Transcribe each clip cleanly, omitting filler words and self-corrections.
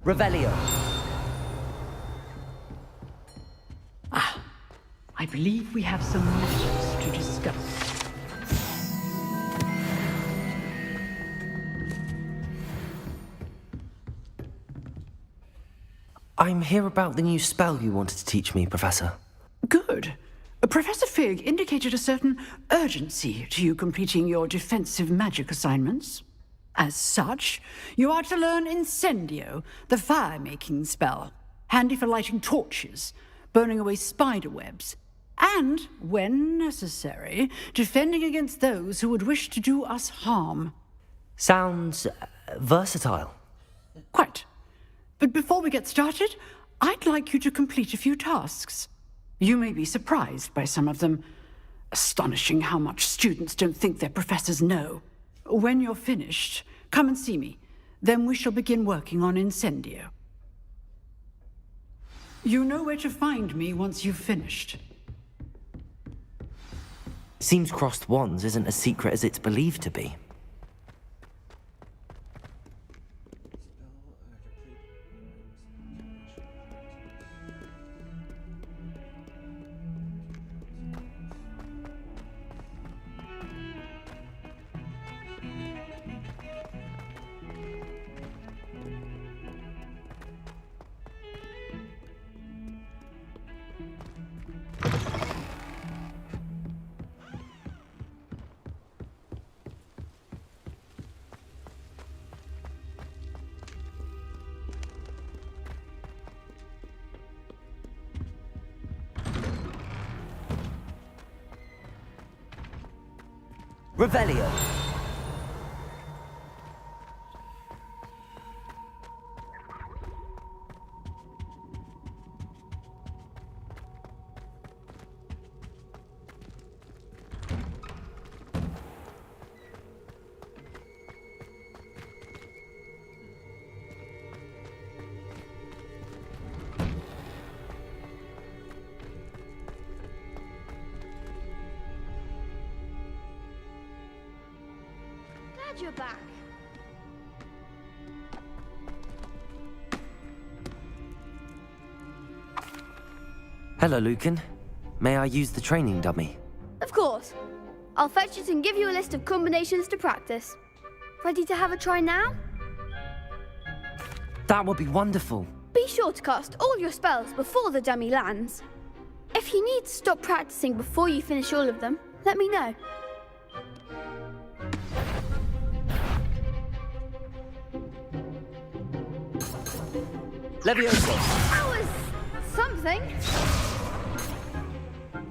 Revelio. I believe we have some matters to discuss. I'm here about the new spell you wanted to teach me, Professor. Good. Professor Fig indicated a certain urgency to you completing your defensive magic assignments. As such, you are to learn Incendio, the fire-making spell, handy for lighting torches, burning away spider webs, and, when necessary, defending against those who would wish to do us harm. Sounds versatile. Quite. But before we get started, I'd like you to complete a few tasks. You may be surprised by some of them. Astonishing how much students don't think their professors know. When you're finished, come and see me. Then we shall begin working on Incendio. You know where to find me once you've finished. Seems crossed wands isn't as secret as it's believed to be. Revelio. Glad you're back. Hello, Lucan. May I use the training dummy? Of course. I'll fetch it and give you a list of combinations to practice. Ready to have a try now? That would be wonderful. Be sure to cast all your spells before the dummy lands. If you need to stop practicing before you finish all of them, let me know. Levioso. That was something.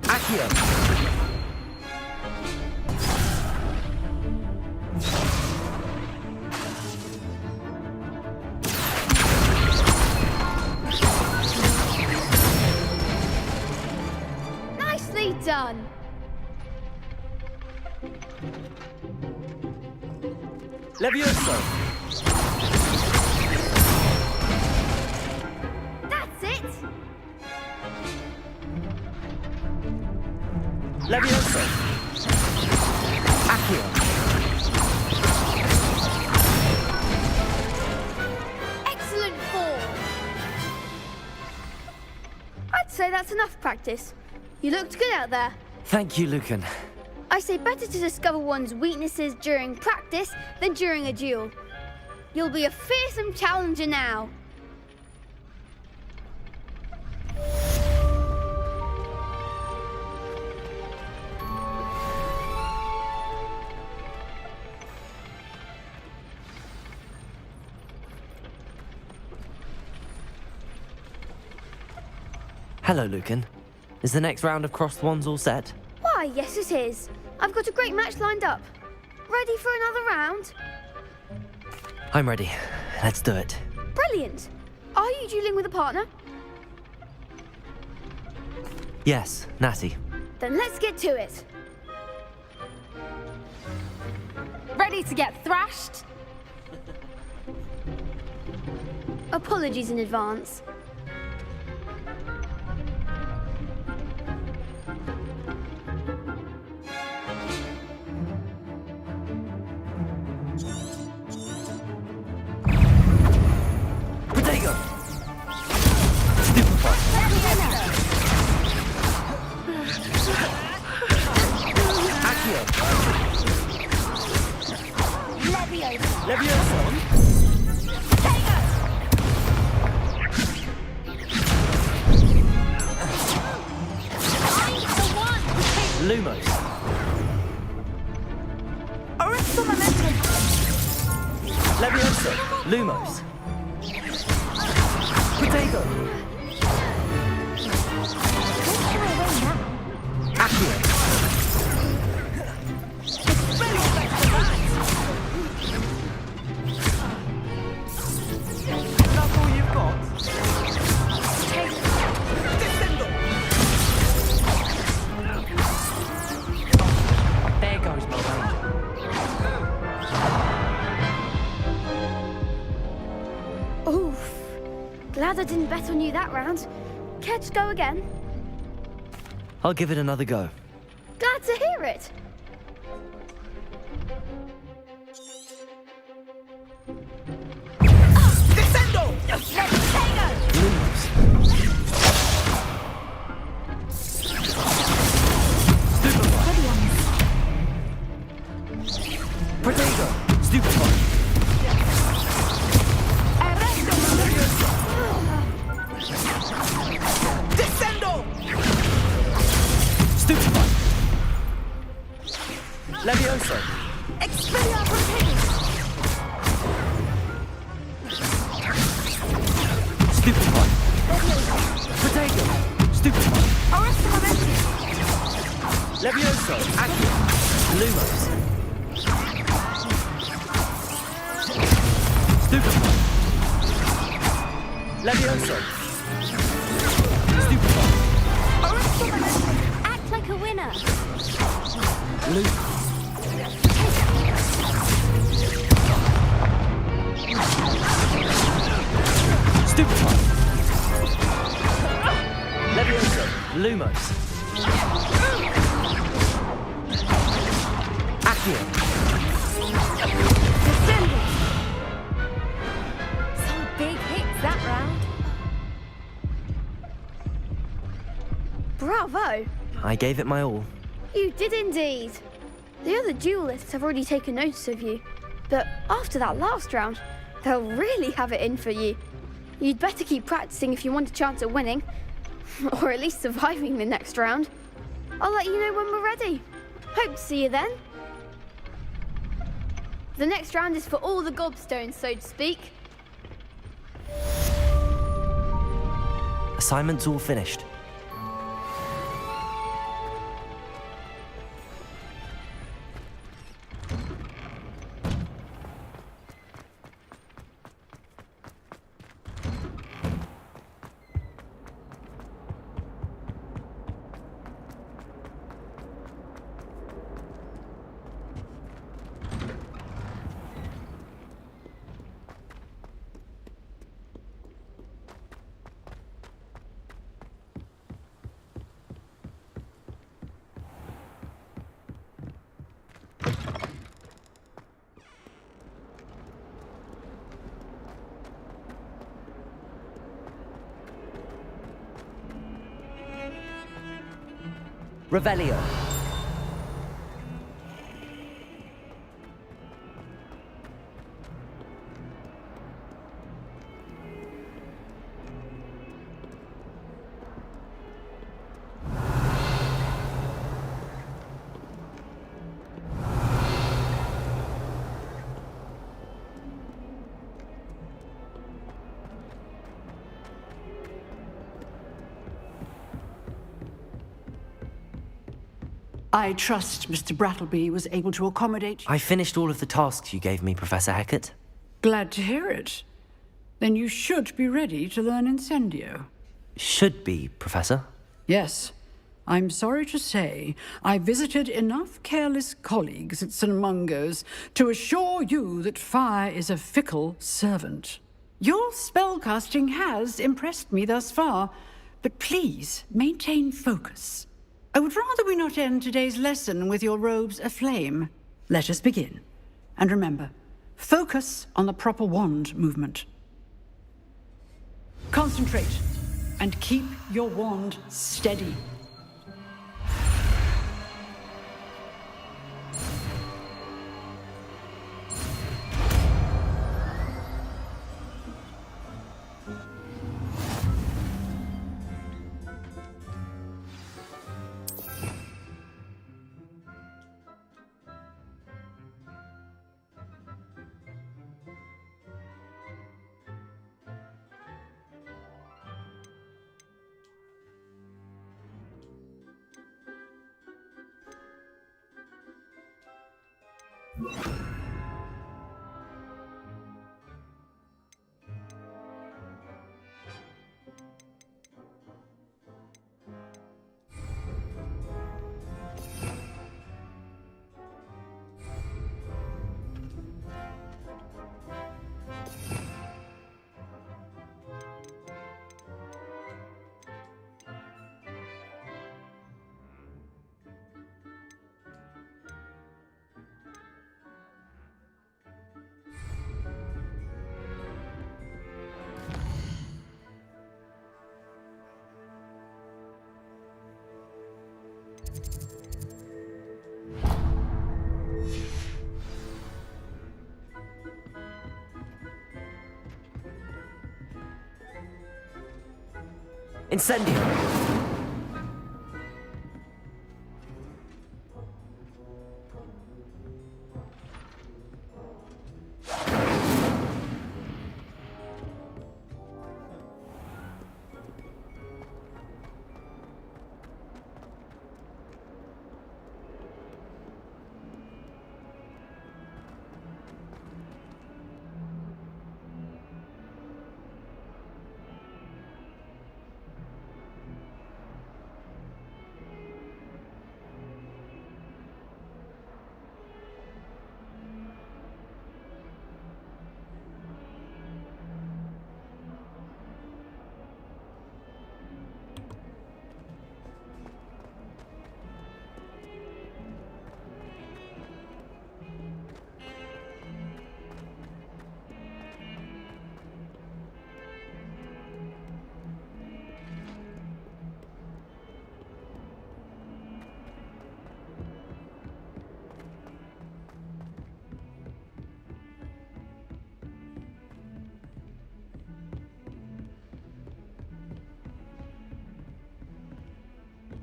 Accio. Nicely done. Levioso. That's it. Levioso. Accio. Excellent form. I'd say that's enough practice. You looked good out there. Thank you, Lucan. I say better to discover one's weaknesses during practice than during a duel. You'll be a fearsome challenger now. Hello, Lucan. Is the next round of crossed wands all set? Why, yes it is. I've got a great match lined up. Ready for another round? I'm ready. Let's do it. Brilliant. Are you dueling with a partner? Yes, Natty. Then let's get to it. Ready to get thrashed? Apologies in advance. Protego! Stupefy! Accio! Levioso! Lumos! Levioso! Lumos! Protego! Accio! That's all you've got? There goes my ranger. Oof. Glad I didn't bet on you that round. Care to go again? I'll give it another go. Glad to hear it. Lumos! Stupefy! Protego! Stupefy! Stupefy! Levioso! Stupefy! Protego! Stupefy! Levioso! Accio! Lumos! Levioso! Stupefy! Act like a winner. Luke! Stupefy! Levioso! Lumos! Accio! Descending. Some big hits that round. Bravo! I gave it my all. You did indeed. The other duelists have already taken notice of you, but after that last round, they'll really have it in for you. You'd better keep practicing if you want a chance at winning, or at least surviving the next round. I'll let you know when we're ready. Hope to see you then. The next round is for all the gobstones, so to speak. Assignment's all finished. Revelio. I trust Mr. Brattleby was able to accommodate you. I finished all of the tasks you gave me, Professor Hecat. Glad to hear it. Then you should be ready to learn Incendio. Should be, Professor. Yes. I'm sorry to say, I visited enough careless colleagues at St. Mungo's to assure you that fire is a fickle servant. Your spellcasting has impressed me thus far, but please maintain focus. I would rather we not end today's lesson with your robes aflame. Let us begin. And remember, focus on the proper wand movement. Concentrate, and keep your wand steady. Incendio!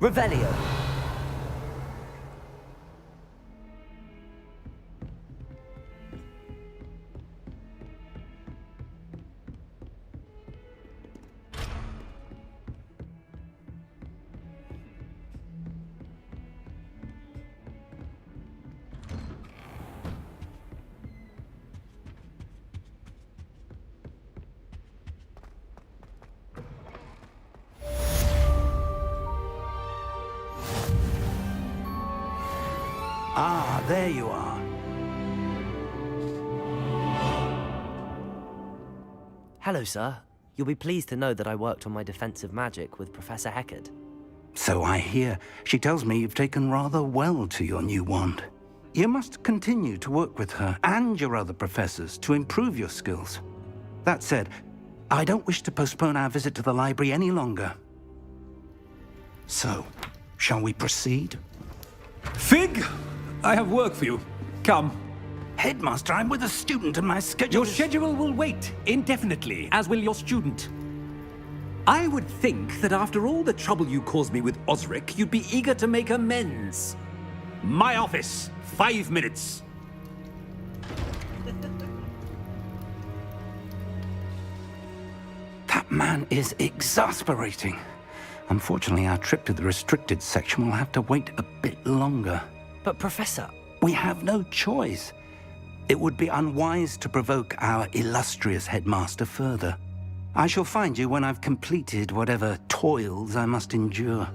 Revelio. Ah, there you are. Hello, sir. You'll be pleased to know that I worked on my defensive magic with Professor Heckard. So I hear. She tells me you've taken rather well to your new wand. You must continue to work with her and your other professors to improve your skills. That said, I don't wish to postpone our visit to the library any longer. So, shall we proceed? Fig! I have work for you. Come. Headmaster, I'm with a student and my schedule Your schedule will wait indefinitely, as will your student. I would think that after all the trouble you caused me with Osric, you'd be eager to make amends. My office, 5 minutes. That man is exasperating. Unfortunately, our trip to the restricted section will have to wait a bit longer. But, Professor... We have no choice. It would be unwise to provoke our illustrious headmaster further. I shall find you when I've completed whatever toils I must endure.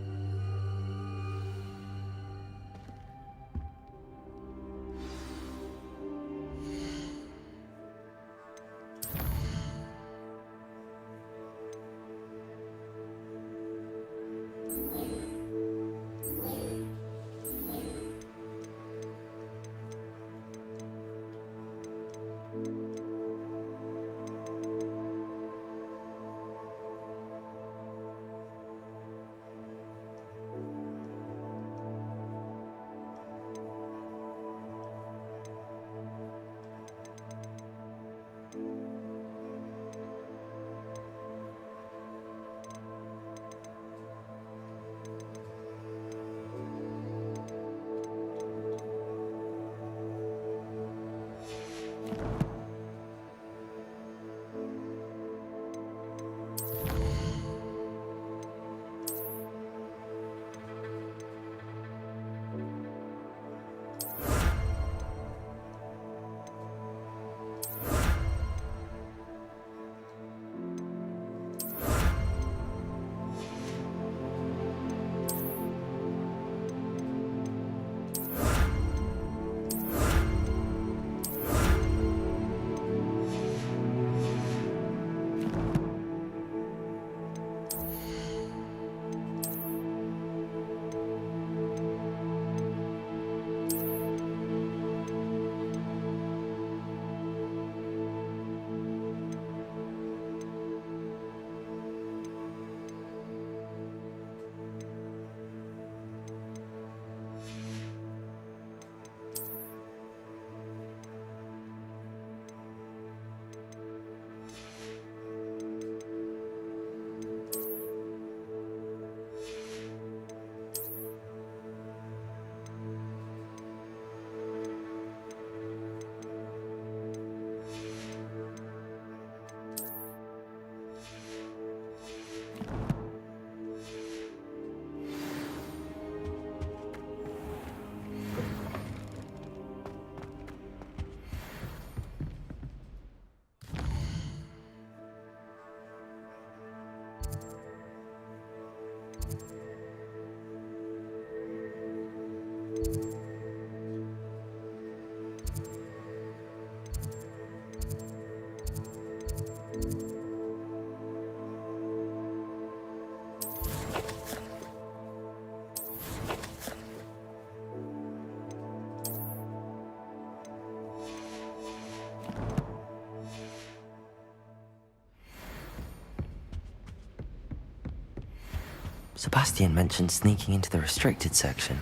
Sebastian mentioned sneaking into the restricted section.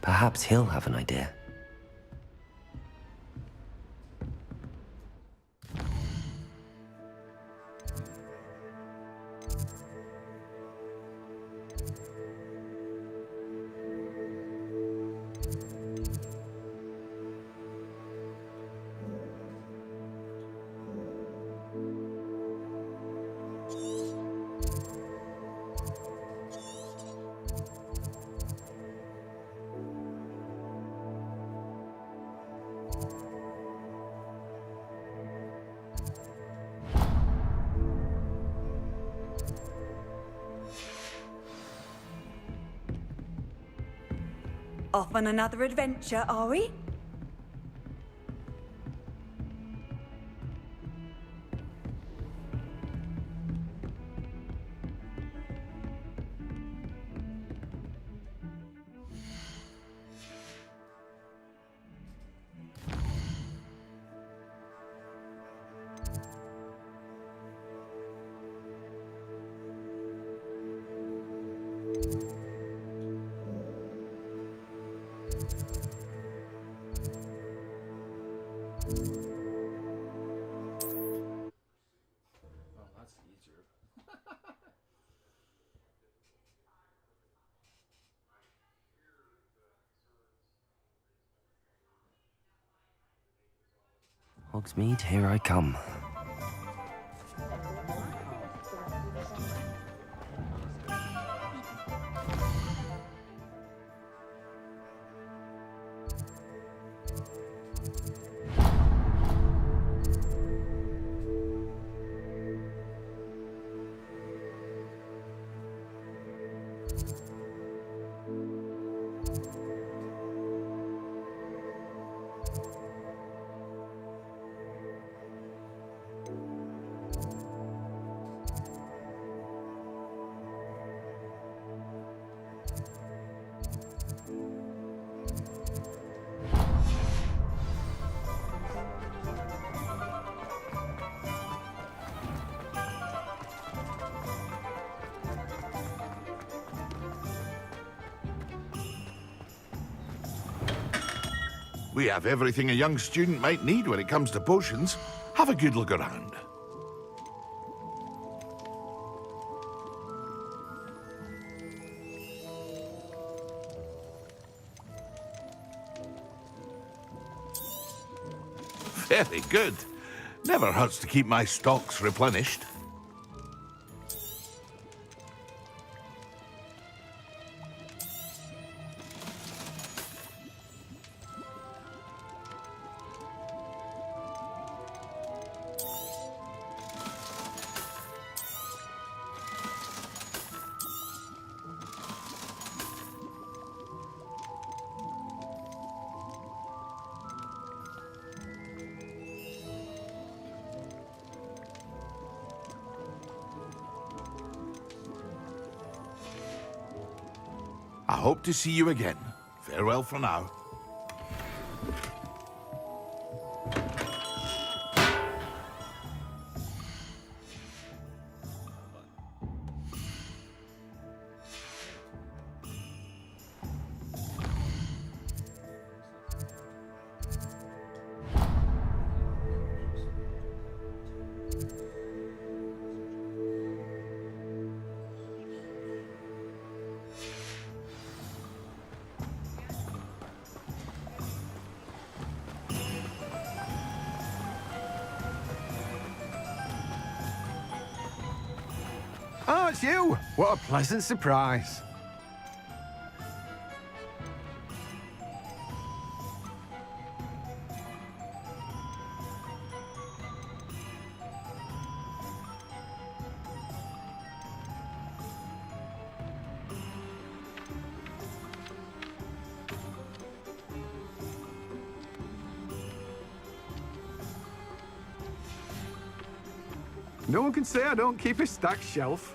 Perhaps he'll have an idea. Off on another adventure, are we? Hogsmeade, here I come. We have everything a young student might need when it comes to potions. Have a good look around. Very good. Never hurts to keep my stocks replenished. I hope to see you again. Farewell for now. Oh, it's you! What a pleasant surprise. No one can say I don't keep a stacked shelf.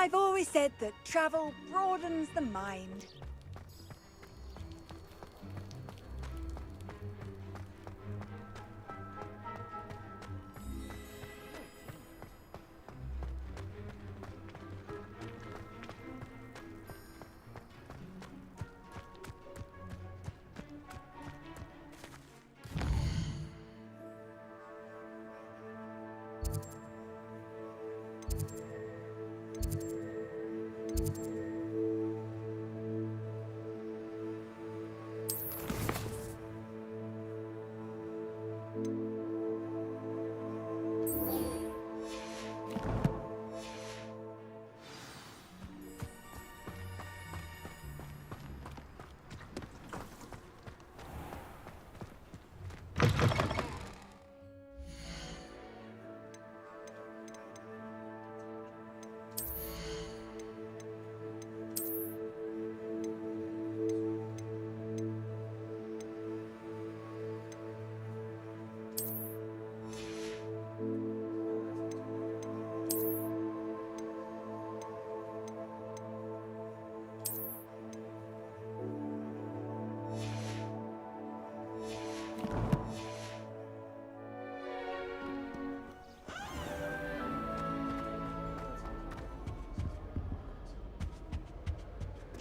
I've always said that travel broadens the mind.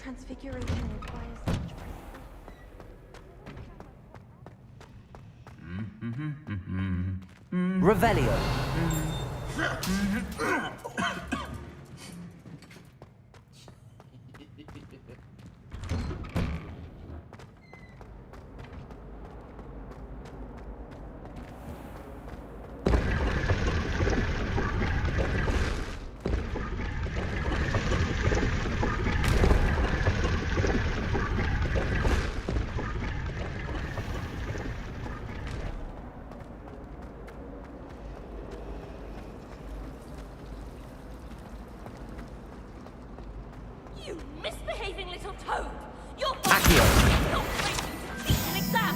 Transfiguration requires such Revelio. You misbehaving little toad! You're Accio. not waiting to teach an exam!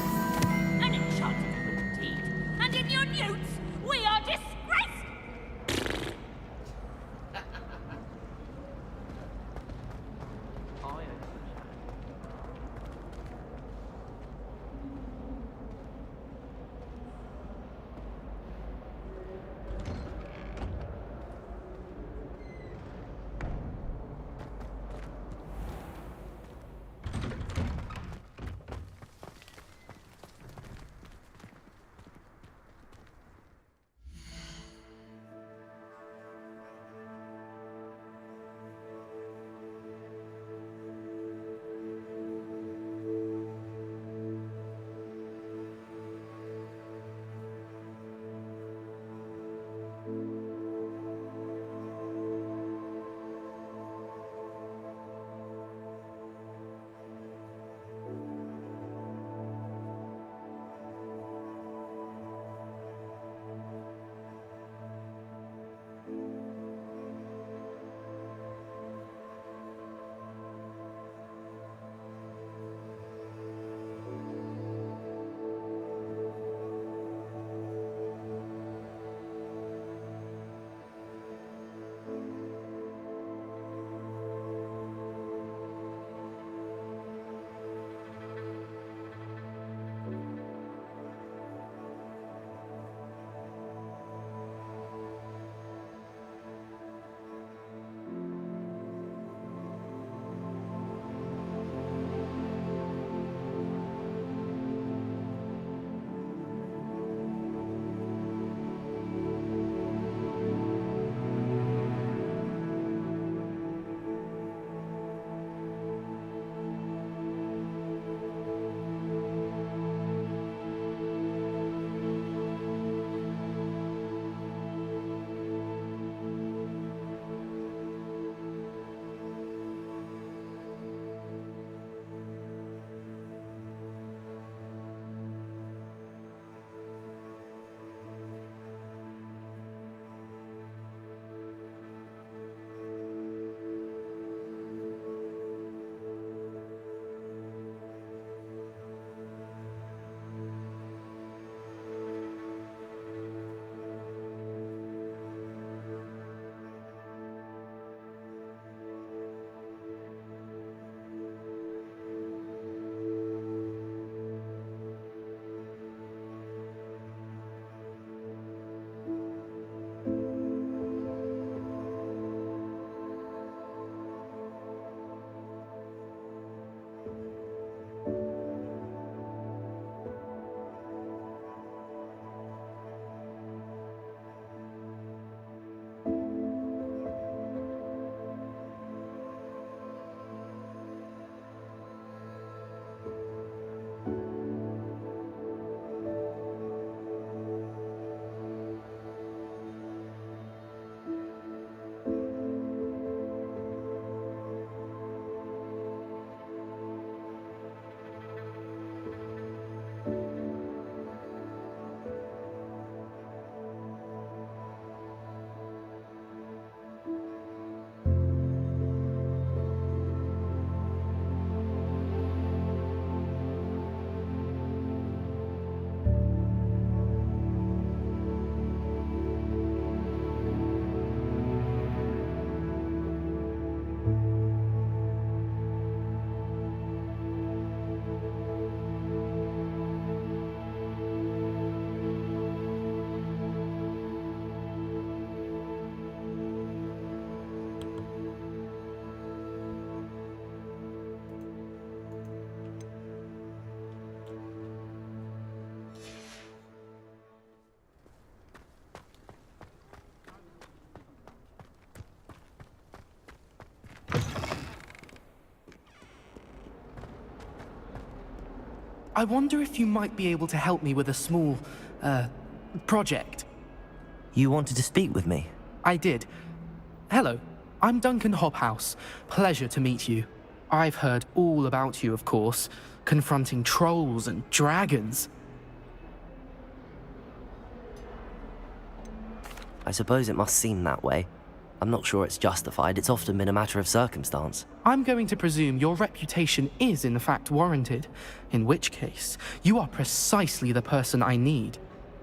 An enchanted book indeed! And in your newts, we are disgraced! I wonder if you might be able to help me with a small, project. You wanted to speak with me? I did. Hello, I'm Duncan Hobhouse. Pleasure to meet you. I've heard all about you, of course, confronting trolls and dragons. I suppose it must seem that way. I'm not sure it's justified. It's often been a matter of circumstance. I'm going to presume your reputation is in fact warranted, in which case, you are precisely the person I need.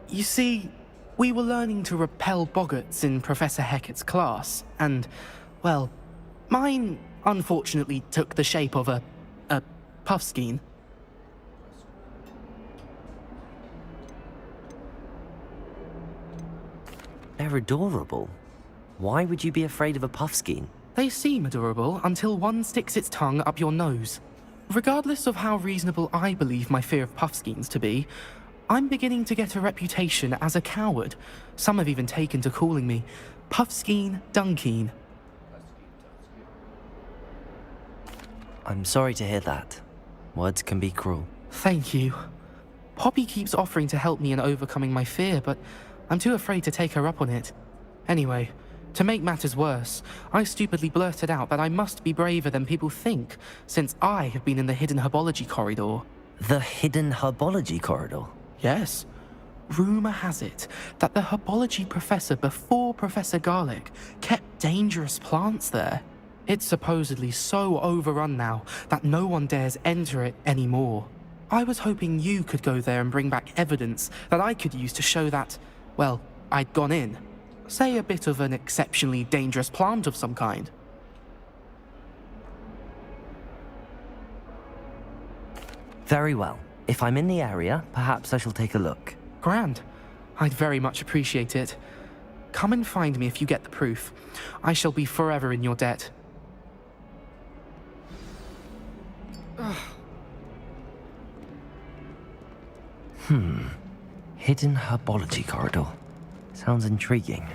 You see, we were learning to repel boggarts in Professor Hecat's class, and, well, mine unfortunately took the shape of a puffskein. They're adorable. Why would you be afraid of a puffskein? They seem adorable until one sticks its tongue up your nose. Regardless of how reasonable I believe my fear of puffskeins to be, I'm beginning to get a reputation as a coward. Some have even taken to calling me Puffskein Dunkeen. I'm sorry to hear that. Words can be cruel. Thank you. Poppy keeps offering to help me in overcoming my fear, but I'm too afraid to take her up on it. Anyway, to make matters worse, I stupidly blurted out that I must be braver than people think, since I have been in the hidden herbology corridor. The hidden herbology corridor? Yes. Rumour has it that the herbology professor before Professor Garlic kept dangerous plants there. It's supposedly so overrun now that no one dares enter it anymore. I was hoping you could go there and bring back evidence that I could use to show that, well, I'd gone in. Say a bit of an exceptionally dangerous plant of some kind. Very well. If I'm in the area, perhaps I shall take a look. Grand. I'd very much appreciate it. Come and find me if you get the proof. I shall be forever in your debt. Hidden herbology corridor. Sounds intriguing.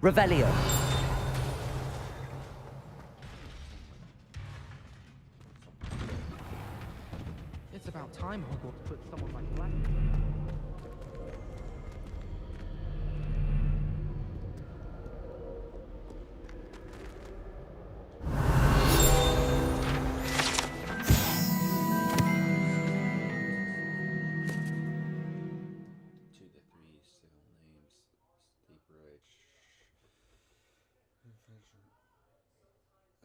Revelio. It's about time Hogwarts put someone like Black.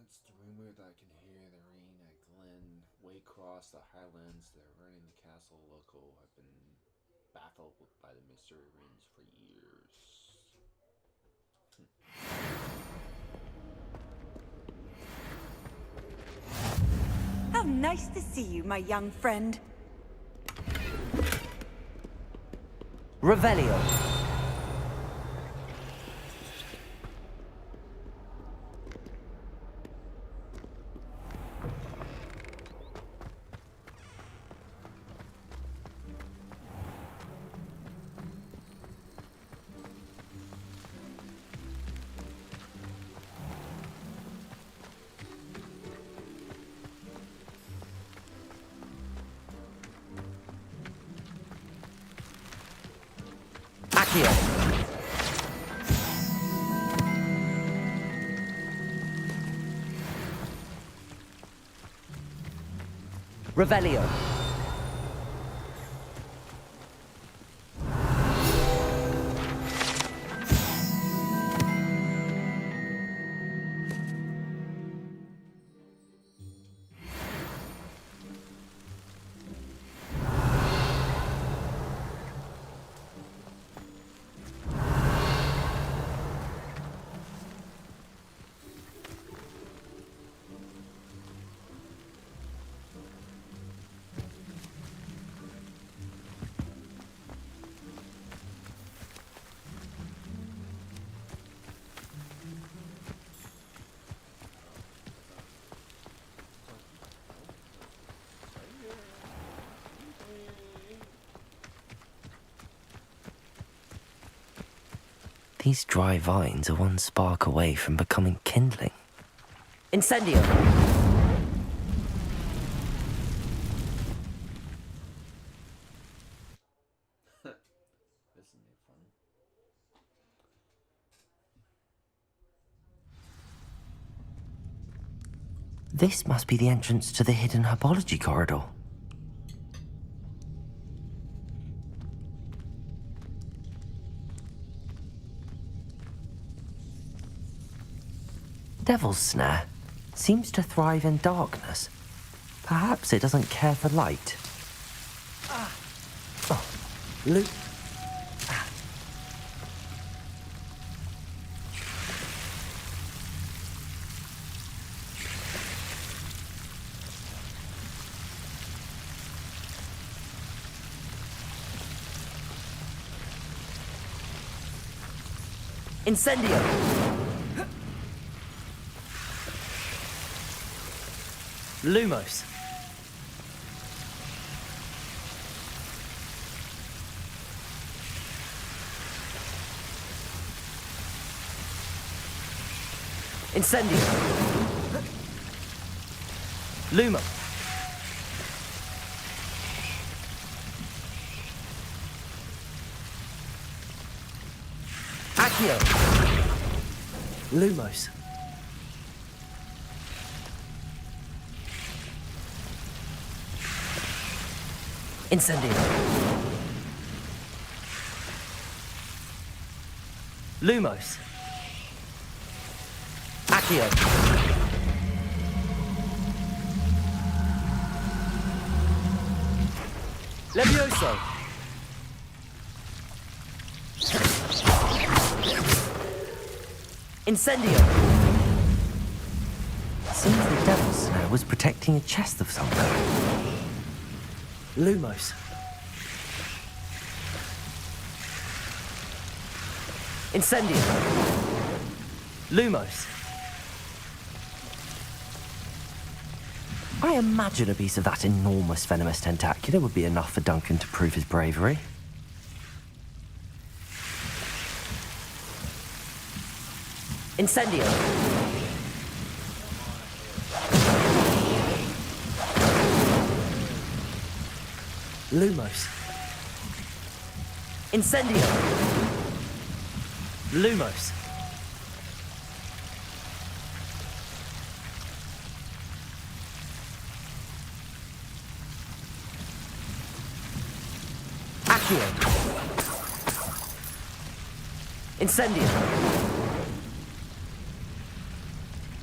It's the rumor that I can hear the ring at Glen, way across the highlands. They're running the castle local. I've been baffled by the mystery rings for years. How nice to see you, my young friend. Revelio. Revelio. These dry vines are one spark away from becoming kindling. Incendio! This is gonna be fun. This must be the entrance to the hidden herbology corridor. Devil's Snare seems to thrive in darkness. Perhaps it doesn't care for light. Oh, Luke. Incendio! Lumos. Incendio. Lumo. Accio. Lumos. Incendio. Lumos. Accio. Levioso. Incendio. Seems the Devil's Snare was protecting a chest of some kind. Lumos. Incendio. Lumos. I imagine a piece of that enormous venomous tentacula would be enough for Duncan to prove his bravery. Incendio. Lumos. Incendio. Lumos. Accio. Incendio.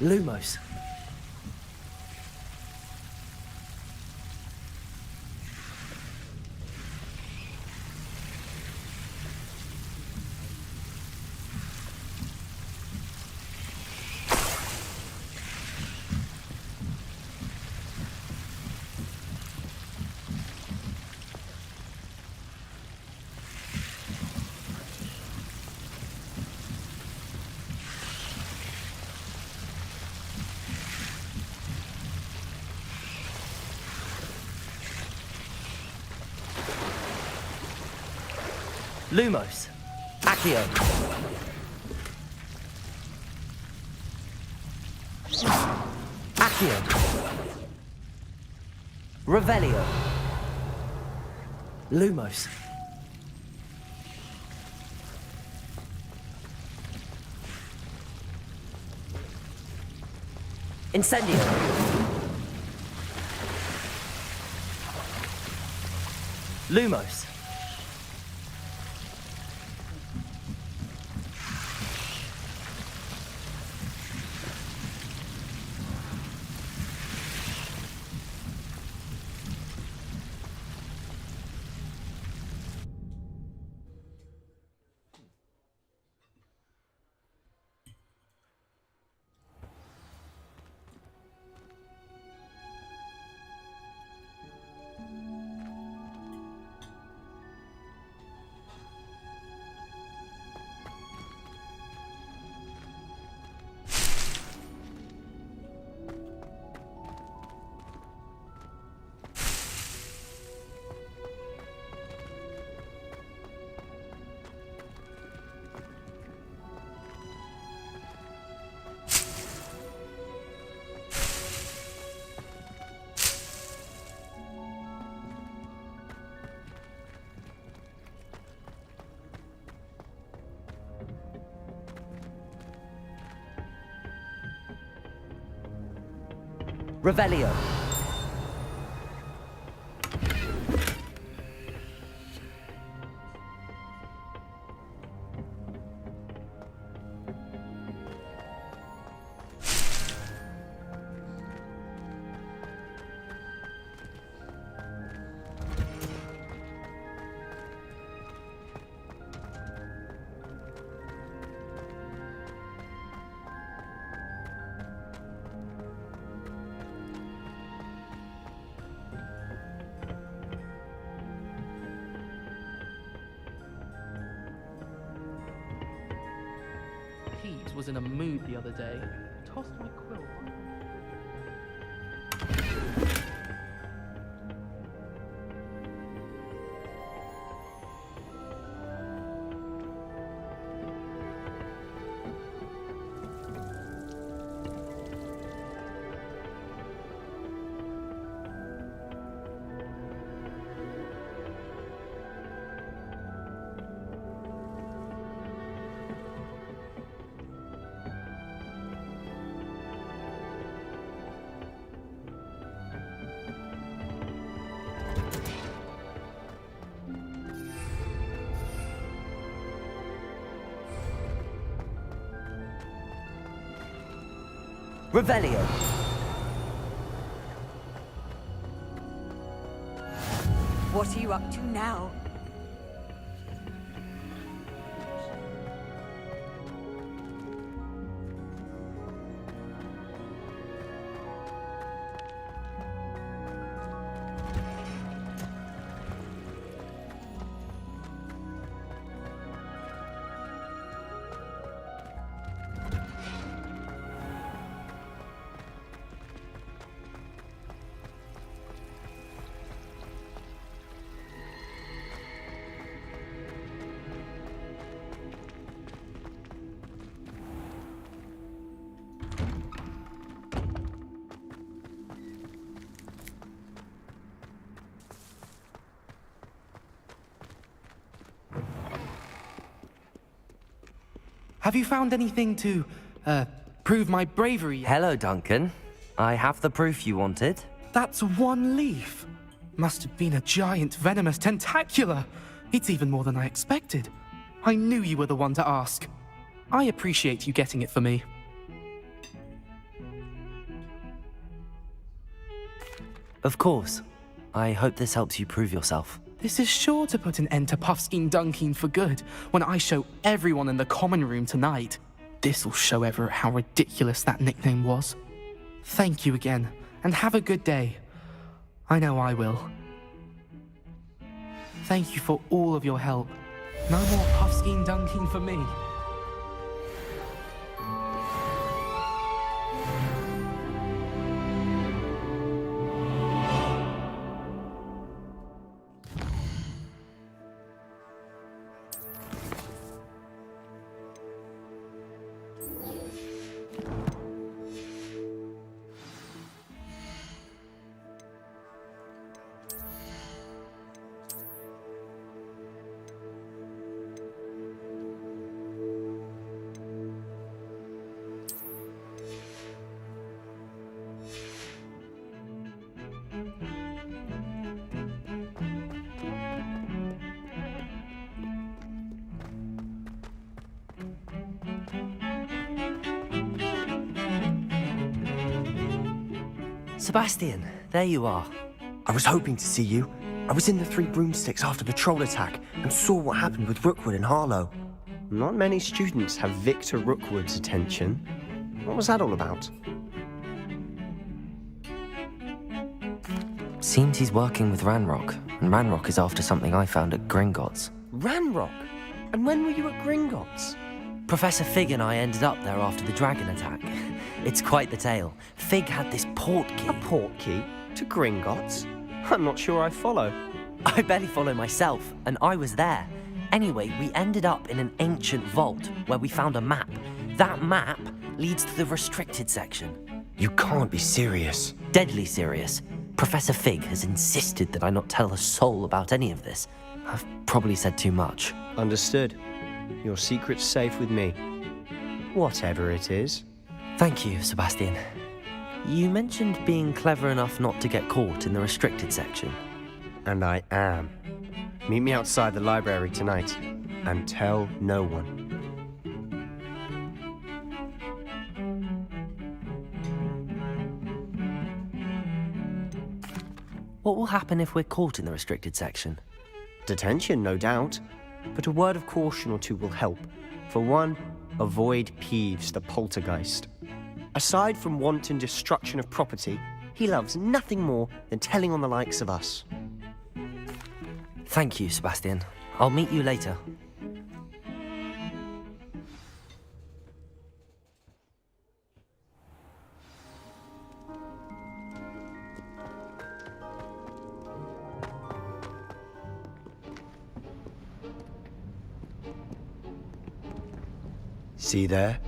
Lumos. Lumos. Accio. Accio. Revelio. Lumos. Incendio. Lumos. Revelio. Pete was in a mood the other day. Tossed my quill. Revelio. What are you up to now? Have you found anything to, prove my bravery yet? Hello, Duncan. I have the proof you wanted. That's one leaf. Must have been a giant venomous tentacula. It's even more than I expected. I knew you were the one to ask. I appreciate you getting it for me. Of course. I hope this helps you prove yourself. This is sure to put an end to Puffskein Dunkeen for good when I show everyone in the common room tonight. This'll show Everett how ridiculous that nickname was. Thank you again, and have a good day. I know I will. Thank you for all of your help. No more Puffskein Dunkeen for me. Sebastian, there you are. I was hoping to see you. I was in the Three Broomsticks after the troll attack and saw what happened with Rookwood and Harlow. Not many students have Victor Rookwood's attention. What was that all about? Seems he's working with Ranrock, and Ranrock is after something I found at Gringotts. Ranrock? And when were you at Gringotts? Professor Fig and I ended up there after the dragon attack. It's quite the tale. Fig had this port key. A port key? To Gringotts? I'm not sure I follow. I barely follow myself, and I was there. Anyway, we ended up in an ancient vault where we found a map. That map leads to the restricted section. You can't be serious. Deadly serious. Professor Fig has insisted that I not tell a soul about any of this. I've probably said too much. Understood. Your secret's safe with me. Whatever it is. Thank you, Sebastian. You mentioned being clever enough not to get caught in the restricted section. And I am. Meet me outside the library tonight, and tell no one. What will happen if we're caught in the restricted section? Detention, no doubt. But a word of caution or two will help. For one, avoid Peeves, the poltergeist. Aside from wanton destruction of property, he loves nothing more than telling on the likes of us. Thank you, Sebastian. I'll meet you later. See there?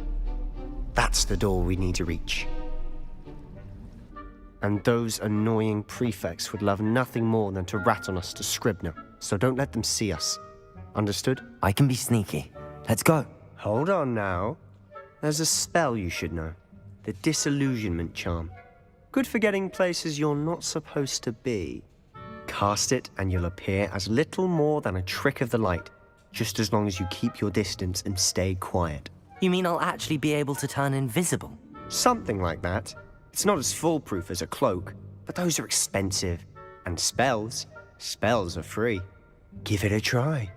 That's the door we need to reach. And those annoying prefects would love nothing more than to rat on us to Scribner, so don't let them see us. Understood? I can be sneaky. Let's go. Hold on now. There's a spell you should know. The Disillusionment Charm. Good for getting places you're not supposed to be. Cast it and you'll appear as little more than a trick of the light, just as long as you keep your distance and stay quiet. You mean I'll actually be able to turn invisible? Something like that. It's not as foolproof as a cloak, but those are expensive. And spells are free. Give it a try.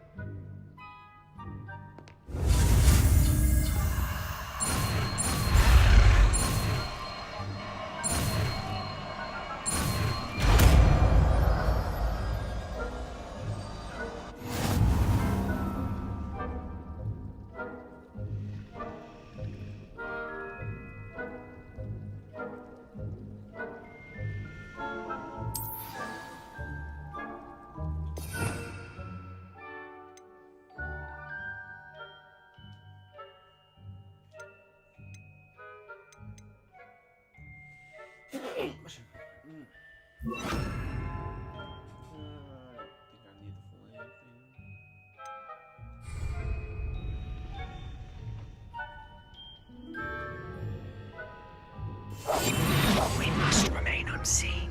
We must remain unseen.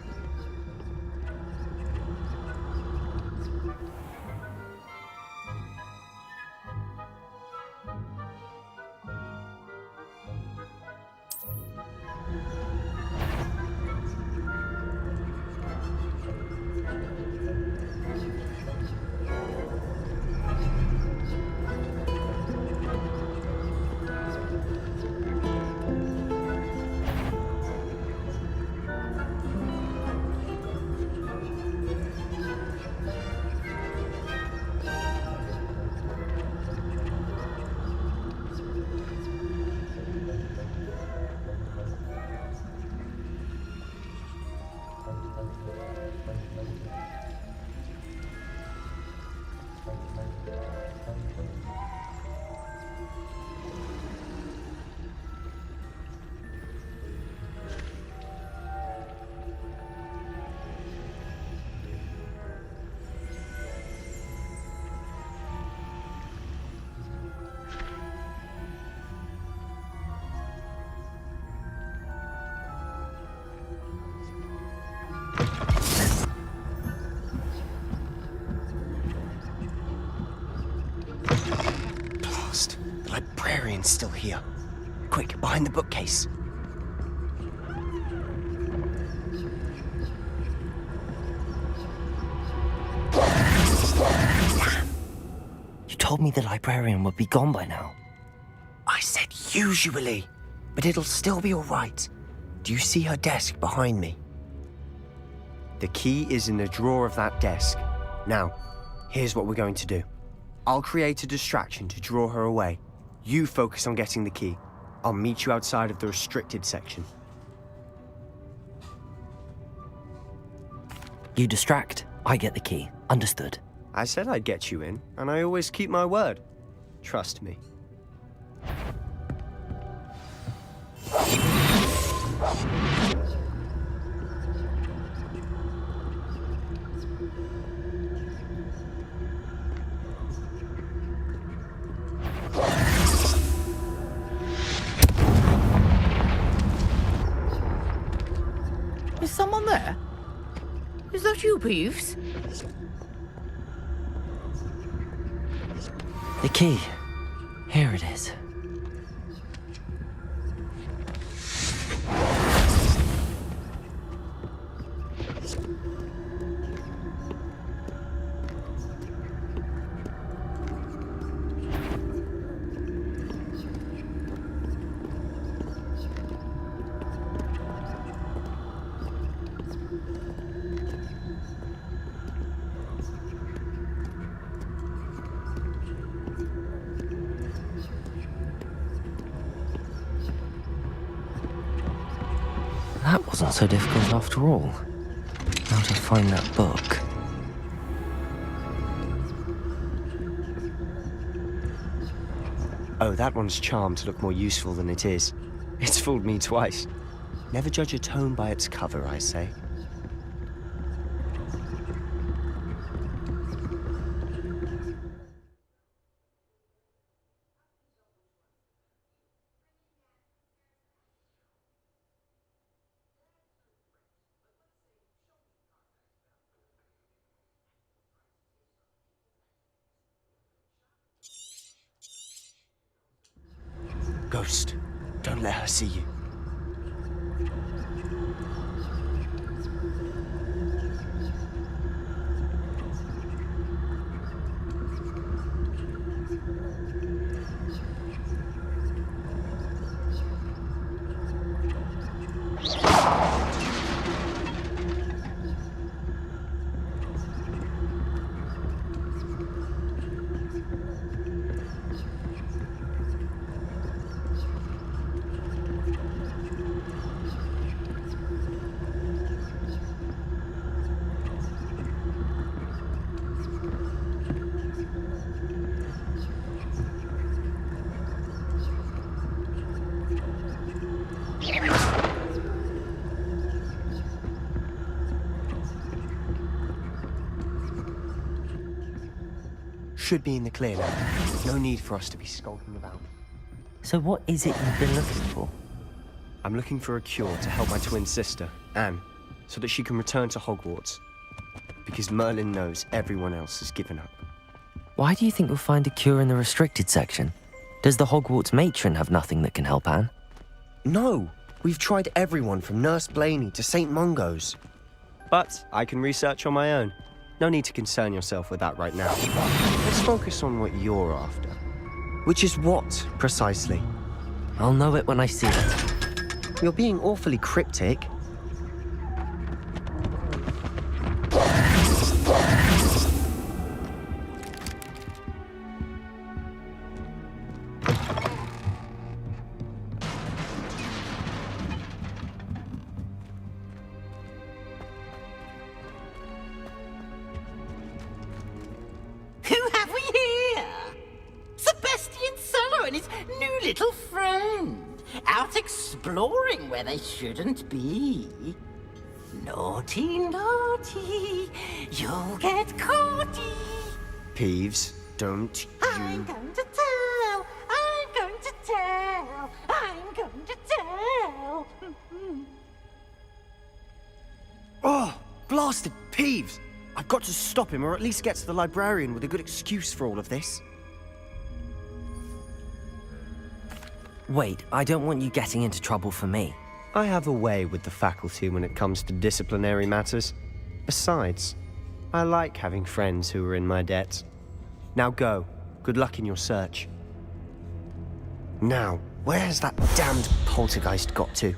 The librarian's still here. Quick, behind the bookcase. You told me the librarian would be gone by now. I said usually, but it'll still be all right. Do you see her desk behind me? The key is in the drawer of that desk. Now, here's what we're going to do. I'll create a distraction to draw her away. You focus on getting the key. I'll meet you outside of the restricted section. You distract, I get the key. Understood. I said I'd get you in, and I always keep my word. Trust me. Is that you, Peeves? The key. Here it is. That wasn't so difficult after all. How to find that book. Oh, that one's charmed to look more useful than it is. It's fooled me twice. Never judge a tome by its cover, I say. Ghost, don't let her see you. Should be in the clear now. No need for us to be skulking about. So what is it you've been looking for? I'm looking for a cure to help my twin sister, Anne, so that she can return to Hogwarts. Because Merlin knows everyone else has given up. Why do you think we'll find a cure in the restricted section? Does the Hogwarts matron have nothing that can help Anne? No! We've tried everyone from Nurse Blaney to St. Mungo's. But I can research on my own. No need to concern yourself with that right now. Let's focus on what you're after. Which is what, precisely? I'll know it when I see it. You're being awfully cryptic. Who have we here? Sebastian Solo and his new little friend, out exploring where they shouldn't be. Naughty, naughty, you'll get caughty. Peeves, don't you... I'm going to tell, I'm going to tell, I'm going to tell. Oh, blasted Peeves! I've got to stop him, or at least get to the librarian with a good excuse for all of this. Wait, I don't want you getting into trouble for me. I have a way with the faculty when it comes to disciplinary matters. Besides, I like having friends who are in my debt. Now go. Good luck in your search. Now, where has that damned poltergeist got to?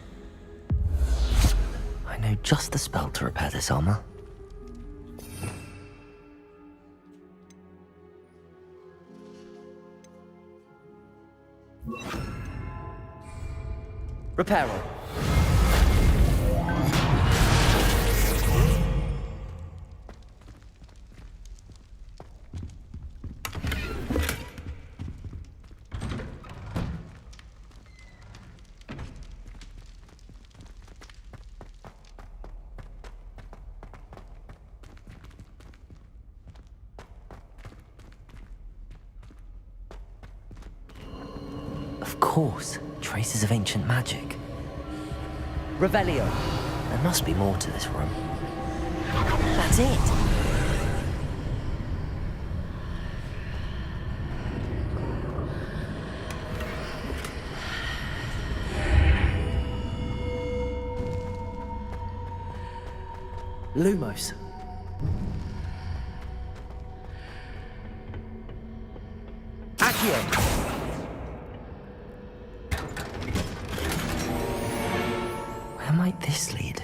I know just the spell to repair this armor. Reparo. Of course, traces of ancient magic. Revelio. There must be more to this room. That's it. Lumos. Accio. Where might this lead?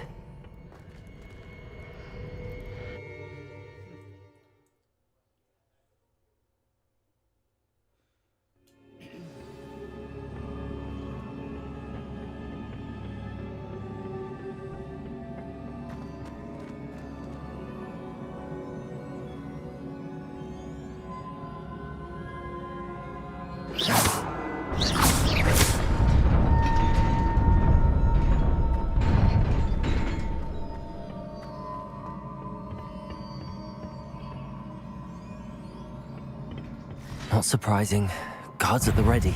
Not surprising. Guards at the ready.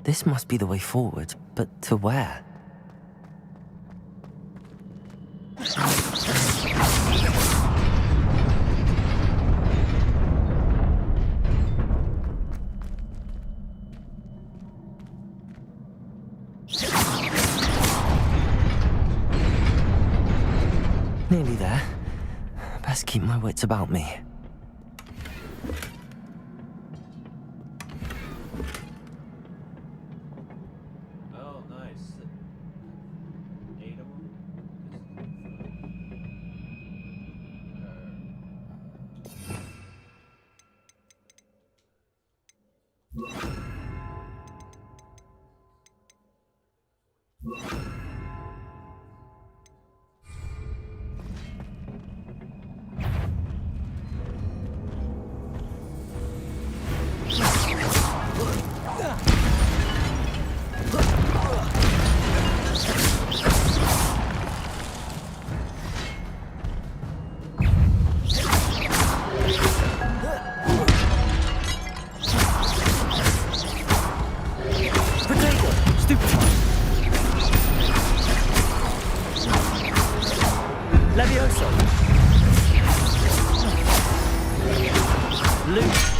This must be the way forward, but to where? Nearly there. Best keep my wits about me. Levioso. Luke.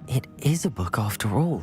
It is a book after all.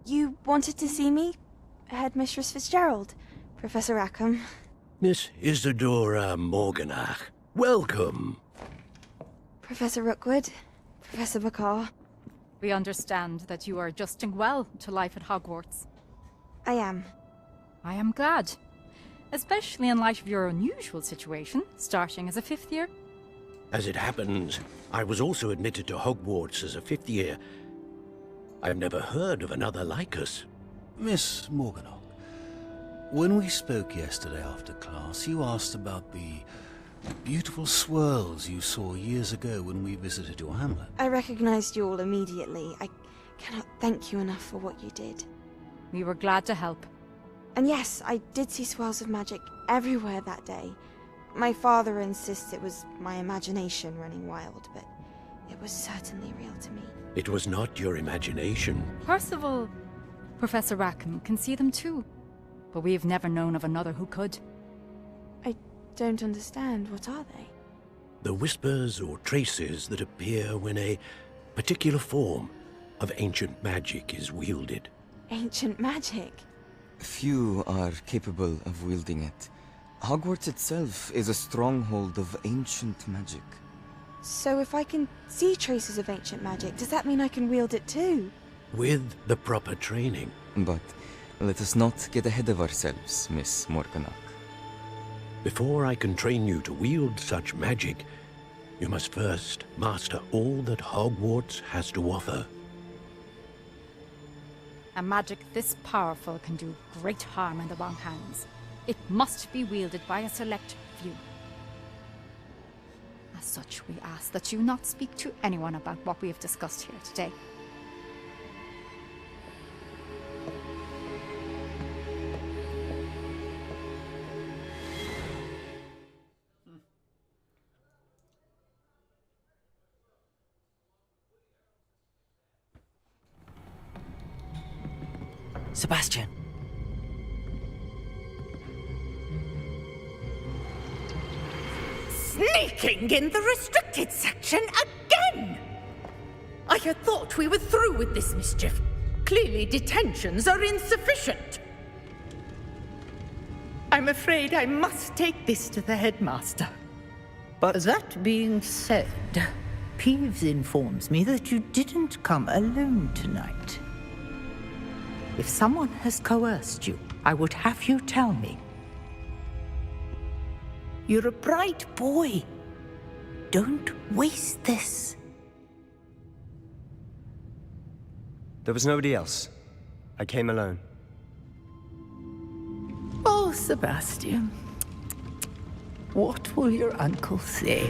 You wanted to see me? Headmistress Fitzgerald? Professor Rackham? Miss Isadora Morganach, welcome. Professor Rookwood? Professor Bakar? We understand that you are adjusting well to life at Hogwarts. I am. I am glad. Especially in light of your unusual situation, starting as a 5th year. As it happens, I was also admitted to Hogwarts as a 5th year. I've never heard of another like us. Miss Morganach, when we spoke yesterday after class, you asked about the beautiful swirls you saw years ago when we visited your hamlet. I recognized you all immediately. I cannot thank you enough for what you did. We were glad to help. And yes, I did see swirls of magic everywhere that day. My father insists it was my imagination running wild, but it was certainly real to me. It was not your imagination. Percival, Professor Rackham can see them too. But we've never known of another who could. I don't understand. What are they? The whispers or traces that appear when a particular form of ancient magic is wielded. Ancient magic? Few are capable of wielding it. Hogwarts itself is a stronghold of ancient magic. So if I can see traces of ancient magic, does that mean I can wield it too? With the proper training. But let us not get ahead of ourselves, Miss Morganach. Before I can train you to wield such magic, you must first master all that Hogwarts has to offer. A magic this powerful can do great harm in the wrong hands. It must be wielded by a select few. As such, we ask that you not speak to anyone about what we have discussed here today. Sebastian. Sneaking in the restricted section again! I had thought we were through with this mischief. Clearly detentions are insufficient. I'm afraid I must take this to the headmaster. But that being said, Peeves informs me that you didn't come alone tonight. If someone has coerced you, I would have you tell me. You're a bright boy. Don't waste this. There was nobody else. I came alone. Oh, Sebastian. What will your uncle say?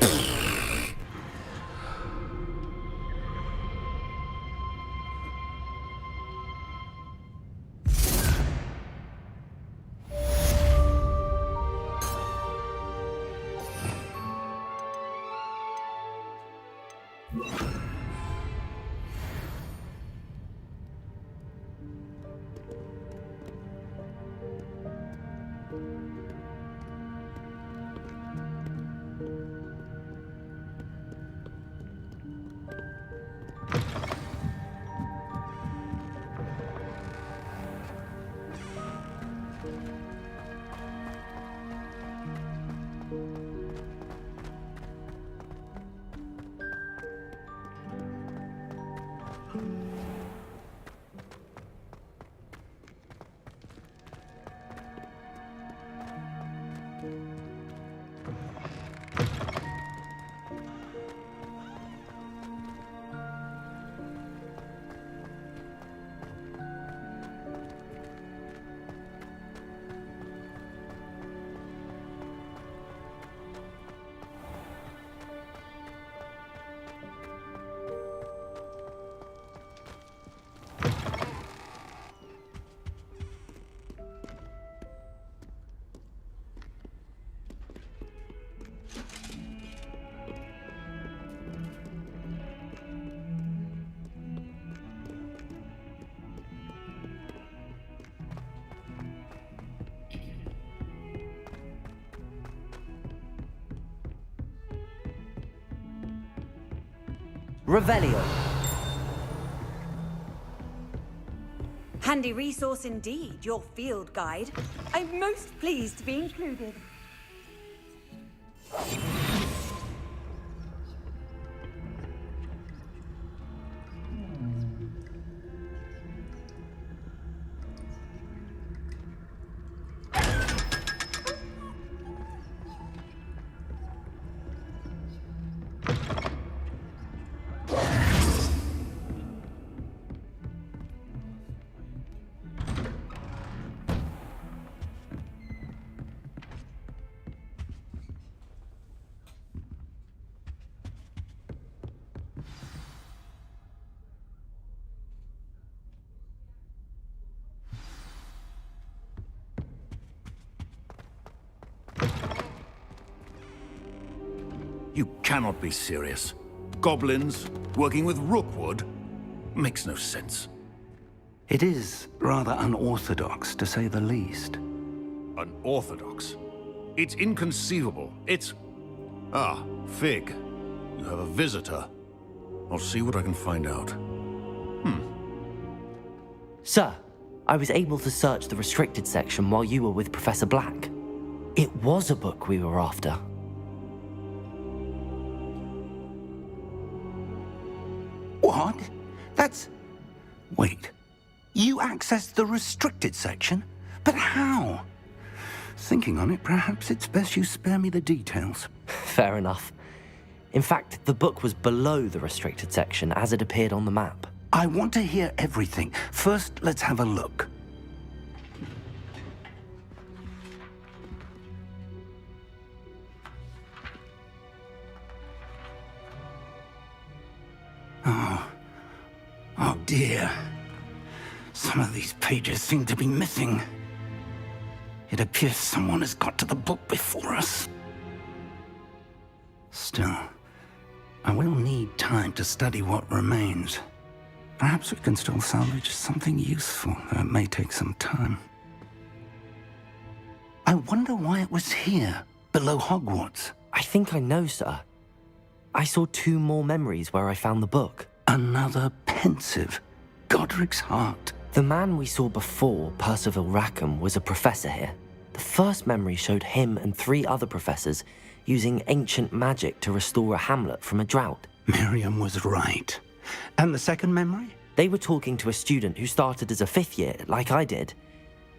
Revelio. Handy resource indeed, your field guide. I'm most pleased to be included. You cannot be serious. Goblins working with Rookwood? Makes no sense. It is rather unorthodox, to say the least. Unorthodox? It's inconceivable. It's... Ah, Fig. You have a visitor. I'll see what I can find out. Sir, I was able to search the restricted section while you were with Professor Black. It was a book we were after. What? That's... Wait. You accessed the restricted section? But how? Thinking on it, perhaps it's best you spare me the details. Fair enough. In fact, the book was below the restricted section as it appeared on the map. I want to hear everything. First, let's have a look. Oh dear. Some of these pages seem to be missing. It appears someone has got to the book before us. Still, I will need time to study what remains. Perhaps we can still salvage something useful, though it may take some time. I wonder why it was here, below Hogwarts. I think I know, sir. I saw 2 more memories where I found the book. Another pensive. Godric's heart. The man we saw before, Percival Rackham, was a professor here. The The first memory showed him and 3 other professors using ancient magic to restore a hamlet from a drought. Miriam was right. And the second memory? They were talking to a student who started as a 5th year, like I did.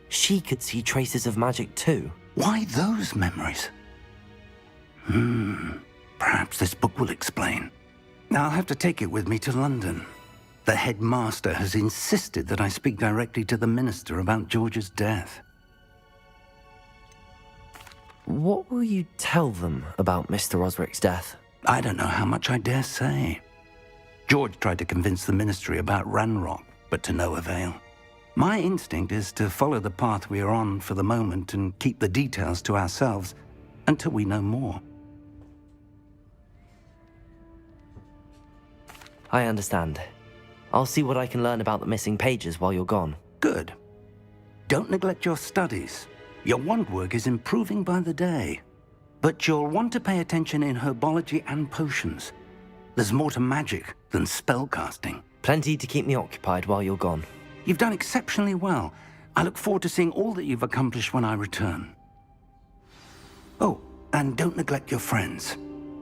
She could see traces of magic too. Why those memories? Perhaps this book will explain. I'll have to take it with me to London. The headmaster has insisted that I speak directly to the minister about George's death. What will you tell them about Mr. Osric's death? I don't know how much I dare say. George tried to convince the ministry about Ranrock, but to no avail. My instinct is to follow the path we are on for the moment and keep the details to ourselves until we know more. I understand. I'll see what I can learn about the missing pages while you're gone. Good. Don't neglect your studies. Your wand work is improving by the day. But you'll want to pay attention in herbology and potions. There's more to magic than spellcasting. Plenty to keep me occupied while you're gone. You've done exceptionally well. I look forward to seeing all that you've accomplished when I return. Oh, and don't neglect your friends.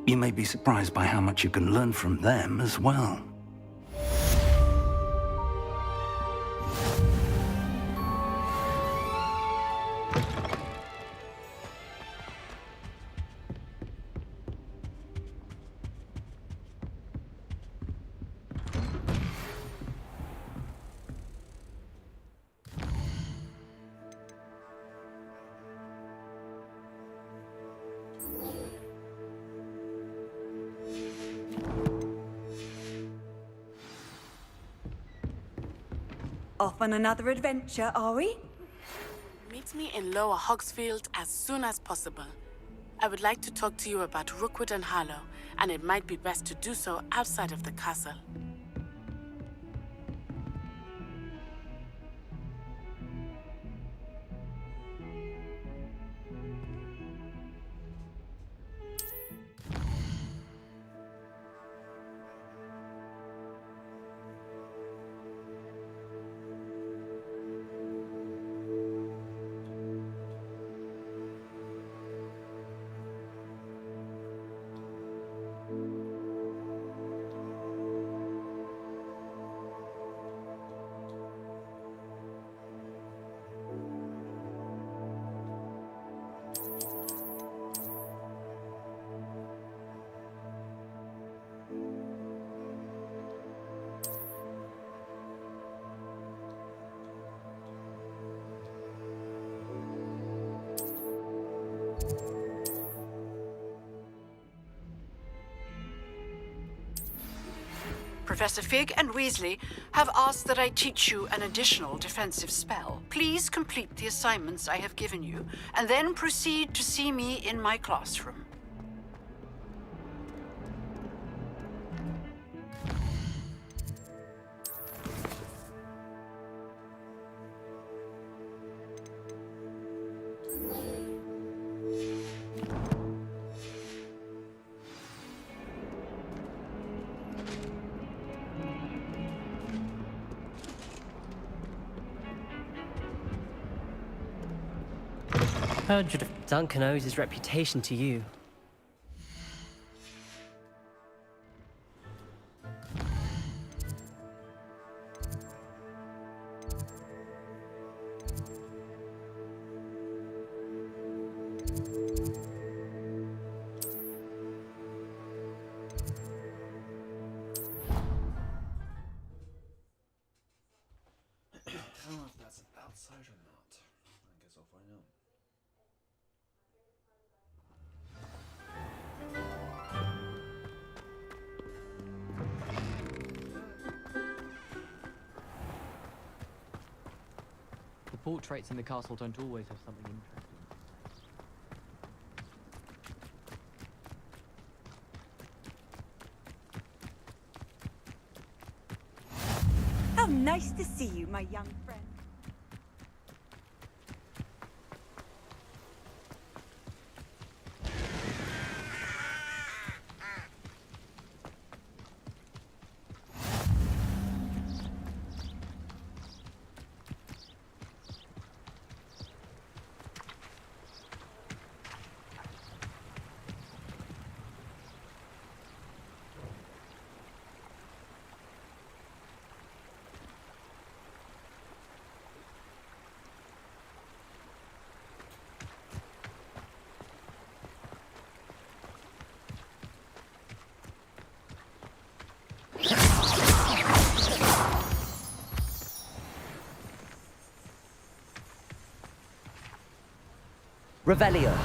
You may be surprised by how much you can learn from them as well. Off on another adventure, are we? Meet me in Lower Hogsfield as soon as possible. I would like to talk to you about Rookwood and Harlow, and it might be best to do so outside of the castle. Professor Fig and Weasley have asked that I teach you an additional defensive spell. Please complete the assignments I have given you, and then proceed to see me in my classroom. Heard you'd have Duncan owes his reputation to you. I don't know if that's outside or not. I guess I'll find out. The portraits in the castle don't always have something interesting. How nice to see you, my young friend. Revelio.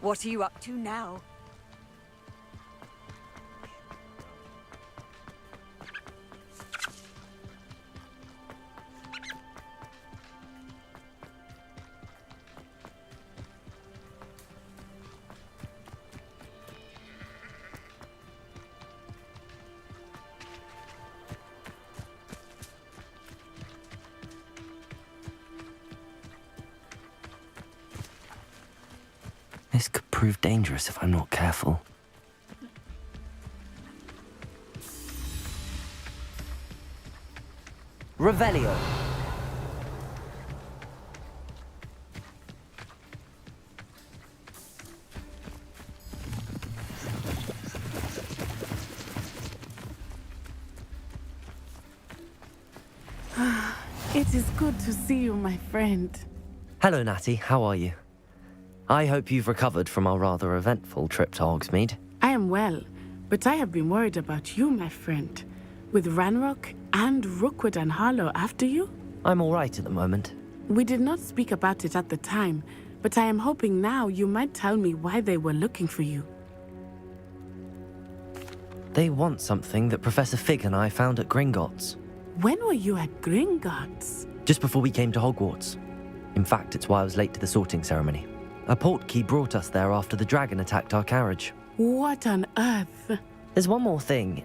What are you up to now? This could prove dangerous if I'm not careful. Revelio. It is good to see you, my friend. Hello, Natty. How are you? I hope you've recovered from our rather eventful trip to Hogsmeade. I am well, but I have been worried about you, my friend. With Ranrock and Rookwood and Harlow after you? I'm all right at the moment. We did not speak about it at the time, but I am hoping now you might tell me why they were looking for you. They want something that Professor Fig and I found at Gringotts. When were you at Gringotts? Just before we came to Hogwarts. In fact, it's why I was late to the sorting ceremony. A portkey brought us there after the dragon attacked our carriage. What on earth? There's one more thing.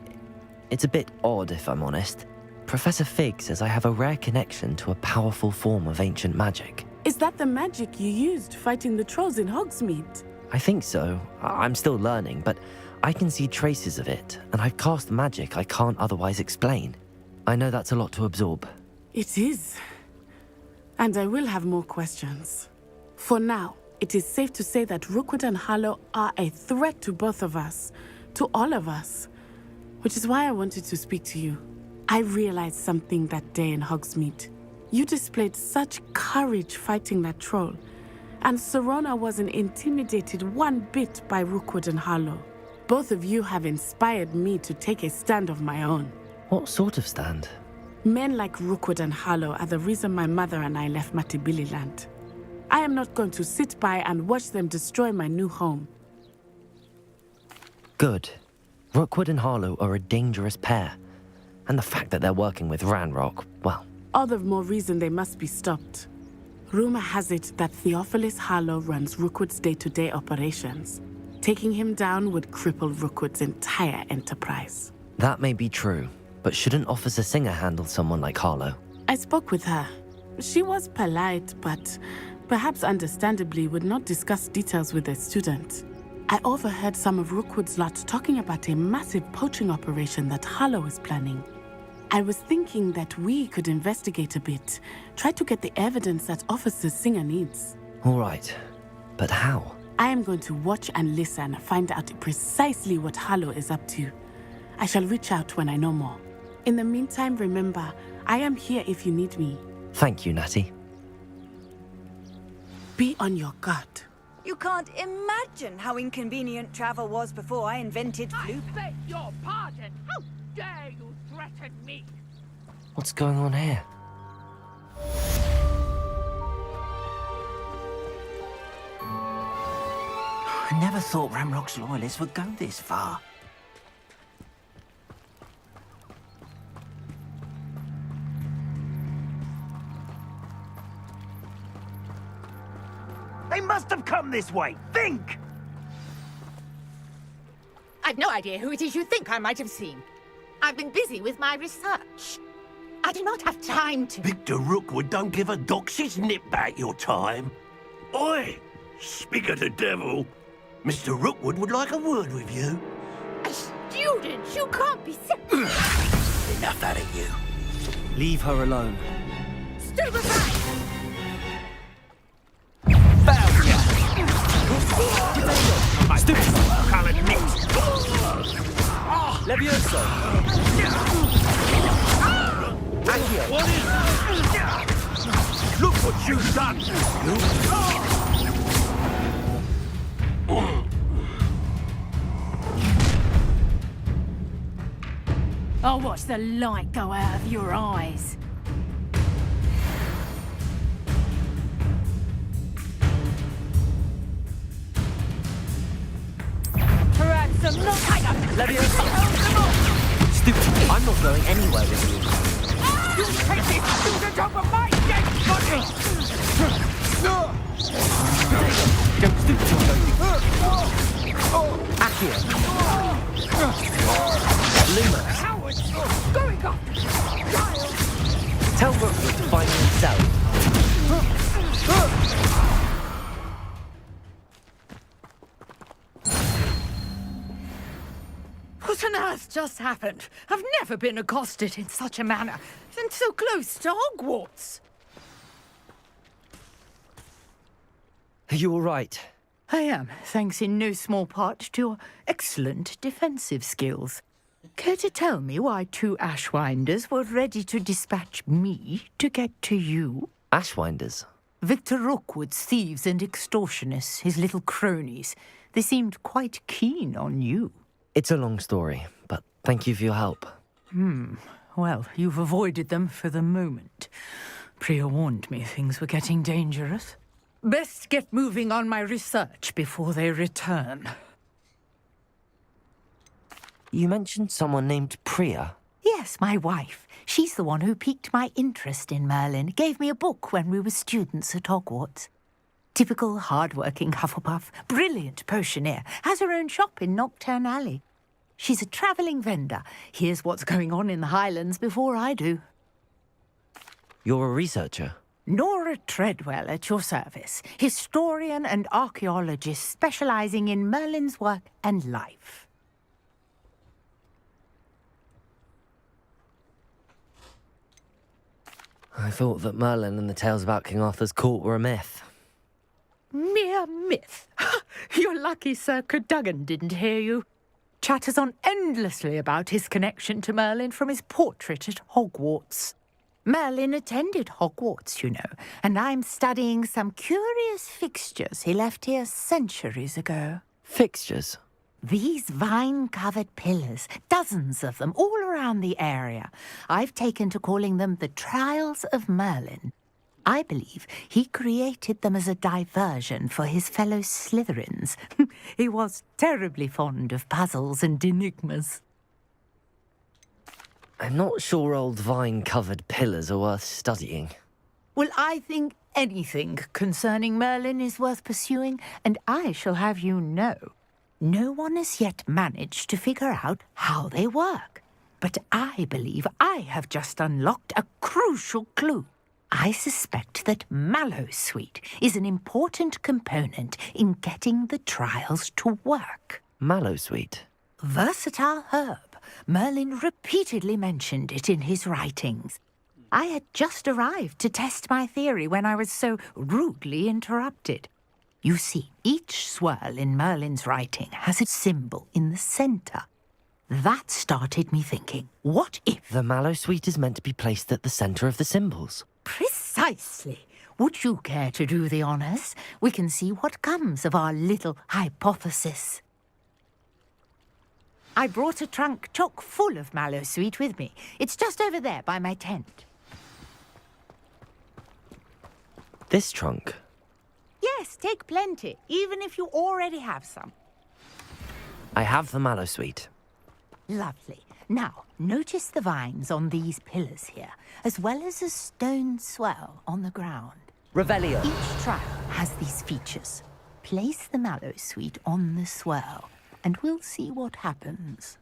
It's a bit odd, if I'm honest. Professor Fig says I have a rare connection to a powerful form of ancient magic. Is that the magic you used fighting the trolls in Hogsmeade? I think so. I'm still learning, but I can see traces of it, and I've cast magic I can't otherwise explain. I know that's a lot to absorb. It is. And I will have more questions. For now, it is safe to say that Rookwood and Harlow are a threat to both of us, to all of us. Which is why I wanted to speak to you. I realized something that day in Hogsmeade. You displayed such courage fighting that troll, and Serona wasn't intimidated one bit by Rookwood and Harlow. Both of you have inspired me to take a stand of my own. What sort of stand? Men like Rookwood and Harlow are the reason my mother and I left Matibili Land. I am not going to sit by and watch them destroy my new home. Good. Rookwood and Harlow are a dangerous pair. And the fact that they're working with Ranrock, well... All the more reason they must be stopped. Rumor has it that Theophilus Harlow runs Rookwood's day-to-day operations. Taking him down would cripple Rookwood's entire enterprise. That may be true, but shouldn't Officer Singer handle someone like Harlow? I spoke with her. She was polite, but perhaps understandably would not discuss details with a student. I overheard some of Rookwood's lot talking about a massive poaching operation that Harlow is planning. I was thinking that we could investigate a bit, try to get the evidence that Officer Singer needs. All right, but how? I am going to watch and listen, find out precisely what Harlow is up to. I shall reach out when I know more. In the meantime, remember, I am here if you need me. Thank you, Natty. Be on your guard. You can't imagine how inconvenient travel was before I invented Floop. I beg your pardon. How dare you threaten me? What's going on here? I never thought Ramrock's loyalists would go this far. They must have come this way. Think! I've no idea who it is you think I might have seen. I've been busy with my research. I do not have time to... Victor Rookwood don't give a doxy's nip back your time. Oi! Speak of the devil. Mr. Rookwood would like a word with you. A student? You can't be serious. Enough out of you. Leave her alone. Stupefy! Levioso! Accio! What is... Look what you've done! I'll watch the light go out of your eyes. Ransom, not Leviosa! Stupid! I'm not going anywhere with you. You take this student over my dead body! Don't stoop to your Accio! Lumos! Cowards! Going up! Child! Tell Rookwood to find himself. What on earth just happened? I've never been accosted in such a manner, and so close to Hogwarts. Are you all right? I am, thanks in no small part to your excellent defensive skills. Care to tell me why two Ashwinders were ready to dispatch me to get to you? Ashwinders? Victor Rookwood's thieves and extortionists, his little cronies. They seemed quite keen on you. It's a long story, but thank you for your help. Well, you've avoided them for the moment. Priya warned me things were getting dangerous. Best get moving on my research before they return. You mentioned someone named Priya. Yes, my wife. She's the one who piqued my interest in Merlin. Gave me a book when we were students at Hogwarts. Typical hard-working Hufflepuff, brilliant potioneer, has her own shop in Nocturne Alley. She's a travelling vendor. Hears what's going on in the Highlands before I do. You're a researcher? Nora Treadwell at your service, historian and archaeologist specialising in Merlin's work and life. I thought that Merlin and the tales about King Arthur's court were a myth. Mere myth. You're lucky Sir Cadogan didn't hear you. Chatters on endlessly about his connection to Merlin from his portrait at Hogwarts. Merlin attended Hogwarts, you know, and I'm studying some curious fixtures he left here centuries ago. Fixtures? These vine-covered pillars, dozens of them, all around the area. I've taken to calling them the Trials of Merlin. I believe he created them as a diversion for his fellow Slytherins. He was terribly fond of puzzles and enigmas. I'm not sure old vine-covered pillars are worth studying. Well, I think anything concerning Merlin is worth pursuing, and I shall have you know, no one has yet managed to figure out how they work. But I believe I have just unlocked a crucial clue. I suspect that mallowsweet is an important component in getting the trials to work. Mallowsweet? Versatile herb. Merlin repeatedly mentioned it in his writings. I had just arrived to test my theory when I was so rudely interrupted. You see, each swirl in Merlin's writing has a symbol in the center. That started me thinking, what if... The mallowsweet is meant to be placed at the center of the symbols. Precisely. Would you care to do the honors? We can see what comes of our little hypothesis. I brought a trunk chock full of mallowsweet with me. It's just over there by my tent. This trunk? Yes, take plenty, even if you already have some. I have the mallowsweet. Lovely. Now, notice the vines on these pillars here, as well as a stone swell on the ground. Revelio. Each trial has these features. Place the mallowsweet on the swirl, and we'll see what happens.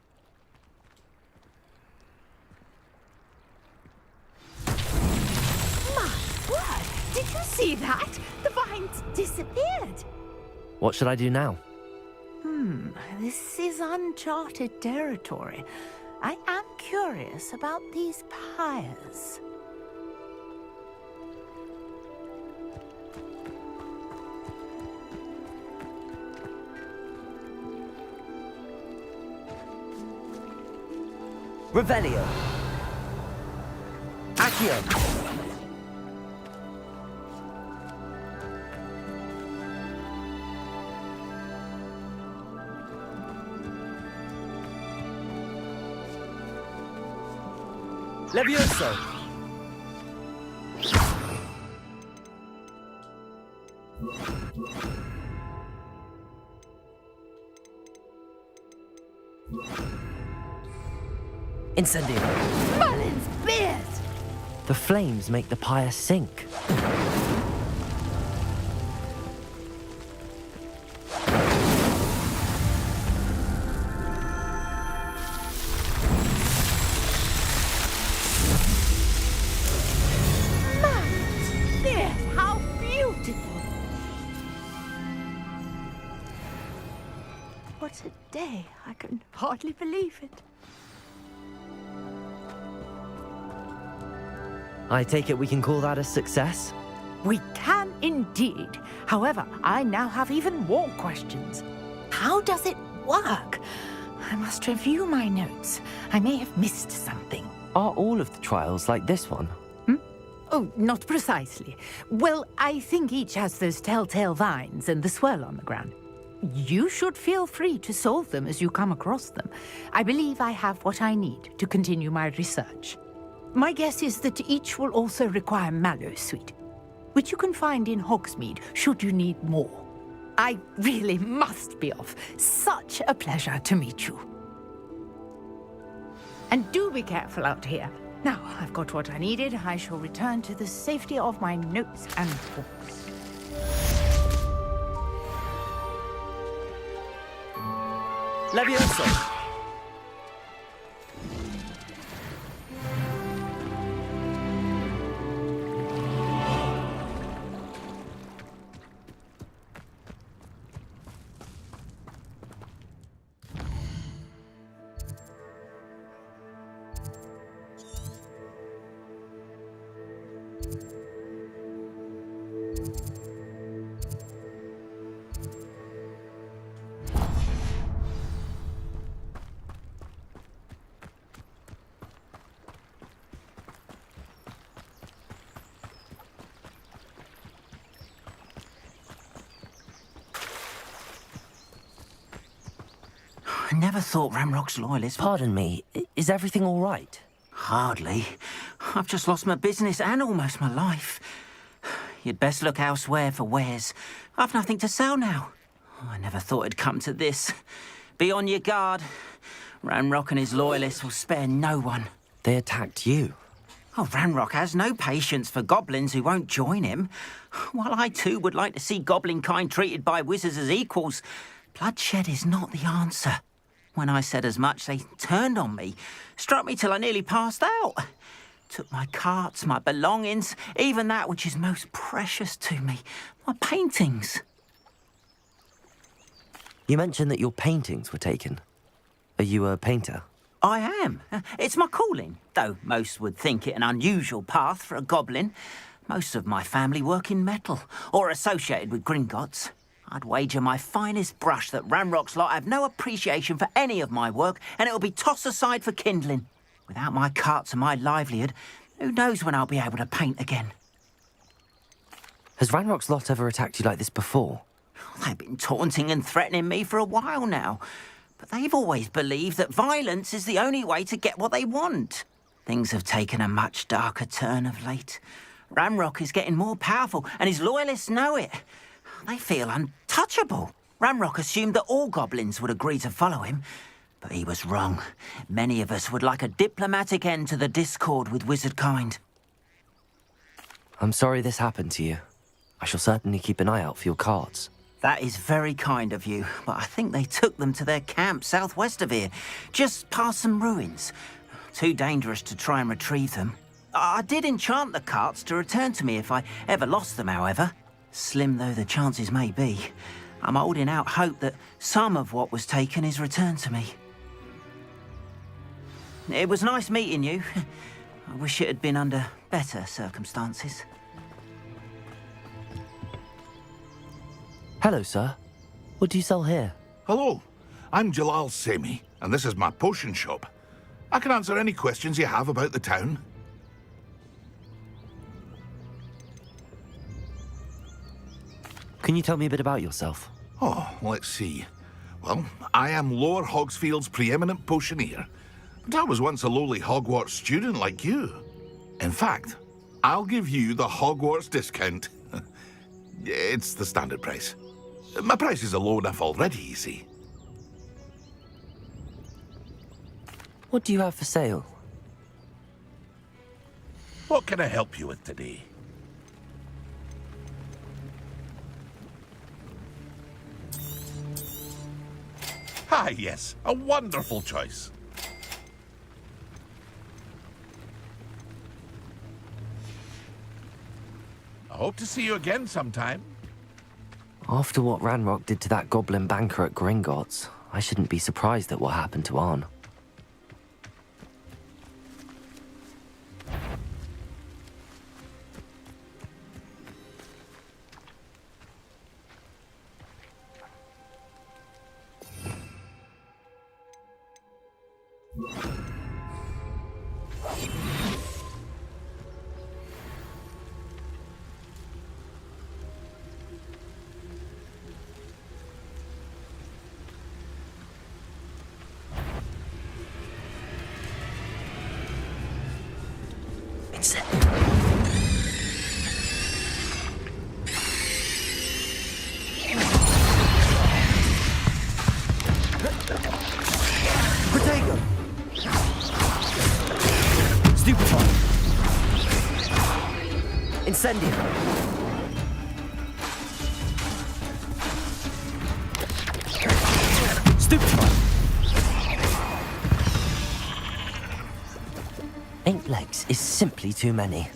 My word! Did you see that? The vines disappeared. What should I do now? This is uncharted territory. I am curious about these pyres. Revelio. Accio. Levioso! Incendio! Merlin's beard! The flames make the pyre sink. What a day. I can hardly believe it. I take it we can call that a success? We can indeed. However, I now have even more questions. How does it work? I must review my notes. I may have missed something. Are all of the trials like this one? Oh, not precisely. Well, I think each has those telltale vines and the swirl on the ground. You should feel free to solve them as you come across them. I believe I have what I need to continue my research. My guess is that each will also require mallowsweet, which you can find in Hogsmeade should you need more. I really must be off. Such a pleasure to meet you. And do be careful out here. Now, I've got what I needed. I shall return to the safety of my notes and books. Levioso! I never thought Ramrock's loyalists... Pardon me, is everything all right? Hardly. I've just lost my business and almost my life. You'd best look elsewhere for wares. I've nothing to sell now. I never thought it'd come to this. Be on your guard. Ramrock and his loyalists will spare no one. They attacked you? Oh, Ranrock has no patience for goblins who won't join him. While I too would like to see goblin kind treated by wizards as equals, bloodshed is not the answer. When I said as much, they turned on me, struck me till I nearly passed out. Took my carts, my belongings, even that which is most precious to me, my paintings. You mentioned that your paintings were taken. Are you a painter? I am. It's my calling, though most would think it an unusual path for a goblin. Most of my family work in metal, or associated with Gringotts. I'd wager my finest brush that Ranrock's lot have no appreciation for any of my work, and it'll be tossed aside for kindling. Without my carts and my livelihood, who knows when I'll be able to paint again? Has Ranrock's lot ever attacked you like this before? They've been taunting and threatening me for a while now. But they've always believed that violence is the only way to get what they want. Things have taken a much darker turn of late. Ranrock is getting more powerful, and his loyalists know it. They feel untouchable. Ranrock assumed that all goblins would agree to follow him, but he was wrong. Many of us would like a diplomatic end to the discord with wizard kind. I'm sorry this happened to you. I shall certainly keep an eye out for your carts. That is very kind of you, but I think they took them to their camp southwest of here, just past some ruins. Too dangerous to try and retrieve them. I did enchant the carts to return to me if I ever lost them, however. Slim though the chances may be, I'm holding out hope that some of what was taken is returned to me. It was nice meeting you. I wish it had been under better circumstances. Hello, sir. What do you sell here? Hello, I'm Jalal Semi, and this is my potion shop. I can answer any questions you have about the town. Can you tell me a bit about yourself? Oh, let's see. Well, I am Lower Hogsfield's preeminent potioneer, but I was once a lowly Hogwarts student like you. In fact, I'll give you the Hogwarts discount. It's the standard price. My prices are low enough already, you see. What do you have for sale? What can I help you with today? Ah, yes, a wonderful choice. I hope to see you again sometime. After what Ranrock did to that goblin banker at Gringotts, I shouldn't be surprised at what happened to Arn. Incendio! Stupefy! 8 legs is simply too many.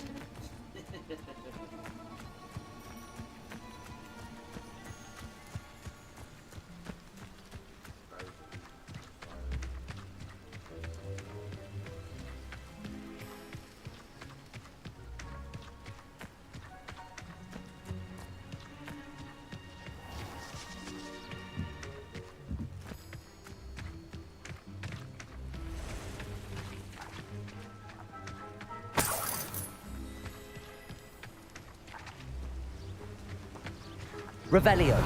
Revelio.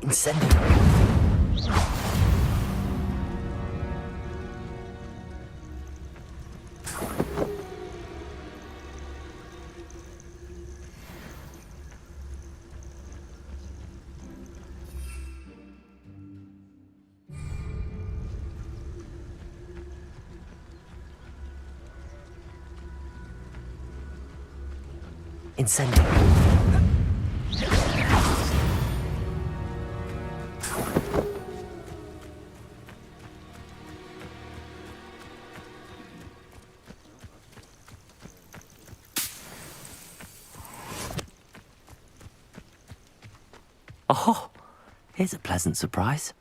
Incendio. Incendio. Oh, here's a pleasant surprise.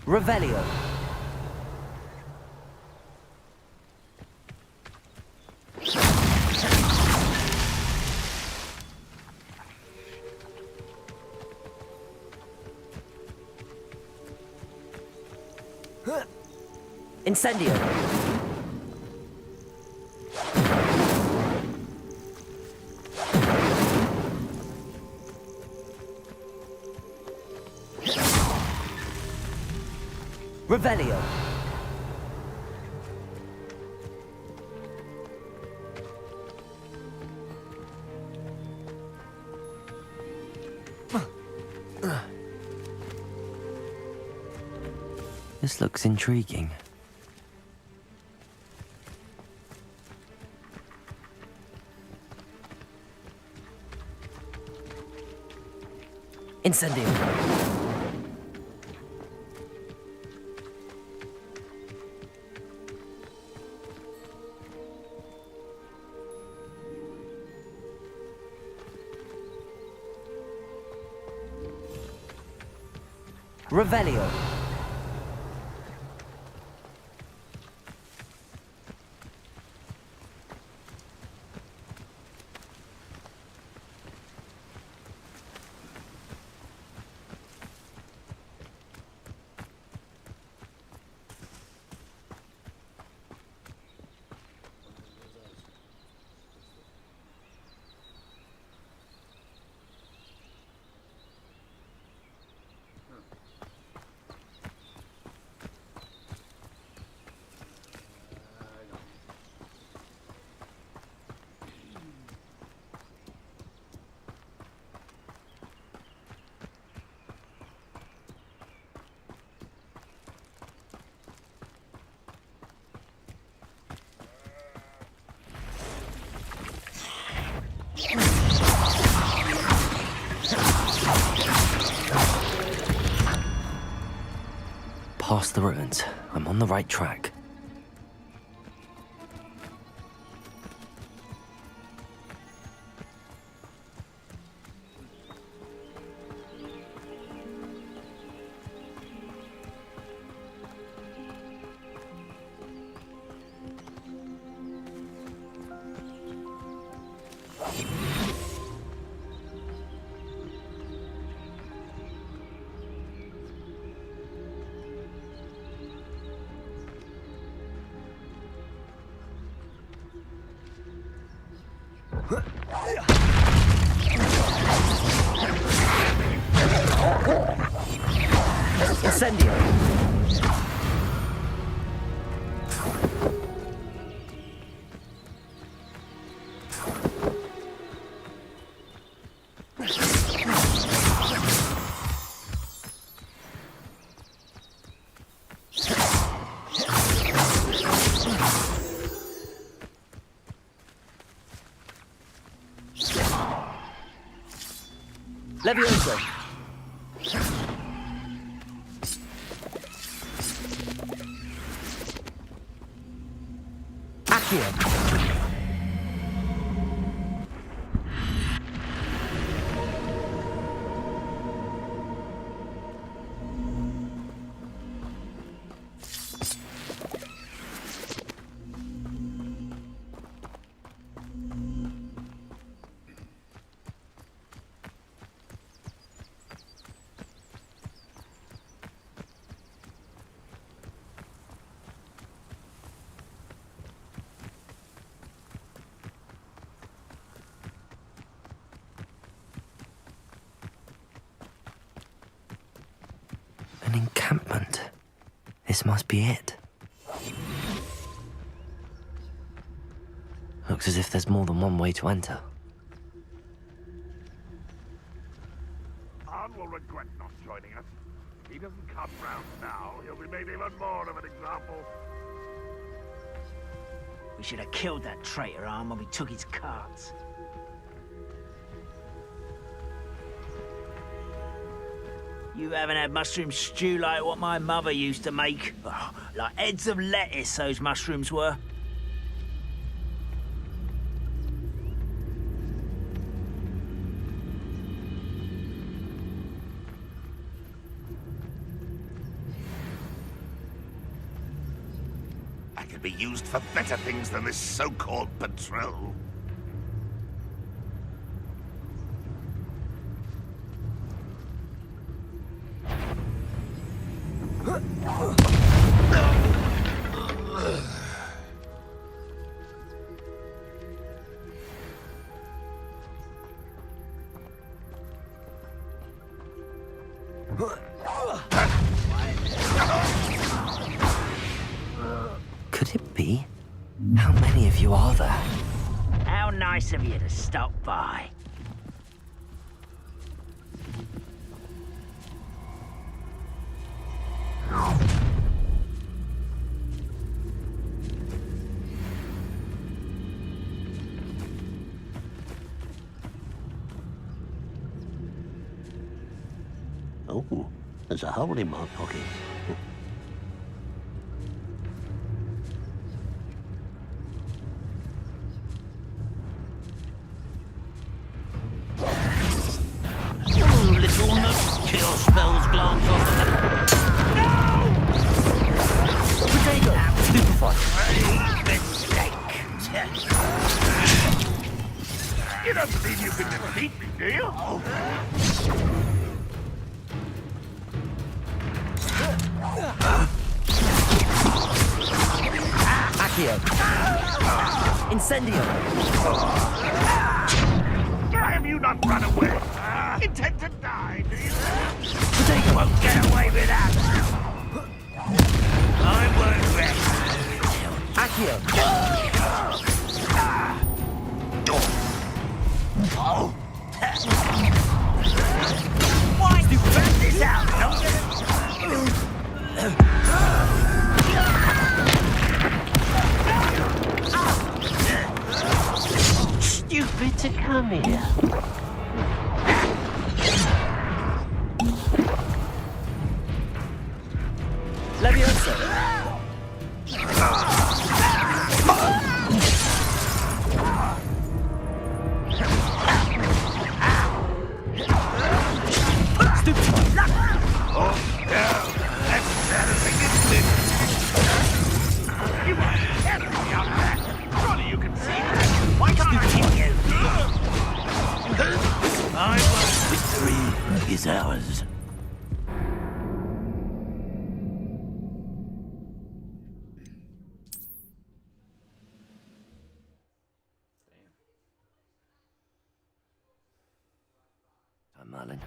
Revelio. Incendio. Revelio. This looks intriguing. Incendio. Revelio. Past the ruins. I'm on the right track. Incendio. Levioso. Accio. An encampment. This must be it. Looks as if there's more than one way to enter. Arn will regret not joining us. If he doesn't come round now, he'll be made even more of an example. We should have killed that traitor, Arn, when we took his carts. You haven't had mushroom stew like what my mother used to make. Oh, like heads of lettuce, those mushrooms were. I could be used for better things than this so-called patrol. Could it be? How many of you are there? How nice of you to stop by. Oh, there's a hole in my pocket. Little no-kill spells glance off of them. Potato! Stupefy! Mistake! You don't believe you can defeat me, do you? Accio! Incendio! Why have you not run away? Intend to die, do you? Potato! Won't get away with that. I won't rest. Accio! Why do you burn this out? Stupid to come here. Levioso! Victory is ours. Merlin.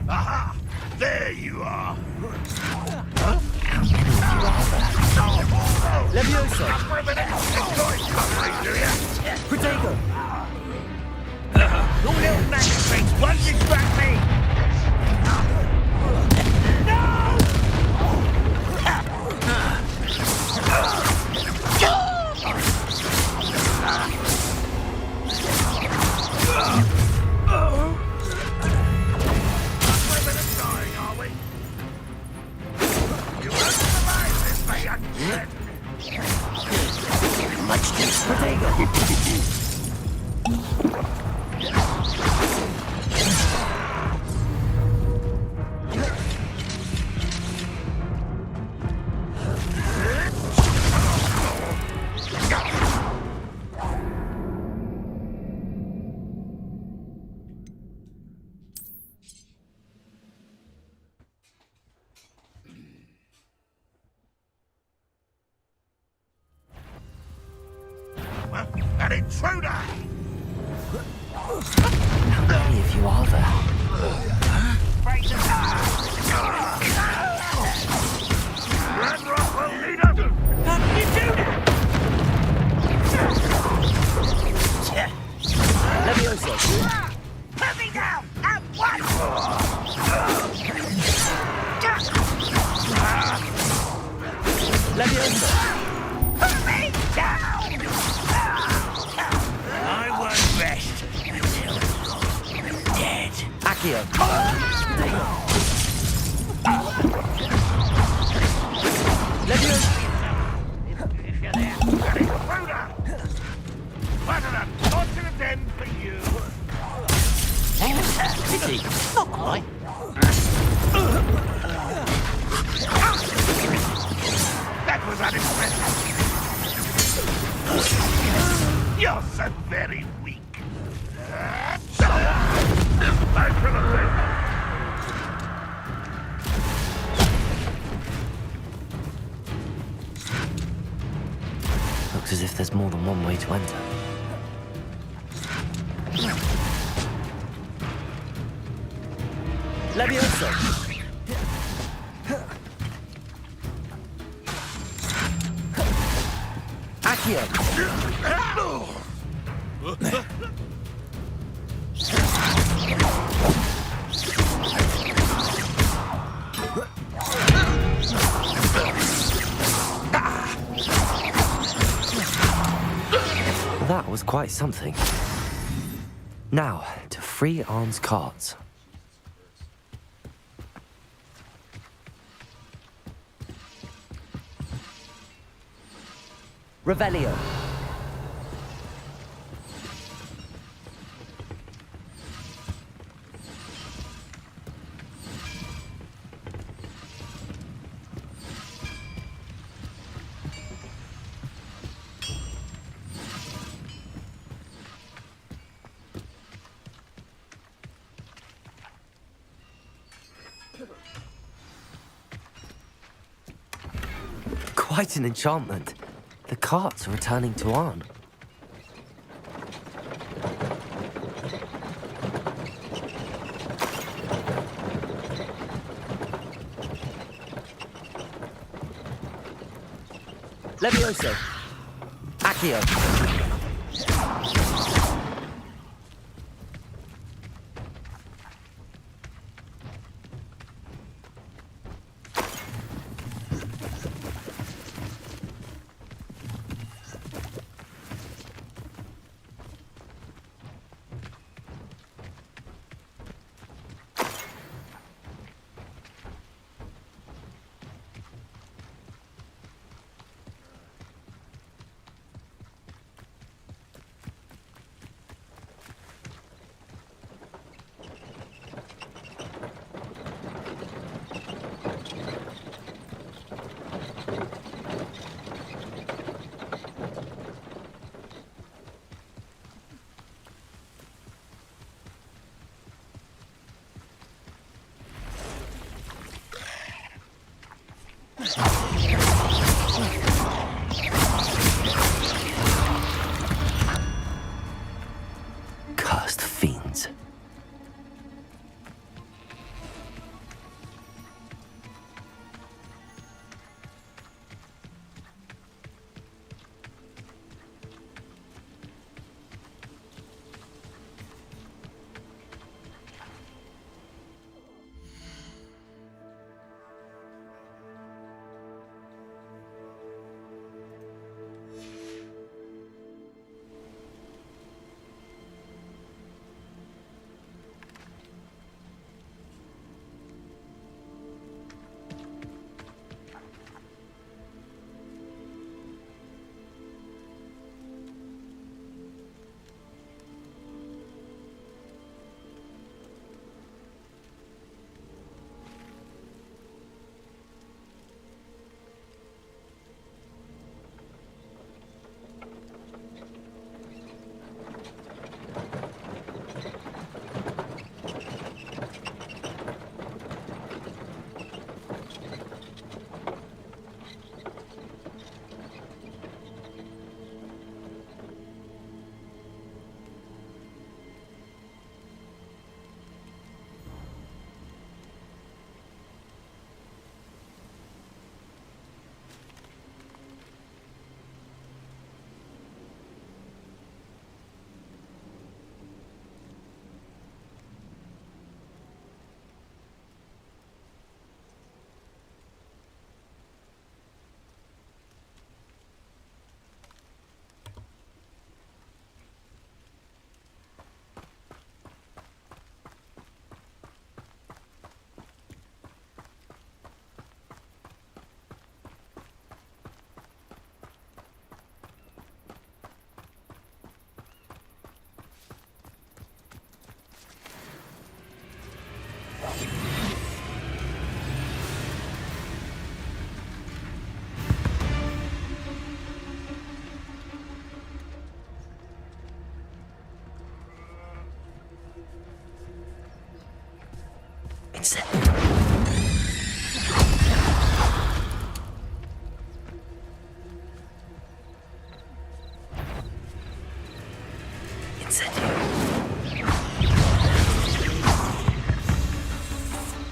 Aha! There you are! How many of you are there? Levioso! Protego! Your little magistrates won't distract me! intruder! How many of you are there? Glenrock will lead us! How did you do that? Levioso! Put me down! At once! Levioso! Put me down! I won't rest until you're dead. Accio! Levioso! What an unfortunate end for you! Pity. Not quite. That was unexpected! You're so very weak! Back to the thing! Looks as if there's more than one way to enter. Levioso! Accio! That was quite something. Now, to free Arn's cards. Revelio. Quite an enchantment. The carts are returning to Arn. Levioso. Accio.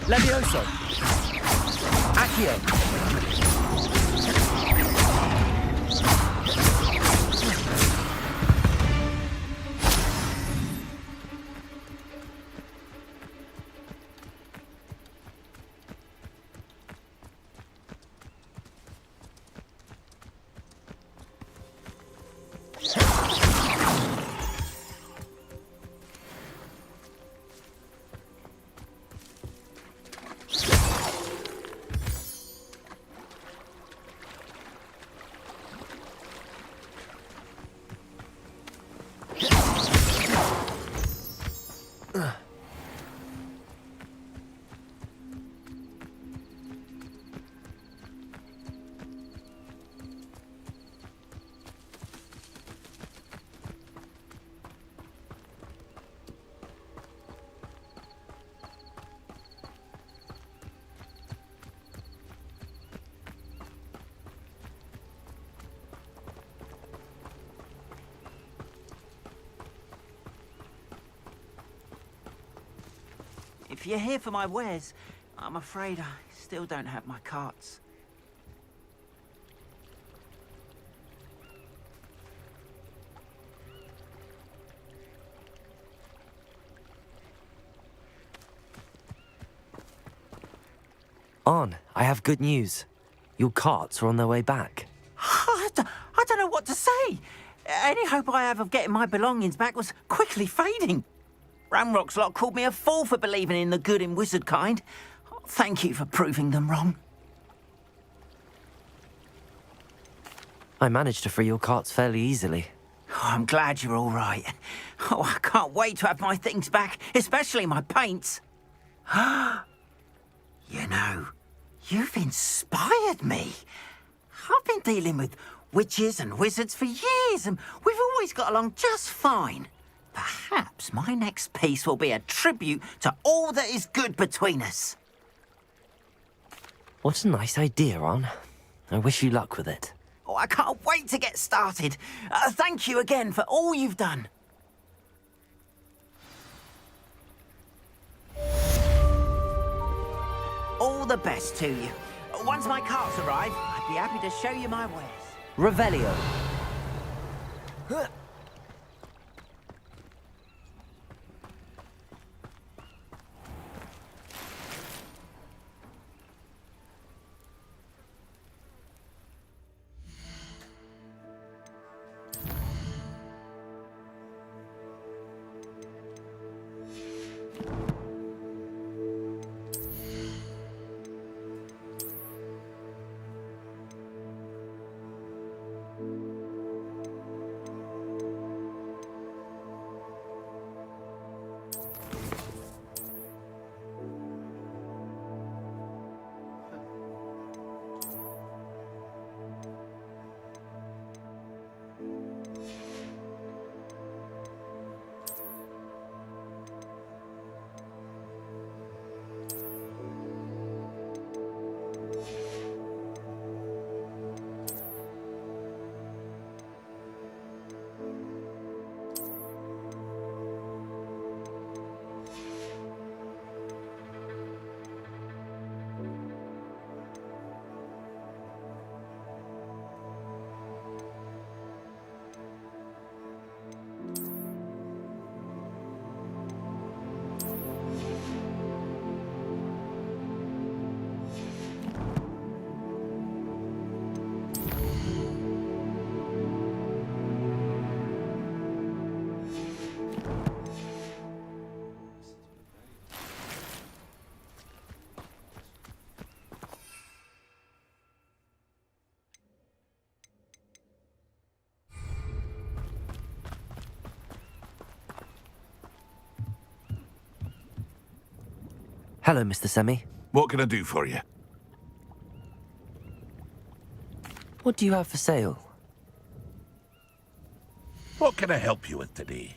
Levioso! Accio! If you're here for my wares, I'm afraid I still don't have my carts. On, I have good news. Your carts are on their way back. I don't know what to say. Any hope I have of getting my belongings back was quickly fading. Ramrock's lot called me a fool for believing in the good in wizard kind. Thank you for proving them wrong. I managed to free your carts fairly easily. Oh, I'm glad you're all right. Oh, I can't wait to have my things back, especially my paints. You know, you've inspired me. I've been dealing with witches and wizards for years, and we've always got along just fine. Perhaps my next piece will be a tribute to all that is good between us. What a nice idea, On. I wish you luck with it. Oh, I can't wait to get started. Thank you again for all you've done. All the best to you. Once my carts arrive, I'd be happy to show you my wares. Revelio. Hello, Mr. Semi. What can I do for you? What do you have for sale? What can I help you with today?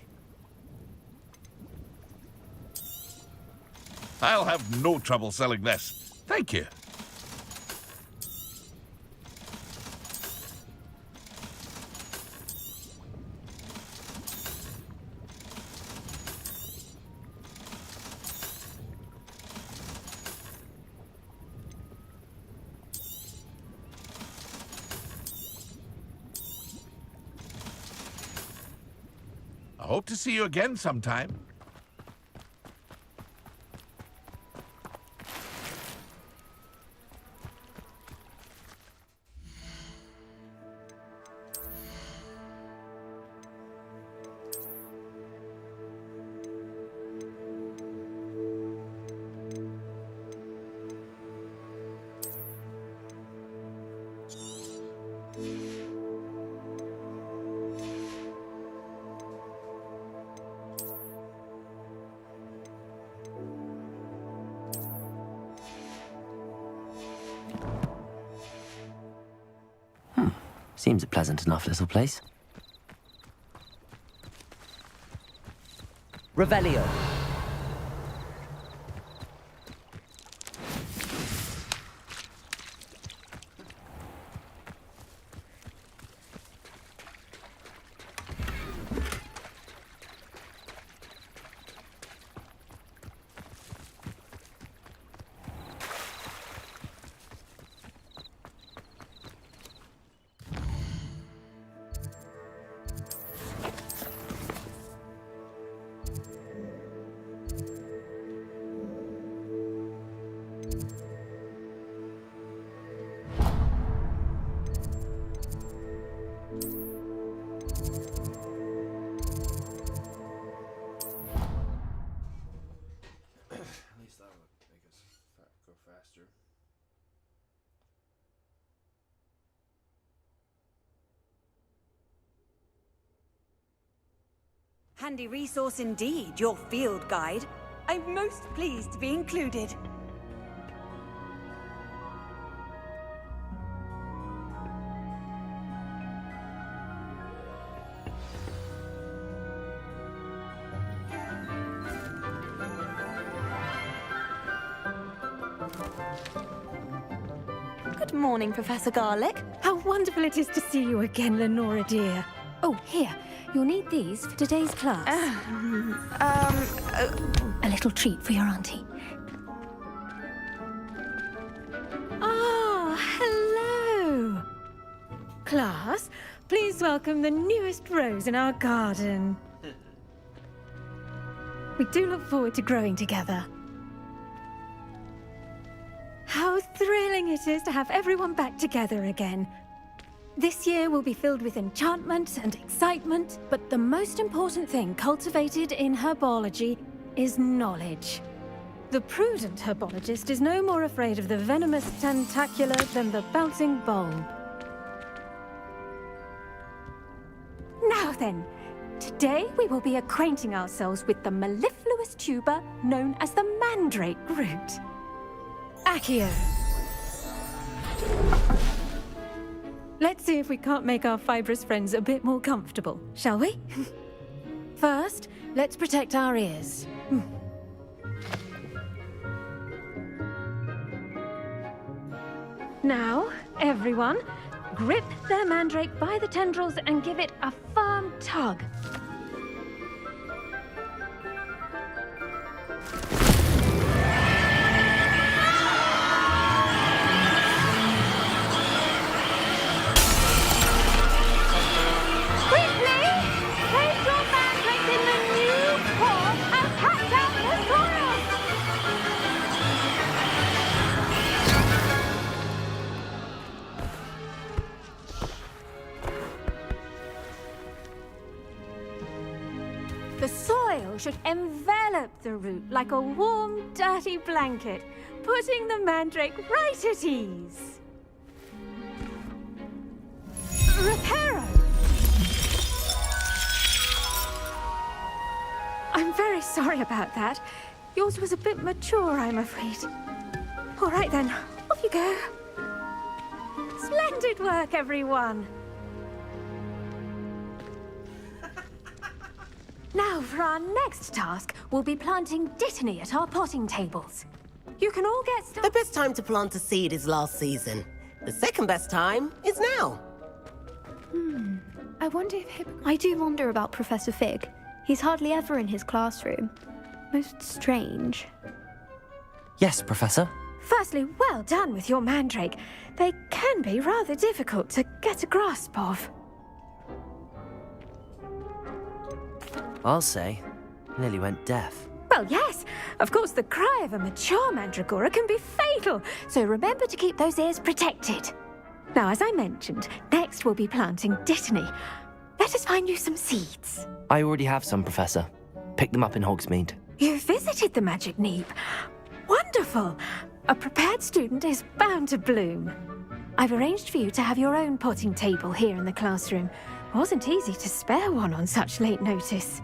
I'll have no trouble selling this. Thank you. I hope to see you again sometime. Seems a pleasant enough little place. Revelio. At least that would make us go faster. Handy resource indeed, your field guide. I'm most pleased to be included. Good morning, Professor Garlick. How wonderful it is to see you again, Lenora dear. Oh, here. You'll need these for today's class. A little treat for your auntie. Ah, hello. Class, please welcome the newest rose in our garden. We do look forward to growing together. How thrilling it is to have everyone back together again. This year will be filled with enchantment and excitement, but the most important thing cultivated in herbology is knowledge. The prudent herbologist is no more afraid of the venomous tentacula than the bouncing bulb. Now then, today we will be acquainting ourselves with the mellifluous tuber known as the mandrake root. Accio. Let's see if we can't make our fibrous friends a bit more comfortable, shall we? First, let's protect our ears. Now, everyone, grip their mandrake by the tendrils and give it a firm tug. The soil should envelop the root like a warm, dirty blanket, putting the mandrake right at ease. Reparo! I'm very sorry about that. Yours was a bit mature, I'm afraid. All right then, off you go. Splendid work, everyone. Now, for our next task, we'll be planting Dittany at our potting tables. You can all get started. The best time to plant a seed is last season. The second best time is now. I wonder if I do wonder about Professor Fig. He's hardly ever in his classroom. Most strange. Yes, Professor. Firstly, well done with your mandrake. They can be rather difficult to get a grasp of. I'll say, nearly went deaf. Well, yes. Of course, the cry of a mature mandragora can be fatal, so remember to keep those ears protected. Now, as I mentioned, next we'll be planting Dittany. Let us find you some seeds. I already have some, Professor. Picked them up in Hogsmeade. You visited the Magic Neep. Wonderful! A prepared student is bound to bloom. I've arranged for you to have your own potting table here in the classroom. Wasn't easy to spare one on such late notice.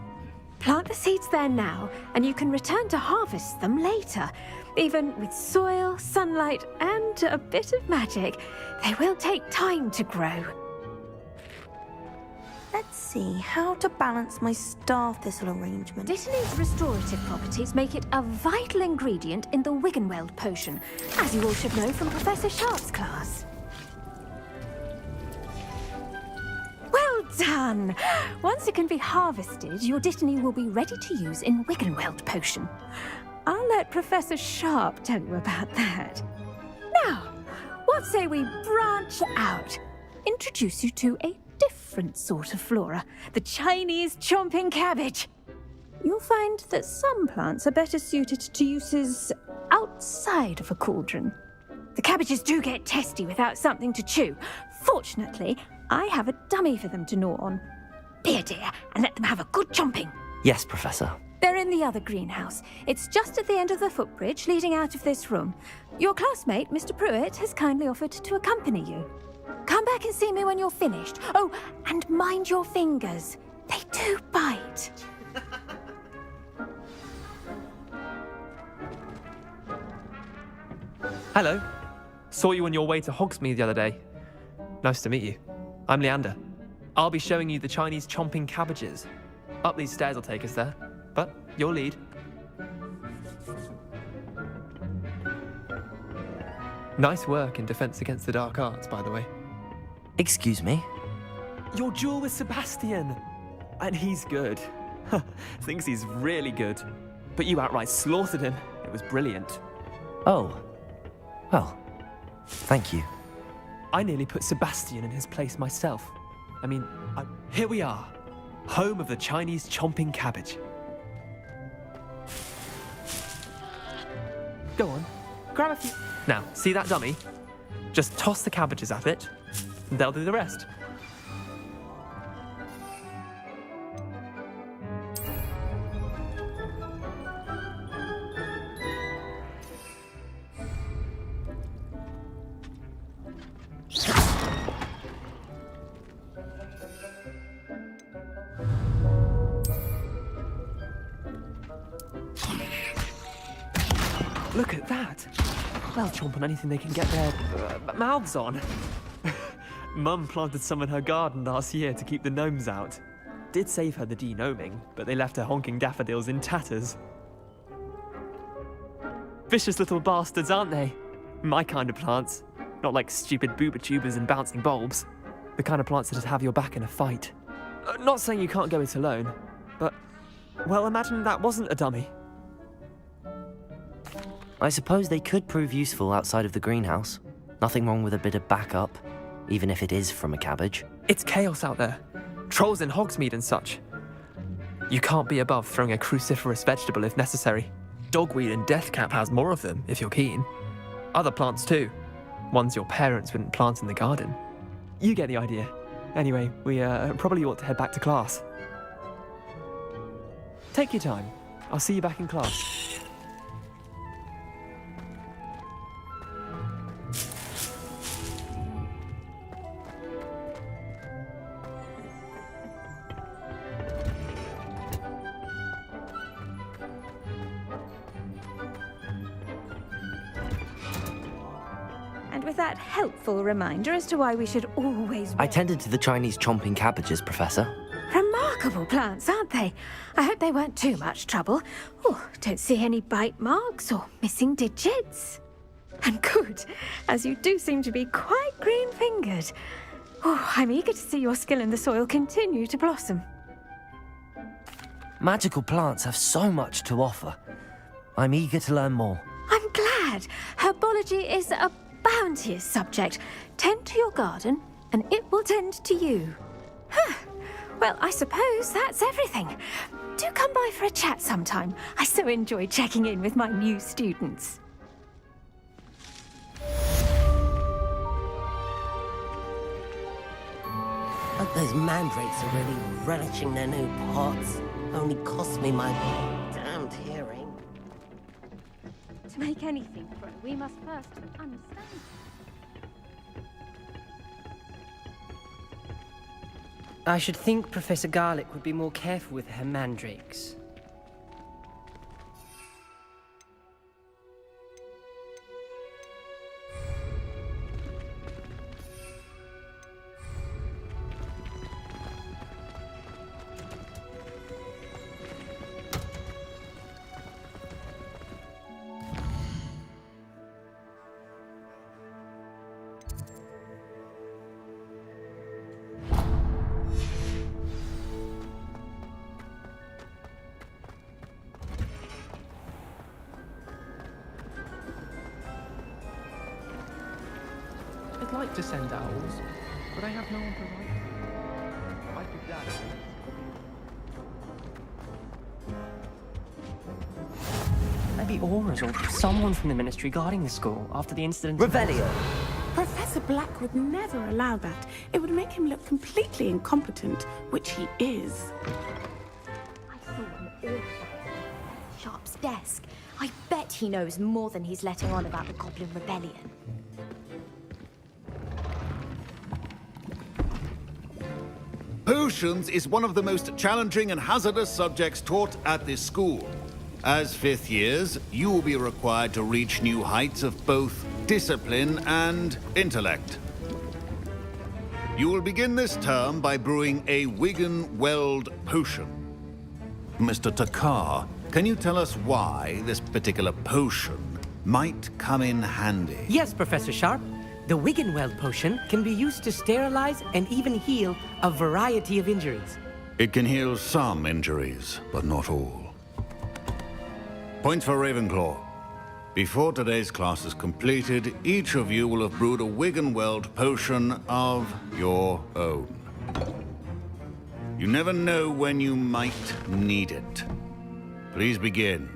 Plant the seeds there now, and you can return to harvest them later. Even with soil, sunlight, and a bit of magic, they will take time to grow. Let's see how to balance my star thistle arrangement. Dittany's restorative properties make it a vital ingredient in the Wiggenweld potion, as you all should know from Professor Sharp's class. Well done! Once it can be harvested, your Dittany will be ready to use in Wiggenweld potion. I'll let Professor Sharp tell you about that. Now, what say we branch out? Introduce you to a different sort of flora, the Chinese chomping cabbage. You'll find that some plants are better suited to uses outside of a cauldron. The cabbages do get testy without something to chew. Fortunately, I have a dummy for them to gnaw on. Be a dear and let them have a good chomping. Yes, Professor. They're in the other greenhouse. It's just at the end of the footbridge leading out of this room. Your classmate, Mr. Pruitt, has kindly offered to accompany you. Come back and see me when you're finished. Oh, and mind your fingers. They do bite. Hello. Saw you on your way to Hogsmeade the other day. Nice to meet you. I'm Leander. I'll be showing you the Chinese chomping cabbages. Up these stairs will take us there, but your lead. Nice work in Defense Against the Dark Arts, by the way. Excuse me? Your duel with Sebastian! And he's good. Thinks he's really good. But you outright slaughtered him. It was brilliant. Oh. Well, thank you. I nearly put Sebastian in his place myself. I mean, here we are. Home of the Chinese chomping cabbage. Go on, grab a few. Now, see that dummy? Just toss the cabbages at it, and they'll do the rest. Look at that! They'll chomp on anything they can get their mouths on. Mum planted some in her garden last year to keep the gnomes out. Did save her the de-gnoming, but they left her honking daffodils in tatters. Vicious little bastards, aren't they? My kind of plants. Not like stupid booba tubers and bouncing bulbs. The kind of plants that'd have your back in a fight. Not saying you can't go it alone, but, well, imagine that wasn't a dummy. I suppose they could prove useful outside of the greenhouse. Nothing wrong with a bit of backup, even if it is from a cabbage. It's chaos out there. Trolls in Hogsmeade and such. You can't be above throwing a cruciferous vegetable if necessary. Dogweed and deathcap has more of them, if you're keen. Other plants too. Ones your parents wouldn't plant in the garden. You get the idea. Anyway, we probably ought to head back to class. Take your time. I'll see you back in class. And with that helpful reminder as to why we should always... I tended to the Chinese chomping cabbages, Professor. Remarkable! remarkable plants, aren't they? I hope they weren't too much trouble. Oh, don't see any bite marks or missing digits. And good, as you do seem to be quite green-fingered. Oh, I'm eager to see your skill in the soil continue to blossom. Magical plants have so much to offer. I'm eager to learn more. I'm glad. Herbology is a bounteous subject. Tend to your garden, and it will tend to you. Huh. Well, I suppose that's everything. Do come by for a chat sometime. I so enjoy checking in with my new students. Hope those mandrakes are really relishing their new pots. Only cost me my damned hearing. To make anything grow, we must first understand. I should think Professor Garlick would be more careful with her mandrakes. I'd like to send owls, but I have no one to write them. I'd be glad. Maybe Aura's or someone from the Ministry guarding the school after the incident. Revelio! Professor Black would never allow that. It would make him look completely incompetent, which he is. I saw him all the time. Sharp's desk. I bet he knows more than he's letting on about the Goblin Rebellion. Potions is one of the most challenging and hazardous subjects taught at this school. As fifth years, you will be required to reach new heights of both discipline and intellect. You will begin this term by brewing a Wigan-Weld potion. Mr. Takar, can you tell us why this particular potion might come in handy? Yes, Professor Sharp. The Wigan-Weld potion can be used to sterilize and even heal a variety of injuries. It can heal some injuries, but not all. Points for Ravenclaw. Before today's class is completed, each of you will have brewed a Wigan-Weld potion of your own. You never know when you might need it. Please begin.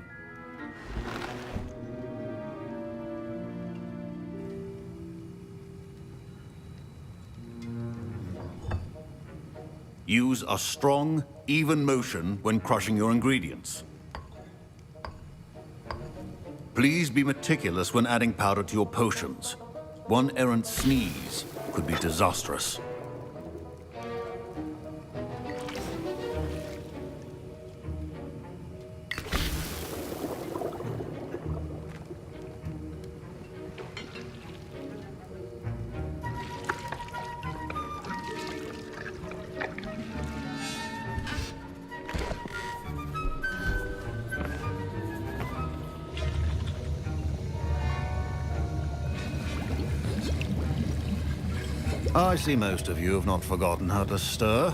Use a strong, even motion when crushing your ingredients. Please be meticulous when adding powder to your potions. One errant sneeze could be disastrous. I see most of you have not forgotten how to stir.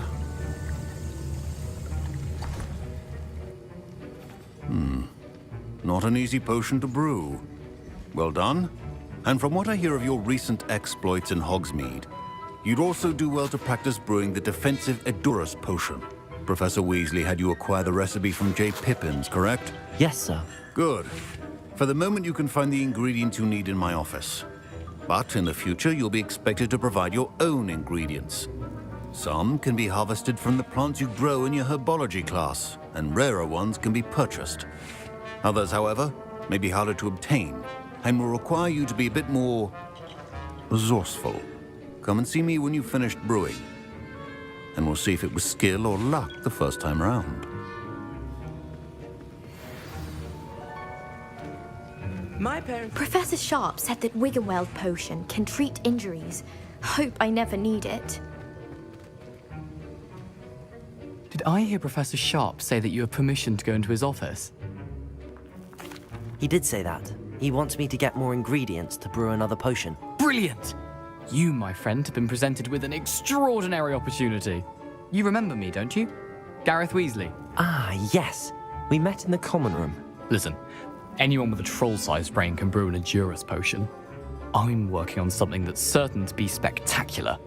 Not an easy potion to brew. Well done. And from what I hear of your recent exploits in Hogsmeade, you'd also do well to practice brewing the defensive Edurus potion. Professor Weasley had you acquire the recipe from J. Pippins, correct? Yes, sir. Good. For the moment, you can find the ingredients you need in my office. But in the future, you'll be expected to provide your own ingredients. Some can be harvested from the plants you grow in your herbology class, and rarer ones can be purchased. Others, however, may be harder to obtain, and will require you to be a bit more resourceful. Come and see me when you've finished brewing, and we'll see if it was skill or luck the first time round. My parents... Professor Sharp said that Wigan-Weld potion can treat injuries. Hope I never need it. Did I hear Professor Sharp say that you have permission to go into his office? He did say that. He wants me to get more ingredients to brew another potion. Brilliant! You, my friend, have been presented with an extraordinary opportunity. You remember me, don't you? Gareth Weasley. Ah, yes. We met in the common room. Listen, anyone with a troll-sized brain can brew an Edurus potion. I'm working on something that's certain to be spectacular.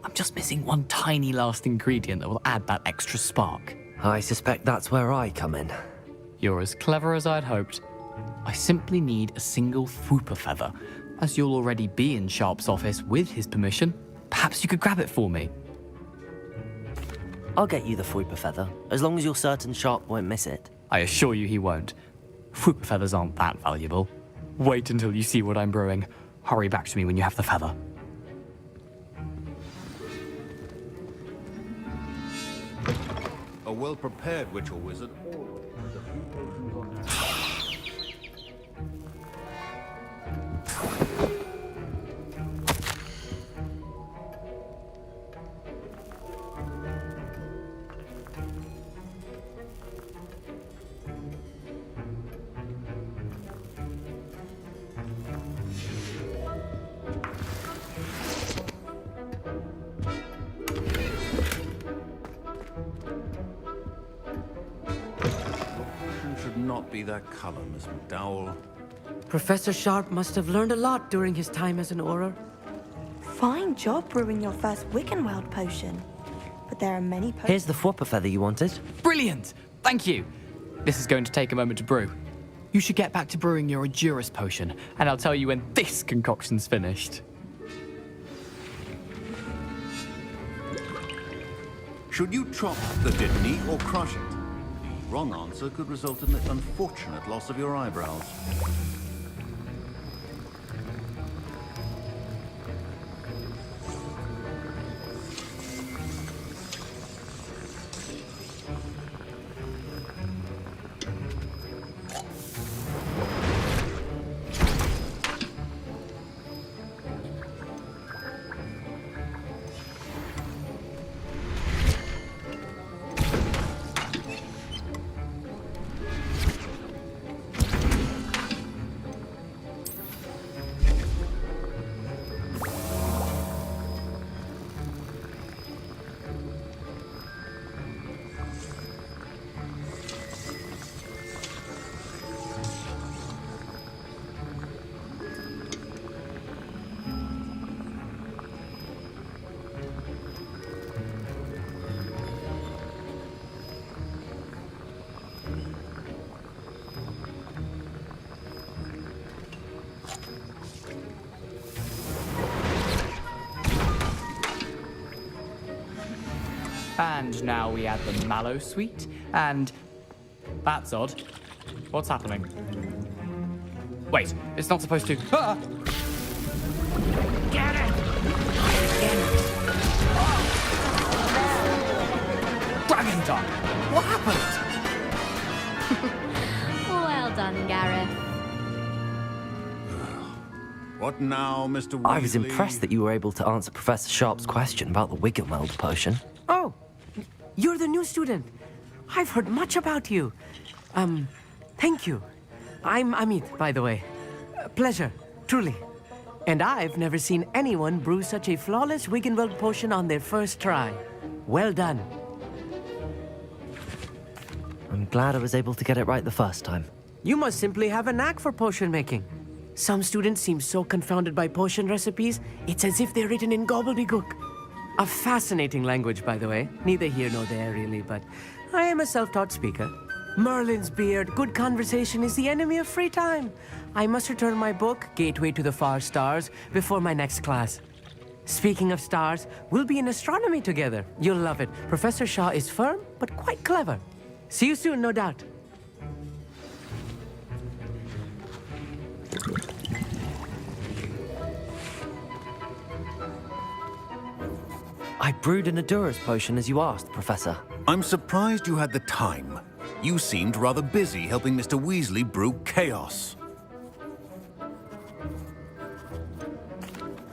I'm just missing one tiny last ingredient that will add that extra spark. I suspect that's where I come in. You're as clever as I'd hoped. I simply need a single Fwooper feather. As you'll already be in Sharp's office with his permission, perhaps you could grab it for me. I'll get you the Fwooper feather, as long as you're certain Sharp won't miss it. I assure you he won't. Fwooper feathers aren't that valuable. Wait until you see what I'm brewing. Hurry back to me when you have the feather. A well-prepared witch or wizard always has a few potions on hand. Should not be that color, Miss McDowell. Professor Sharp must have learned a lot during his time as an Auror. Fine job brewing your first Wiggenweld potion. But there are many potions. Here's the Fwooper feather you wanted. Brilliant! Thank you! This is going to take a moment to brew. You should get back to brewing your Edurus potion, and I'll tell you when this concoction's finished. Should you chop the Dittany or crush it? The wrong answer could result in the unfortunate loss of your eyebrows. And now we add the mallow sweet, and... That's odd. What's happening? Wait, it's not supposed to... Ah! Get it! Dragon Dog! What happened? Well done, Gareth. What now, Mr. Weasley? I was impressed that you were able to answer Professor Sharp's question about the Wiggenweld potion. Oh, you're the new student. I've heard much about you. Thank you. I'm Amit, by the way. Pleasure, truly. And I've never seen anyone brew such a flawless Wiggenweld potion on their first try. Well done. I'm glad I was able to get it right the first time. You must simply have a knack for potion making. Some students seem so confounded by potion recipes, it's as if they're written in gobbledygook. A fascinating language, by the way. Neither here nor there, really, but I am a self-taught speaker. Merlin's beard, good conversation is the enemy of free time. I must return my book, Gateway to the Far Stars, before my next class. Speaking of stars, we'll be in astronomy together. You'll love it. Professor Shaw is firm, but quite clever. See you soon, no doubt. I brewed an Edurus potion as you asked, Professor. I'm surprised you had the time. You seemed rather busy helping Mr. Weasley brew chaos.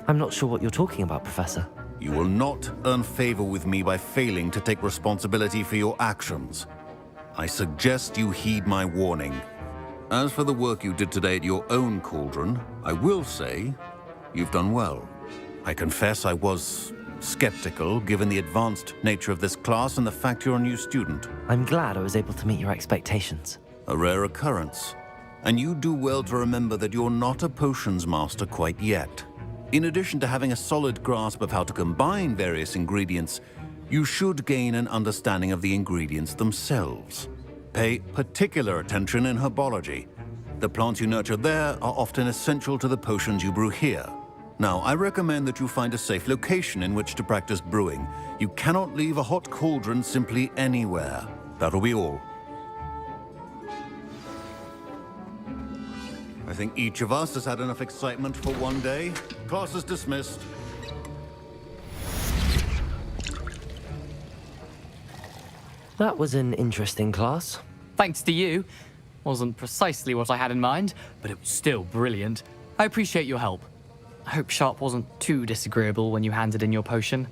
I'm not sure what you're talking about, Professor. You will not earn favor with me by failing to take responsibility for your actions. I suggest you heed my warning. As for the work you did today at your own cauldron, I will say you've done well. I confess I was skeptical, given the advanced nature of this class and the fact you're a new student. I'm glad I was able to meet your expectations. A rare occurrence. And you do well to remember that you're not a potions master quite yet. In addition to having a solid grasp of how to combine various ingredients, you should gain an understanding of the ingredients themselves. Pay particular attention in herbology. The plants you nurture there are often essential to the potions you brew here. Now, I recommend that you find a safe location in which to practice brewing. You cannot leave a hot cauldron simply anywhere. That'll be all. I think each of us has had enough excitement for one day. Class is dismissed. That was an interesting class. Thanks to you. Wasn't precisely what I had in mind, but it was still brilliant. I appreciate your help. I hope Sharp wasn't too disagreeable when you handed in your potion.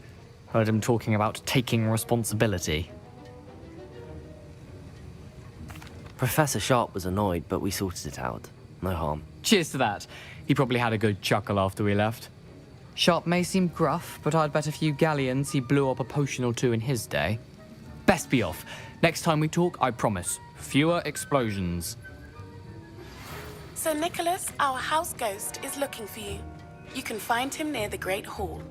Heard him talking about taking responsibility. Professor Sharp was annoyed, but we sorted it out. No harm. Cheers to that. He probably had a good chuckle after we left. Sharp may seem gruff, but I'd bet a few galleons he blew up a potion or two in his day. Best be off. Next time we talk, I promise, fewer explosions. Sir Nicholas, our house ghost, is looking for you. You can find him near the Great Hall.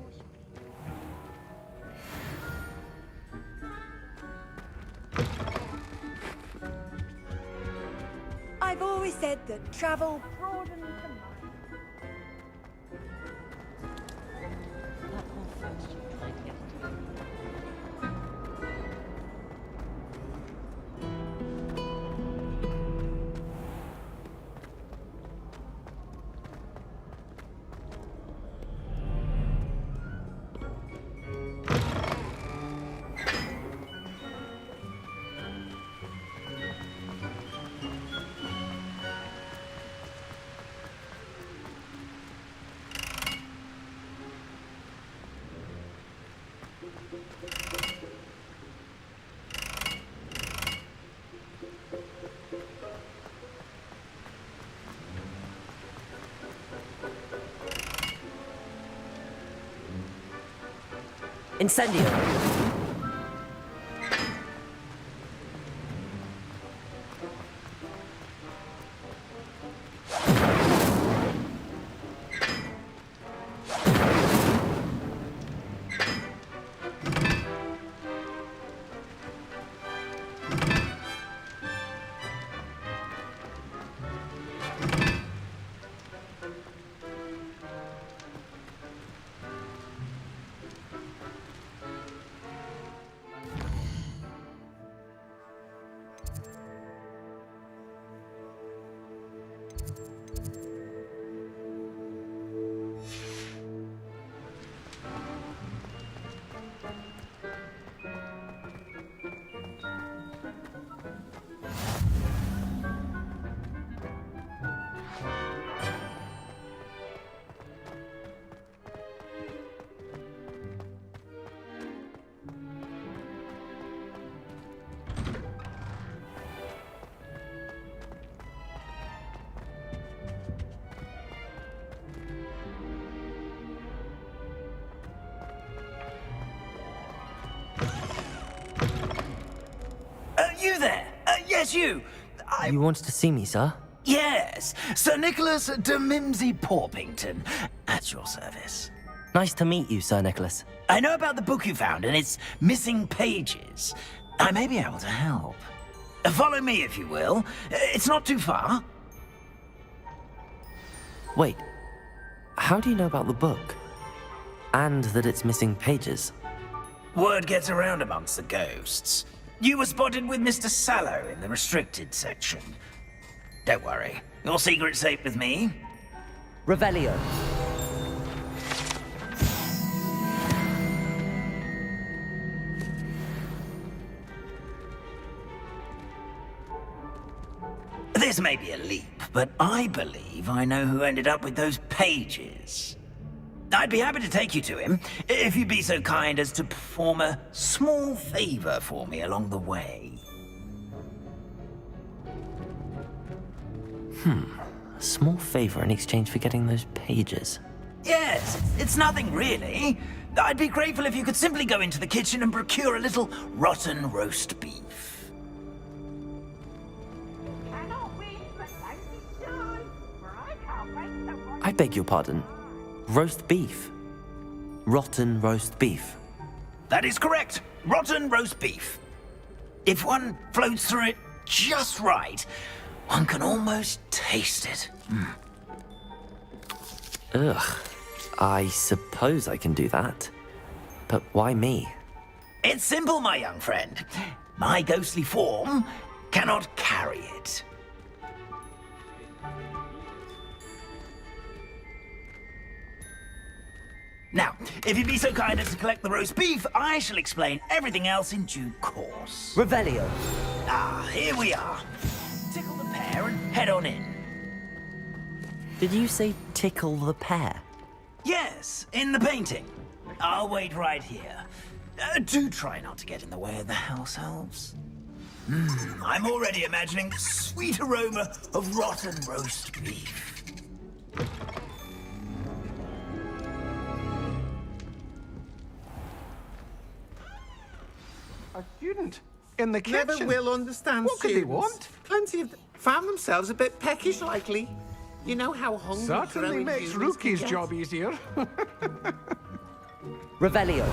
I've always said that travel broadens the mind. Incendio! You there? Yes, you. You wanted to see me, sir? Yes, Sir Nicholas de Mimsy Porpington, at your service. Nice to meet you, Sir Nicholas. I know about the book you found and its missing pages. I may be able to help. Follow me, if you will. It's not too far. Wait, how do you know about the book? And that it's missing pages? Word gets around amongst the ghosts. You were spotted with Mr. Sallow in the restricted section. Don't worry, your secret's safe with me. Revelio. This may be a leap, but I believe I know who ended up with those pages. I'd be happy to take you to him, if you'd be so kind as to perform a small favor for me along the way. A small favor in exchange for getting those pages. Yes, it's nothing really. I'd be grateful if you could simply go into the kitchen and procure a little rotten roast beef. I beg your pardon. Roast beef. Rotten roast beef. That is correct. Rotten roast beef. If one floats through it just right, one can almost taste it. Ugh. I suppose I can do that. But why me? It's simple, my young friend. My ghostly form cannot carry it. Now, if you'd be so kind as to collect the roast beef, I shall explain everything else in due course. Revelio. Ah, here we are. Tickle the pear and head on in. Did you say tickle the pear? Yes, in the painting. I'll wait right here. Do try not to get in the way of the house elves. I'm already imagining the sweet aroma of rotten roast beef. A student in the kitchen. Never will understand What could they students. want? Plenty of found themselves a bit peckish, likely. You know how hungry Certainly growing makes humans Rookie's can get. job easier. Revelio.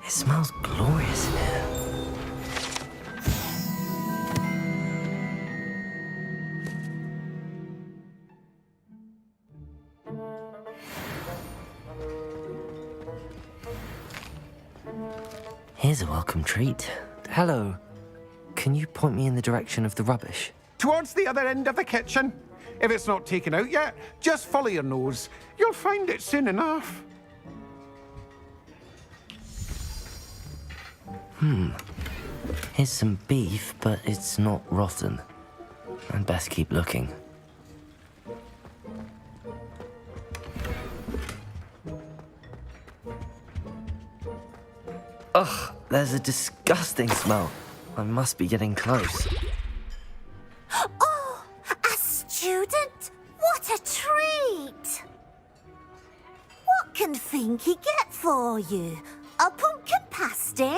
It smells glorious in here. Here's a welcome treat. Hello. Can you point me in the direction of the rubbish? Towards the other end of the kitchen. If it's not taken out yet, just follow your nose. You'll find it soon enough. Here's some beef, but it's not rotten. I'd best keep looking. Ugh, there's a disgusting smell. I must be getting close. Oh, a student? What a treat! What can Finky get for you? A pumpkin pasty?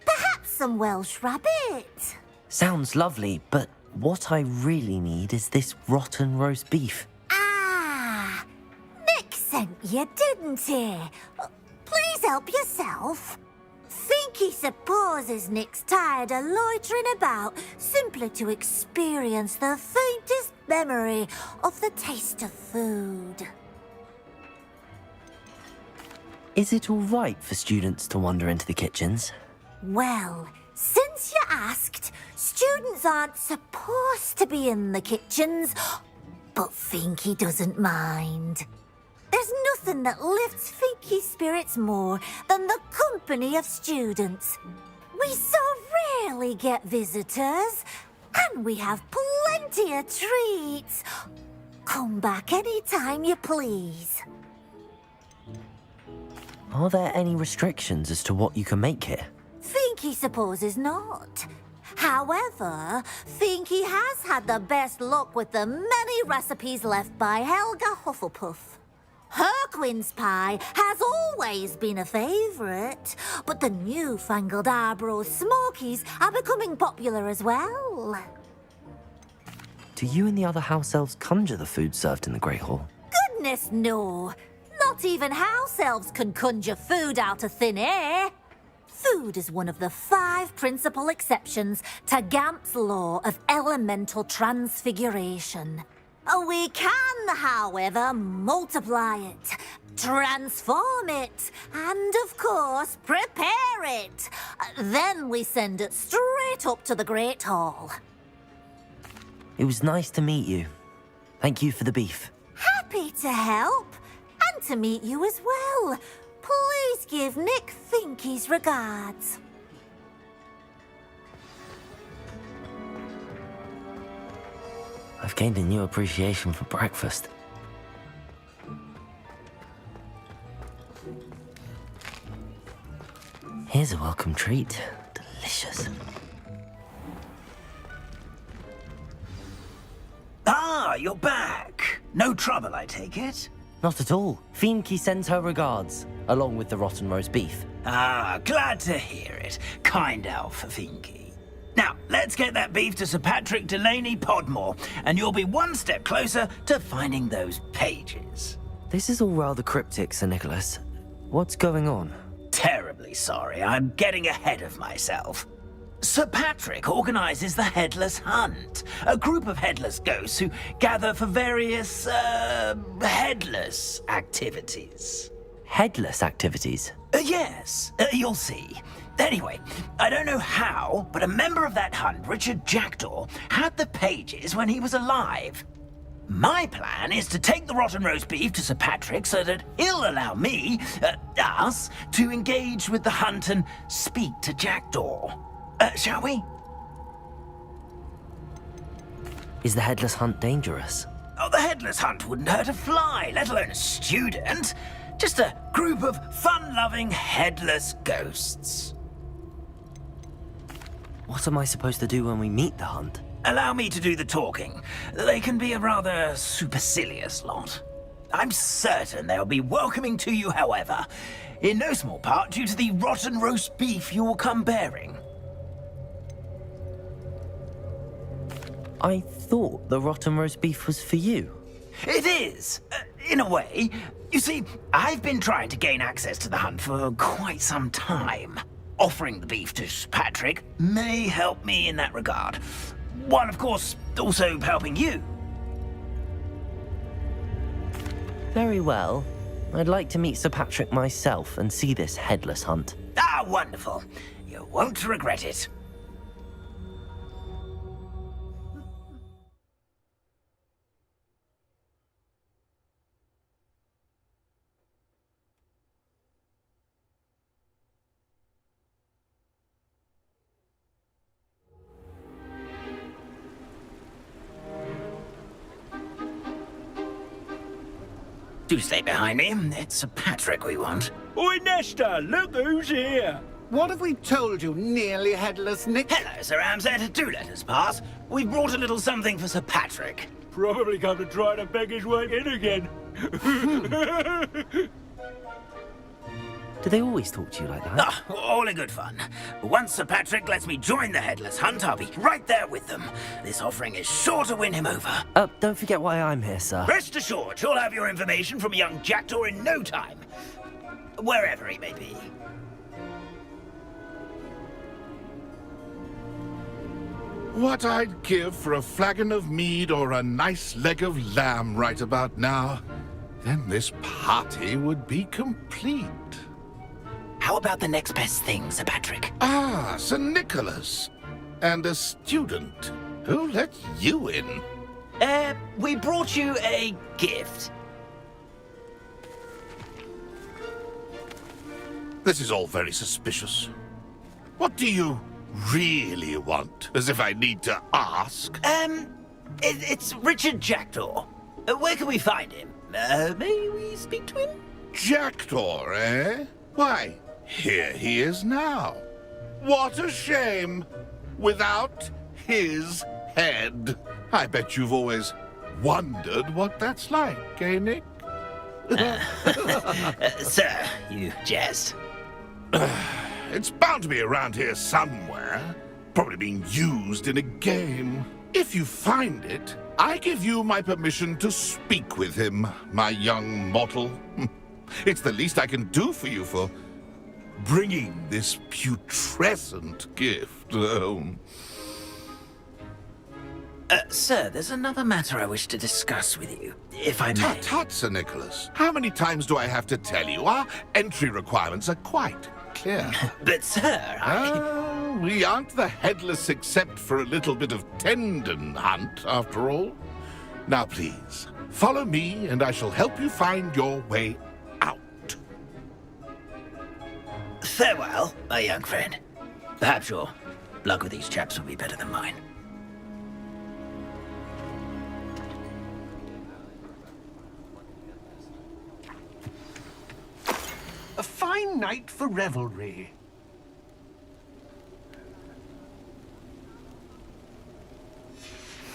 Perhaps some Welsh rabbit? Sounds lovely, but what I really need is this rotten roast beef. Ah, Nick sent you, didn't he? Please help yourself. Finky supposes Nick's tired of loitering about simply to experience the faintest memory of the taste of food. Is it all right for students to wander into the kitchens? Well, since you asked, students aren't supposed to be in the kitchens, but Finky doesn't mind. There's nothing that lifts Finky's spirits more than the company of students. We so rarely get visitors, and we have plenty of treats. Come back any time you please. Are there any restrictions as to what you can make here? Finky supposes not. However, Finky has had the best luck with the many recipes left by Helga Hufflepuff. Her quince pie has always been a favourite, but the newfangled Arbroath Smokies are becoming popular as well. Do you and the other house elves conjure the food served in the Great Hall? Goodness, no. Not even house elves can conjure food out of thin air. Food is one of the 5 principal exceptions to Gamp's law of elemental transfiguration. We can, however, multiply it, transform it, and, of course, prepare it. Then we send it straight up to the Great Hall. It was nice to meet you. Thank you for the beef. Happy to help, and to meet you as well. Please give Nick Finky's regards. I've gained a new appreciation for breakfast. Here's a welcome treat. Delicious. Ah, you're back. No trouble, I take it? Not at all. Fienke sends her regards, along with the rotten roast beef. Ah, glad to hear it. Kind elf, Fienke. Now, let's get that beef to Sir Patrick Delaney Podmore, and you'll be one step closer to finding those pages. This is all rather cryptic, Sir Nicholas. What's going on? Terribly sorry, I'm getting ahead of myself. Sir Patrick organizes the Headless Hunt, a group of headless ghosts who gather for various, headless activities. Headless activities? Yes, you'll see. Anyway, I don't know how, but a member of that hunt, Richard Jackdaw, had the pages when he was alive. My plan is to take the rotten roast beef to Sir Patrick so that he'll allow me, us, to engage with the hunt and speak to Jackdaw. Shall we? Is the Headless Hunt dangerous? Oh, the Headless Hunt wouldn't hurt a fly, let alone a student. Just a group of fun-loving headless ghosts. What am I supposed to do when we meet the hunt? Allow me to do the talking. They can be a rather supercilious lot. I'm certain they'll be welcoming to you, however, in no small part due to the rotten roast beef you will come bearing. I thought the rotten roast beef was for you. It is, in a way. You see, I've been trying to gain access to the hunt for quite some time. Offering the beef to Patrick may help me in that regard. While, of course, also helping you. Very well. I'd like to meet Sir Patrick myself and see this Headless Hunt. Ah, wonderful. You won't regret it. Do stay behind me. It's Sir Patrick we want. Oi, Nesta, look who's here. What have we told you, nearly headless Nick? Hello, Sir Ramsay. Do let us pass. We've brought a little something for Sir Patrick. Probably come to try to beg his way in again. Do they always talk to you like that? Ah, all in good fun. Once Sir Patrick lets me join the Headless Hunt, I'll be right there with them. This offering is sure to win him over. Don't forget why I'm here, sir. Rest assured, you'll have your information from a young Jackdaw in no time. Wherever he may be. What I'd give for a flagon of mead or a nice leg of lamb right about now. Then this party would be complete. How about the next best thing, Sir Patrick? Ah, Sir Nicholas. And a student. Who let you in? We brought you a gift. This is all very suspicious. What do you really want? As if I need to ask. It's Richard Jackdaw. Where can we find him? May we speak to him? Jackdaw, eh? Why, here he is now. What a shame. Without his head. I bet you've always wondered what that's like, eh, Nick? Sir, you jest. It's bound to be around here somewhere. Probably being used in a game. If you find it, I give you my permission to speak with him, my young mortal. It's the least I can do for you for bringing this putrescent gift home. Sir, there's another matter I wish to discuss with you, if I may. Tut, tut, Sir Nicholas. How many times do I have to tell you? Our entry requirements are quite clear. But, sir, we aren't the headless except for a little bit of tendon hunt, after all. Now, please, follow me, and I shall help you find your way out. Farewell, my young friend. Perhaps your luck with these chaps will be better than mine. A fine night for revelry.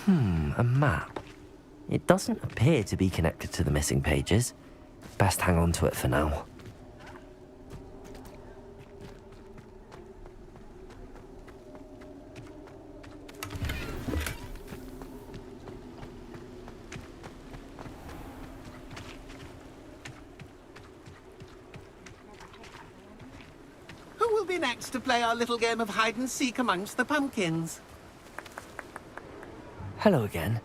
A map. It doesn't appear to be connected to the missing pages. Best hang on to it for now. Who will be next to play our little game of hide and seek amongst the pumpkins? Hello again.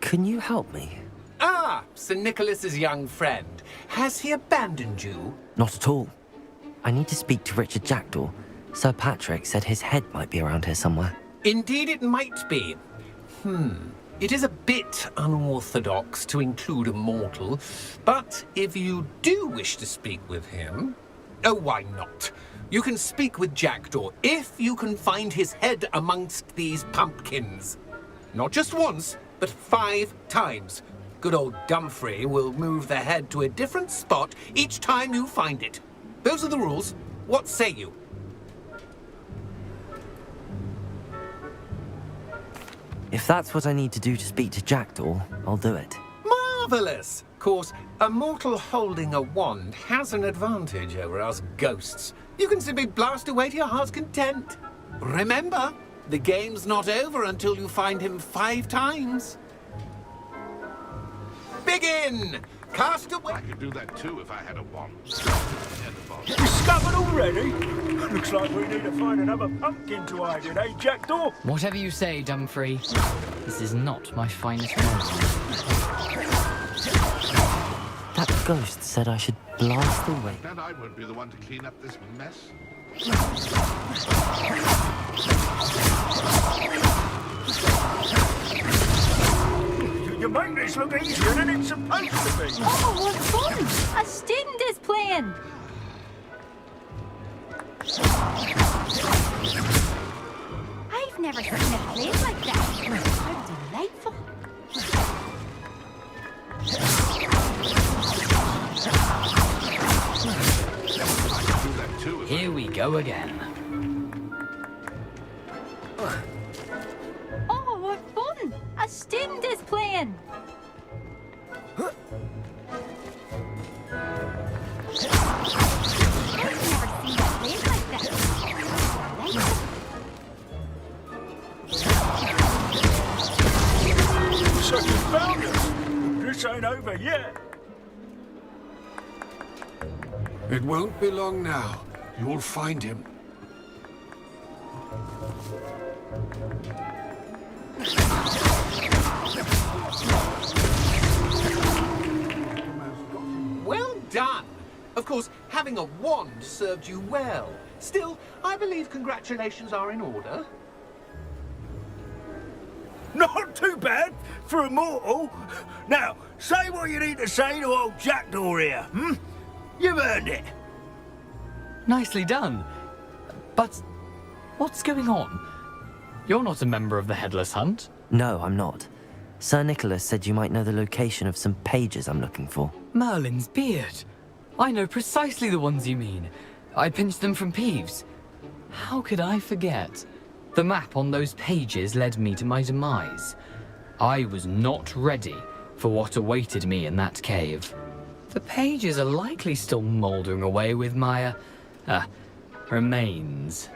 Can you help me? Ah, Sir Nicholas's young friend. Has he abandoned you? Not at all. I need to speak to Richard Jackdaw. Sir Patrick said his head might be around here somewhere. Indeed it might be. It is a bit unorthodox to include a mortal, but if you do wish to speak with him... Oh, why not? You can speak with Jackdaw if you can find his head amongst these pumpkins. Not just once, but 5 times. Good old Dumfrey will move the head to a different spot each time you find it. Those are the rules. What say you? If that's what I need to do to speak to Jackdaw, I'll do it. Marvellous! Of course, a mortal holding a wand has an advantage over us ghosts. You can simply blast away to your heart's content. Remember, the game's not over until you find him 5 times. Begin! Cast away... I could do that too if I had a wand. Discovered already? Looks like we need to find another pumpkin to hide in, eh, Jackdaw? Whatever you say, Dumfrey. This is not my finest moment. That ghost said I should blast away. And I won't be the one to clean up this mess. You make this look easier than it's supposed to be. Oh, what fun! A student is playing. I've never seen a place like that. How delightful. Here we go again. Oh, what fun! A student is playing. So you found us. This ain't over yet. It won't be long now. You'll find him. Well done! Of course, having a wand served you well. Still, I believe congratulations are in order. Not too bad for a mortal. Now, say what you need to say to old Jackdaw here, You've earned it. Nicely done. But what's going on? You're not a member of the Headless Hunt. No, I'm not. Sir Nicholas said you might know the location of some pages I'm looking for. Merlin's beard. I know precisely the ones you mean. I pinched them from Peeves. How could I forget? The map on those pages led me to my demise. I was not ready for what awaited me in that cave. The pages are likely still mouldering away with my, remains.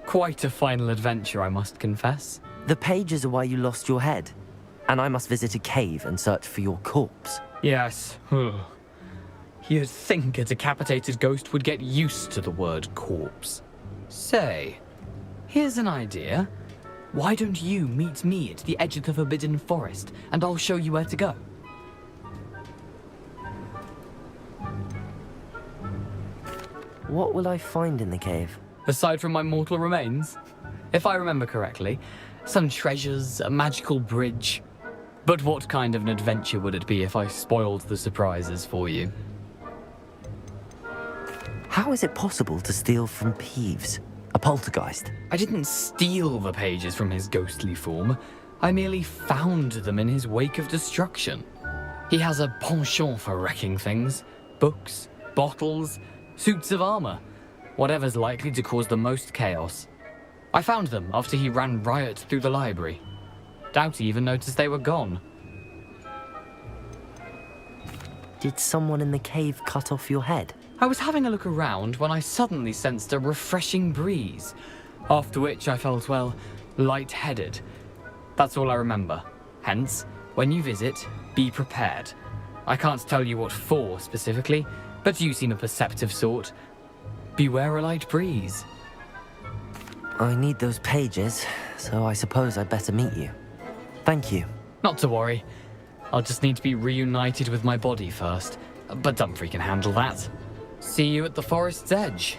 Quite a final adventure, I must confess. The pages are why you lost your head, and I must visit a cave and search for your corpse. Yes. You'd think a decapitated ghost would get used to the word corpse. Say, here's an idea. Why don't you meet me at the edge of the Forbidden Forest, and I'll show you where to go? What will I find in the cave? Aside from my mortal remains? If I remember correctly, some treasures, a magical bridge. But what kind of an adventure would it be if I spoiled the surprises for you? How is it possible to steal from Peeves? A poltergeist? I didn't steal the pages from his ghostly form. I merely found them in his wake of destruction. He has a penchant for wrecking things. Books, bottles, suits of armor. Whatever's likely to cause the most chaos. I found them after he ran riot through the library. Doubt he even noticed they were gone. Did someone in the cave cut off your head? I was having a look around when I suddenly sensed a refreshing breeze, after which I felt, well, lightheaded. That's all I remember. Hence, when you visit, be prepared. I can't tell you what for specifically, but you seem a perceptive sort. Beware a light breeze. I need those pages, so I suppose I'd better meet you. Thank you. Not to worry. I'll just need to be reunited with my body first. But Dumfries can handle that. See you at the forest's edge.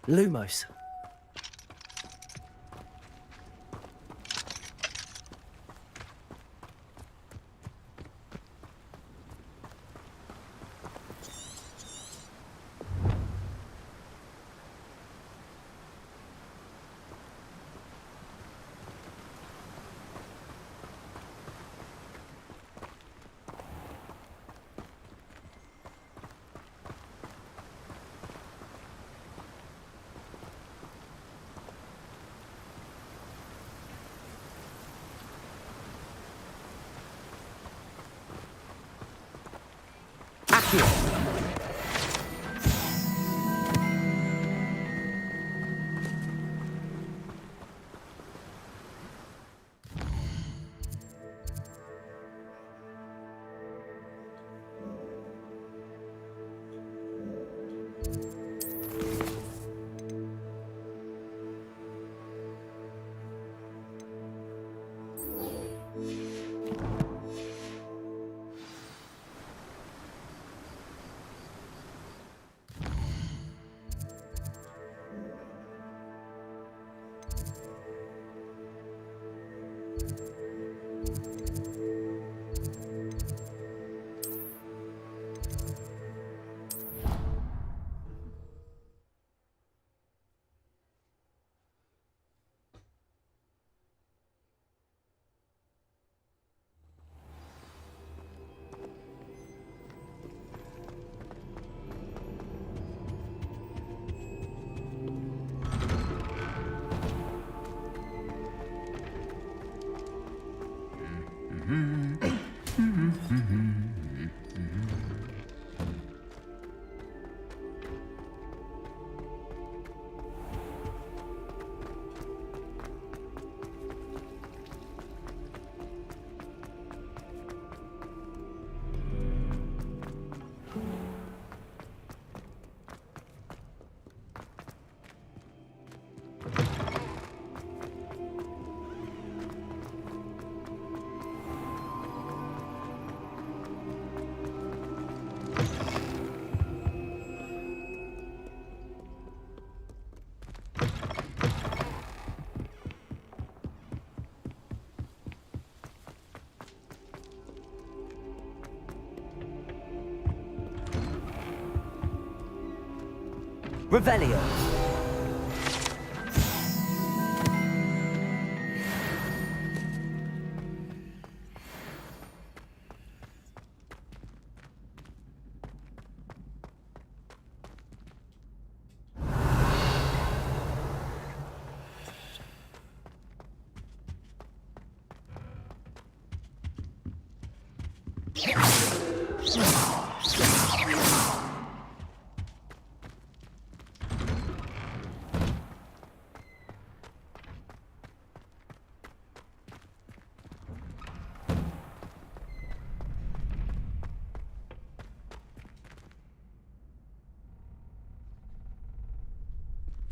Lumos. Revelio.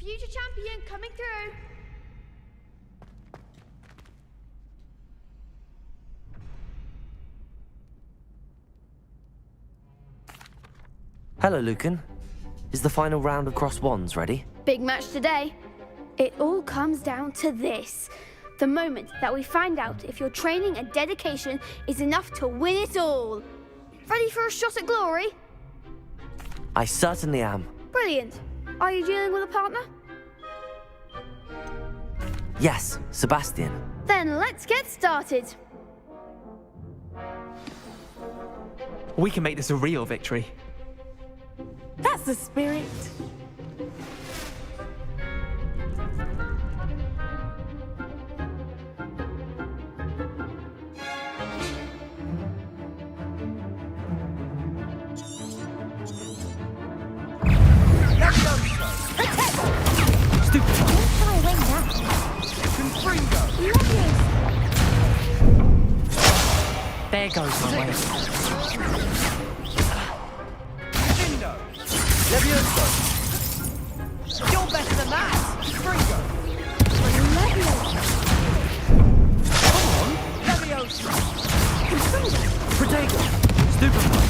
Future champion coming through. Hello, Lucan. Is the final round of cross wands ready? Big match today. It all comes down to this. The moment that we find out if your training and dedication is enough to win it all. Ready for a shot at glory? I certainly am. Brilliant. Are you dealing with a partner? Yes, Sebastian. Then let's get started. We can make this a real victory. That's the spirit. There goes my way. Levioso. You're better than that! Fringo! Come on. Levioso! Protego. Stupefy.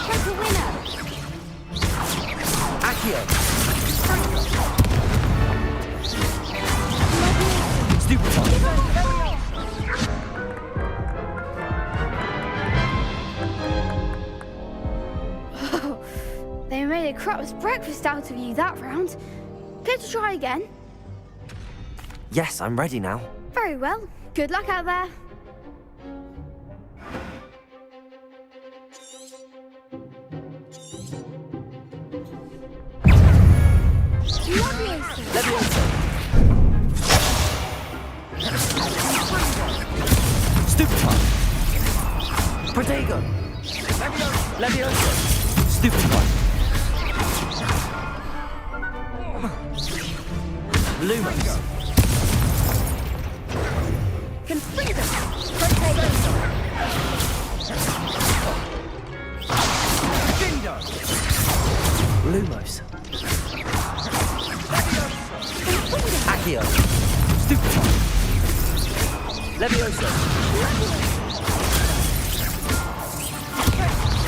Take a winner. Accio. Stupefy. They made a crap's breakfast out of you that round. Care to try again? Yes, I'm ready now. Very well. Good luck out there. Levioso. Stupefy. Protego. Levioso. Stupefy. Lumos. Confringo. Lumos. Accio. Stupefy. Levioso.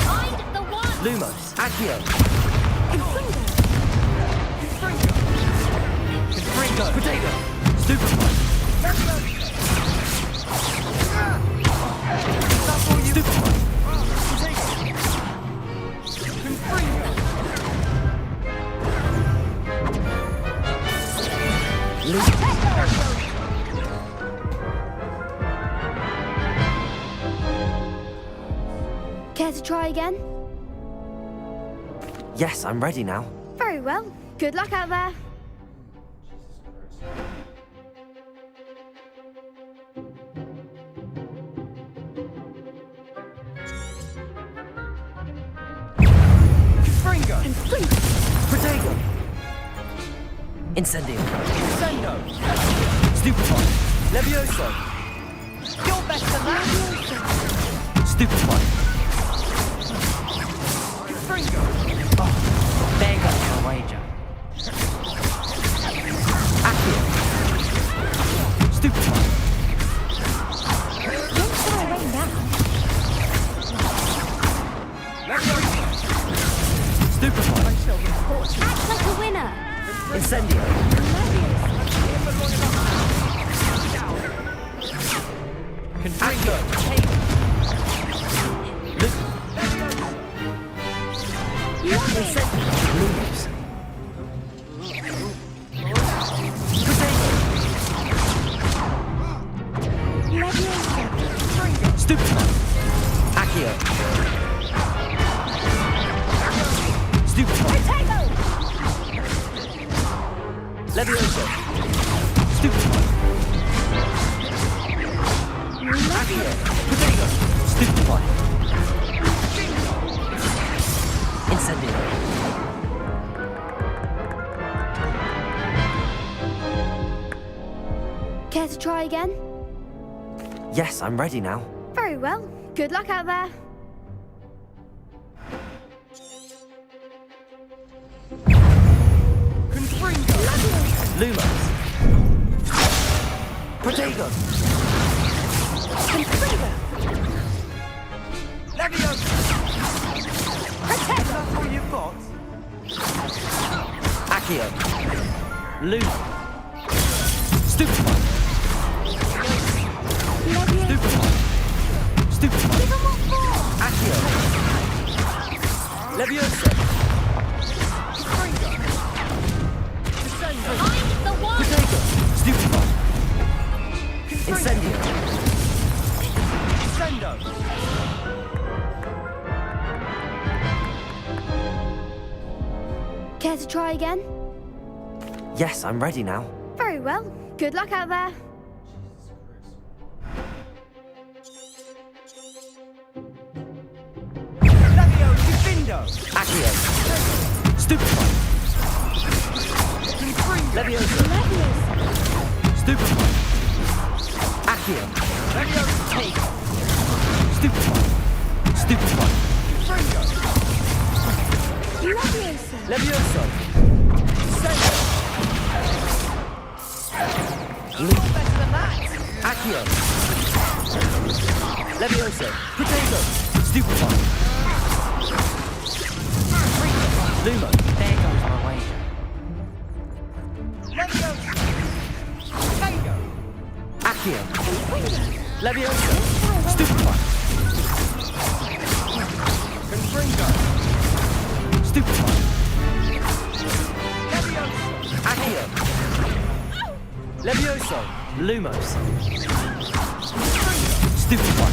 Find the one! Lumos. Accio. Confringo. Potato. Stupefy. Stupefy. Care to try again? Yes, I'm ready now. Very well. Good luck out there. Fringo. Protego. Incendio. Sendo! Stupefy. Levioso. You're better than that! Stupefy. Fringo! Oh, there goes my wager. Accio. Stupefy. Don't far away now. Stupefy. Act like a winner. Incendio. Confringo! Lumos. Care to try again? Yes, I'm ready now. Very well. Good luck out there. Lumos. Protego. Leviosa! Is that all you've got? Accio. Lumo. Stupefy. Stupefy. Stupefy. Accio. Leviosa. I'm the one! Protego. Stupefy. Incendio. Sendo. Care to try again? Yes, I'm ready now. Very well. Good luck out there. Levio Divindo. Accio. Stupefy. Leviosa. Stupefy. Accio. Leviosa. Take. Stupefy. Stupefy. Leviosa. Sendo. Accio. Leviosa. Protego. Stupefy. Lumo. There goes my way. Leviosa. Sendo. Accio. Leviosa. Stupefy. Confringo. Stupefy. Leviosa. Accio. Levioso. Lumos. Stupefy.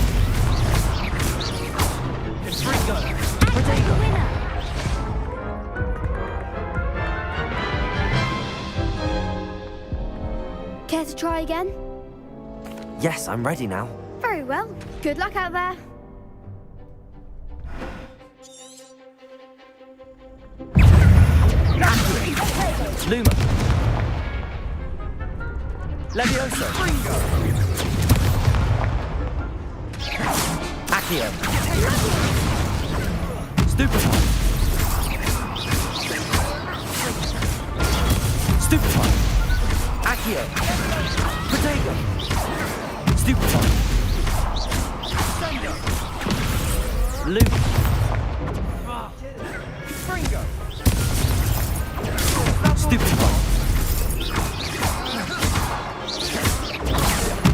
Confringo. Protego. Care to try again? Yes, I'm ready now. Very well. Good luck out there. Lumo. Levioso. Accio. Stupefy. Stupefy. Accio. Protego. Stupefy. Lumo. Fringo. Stupefy.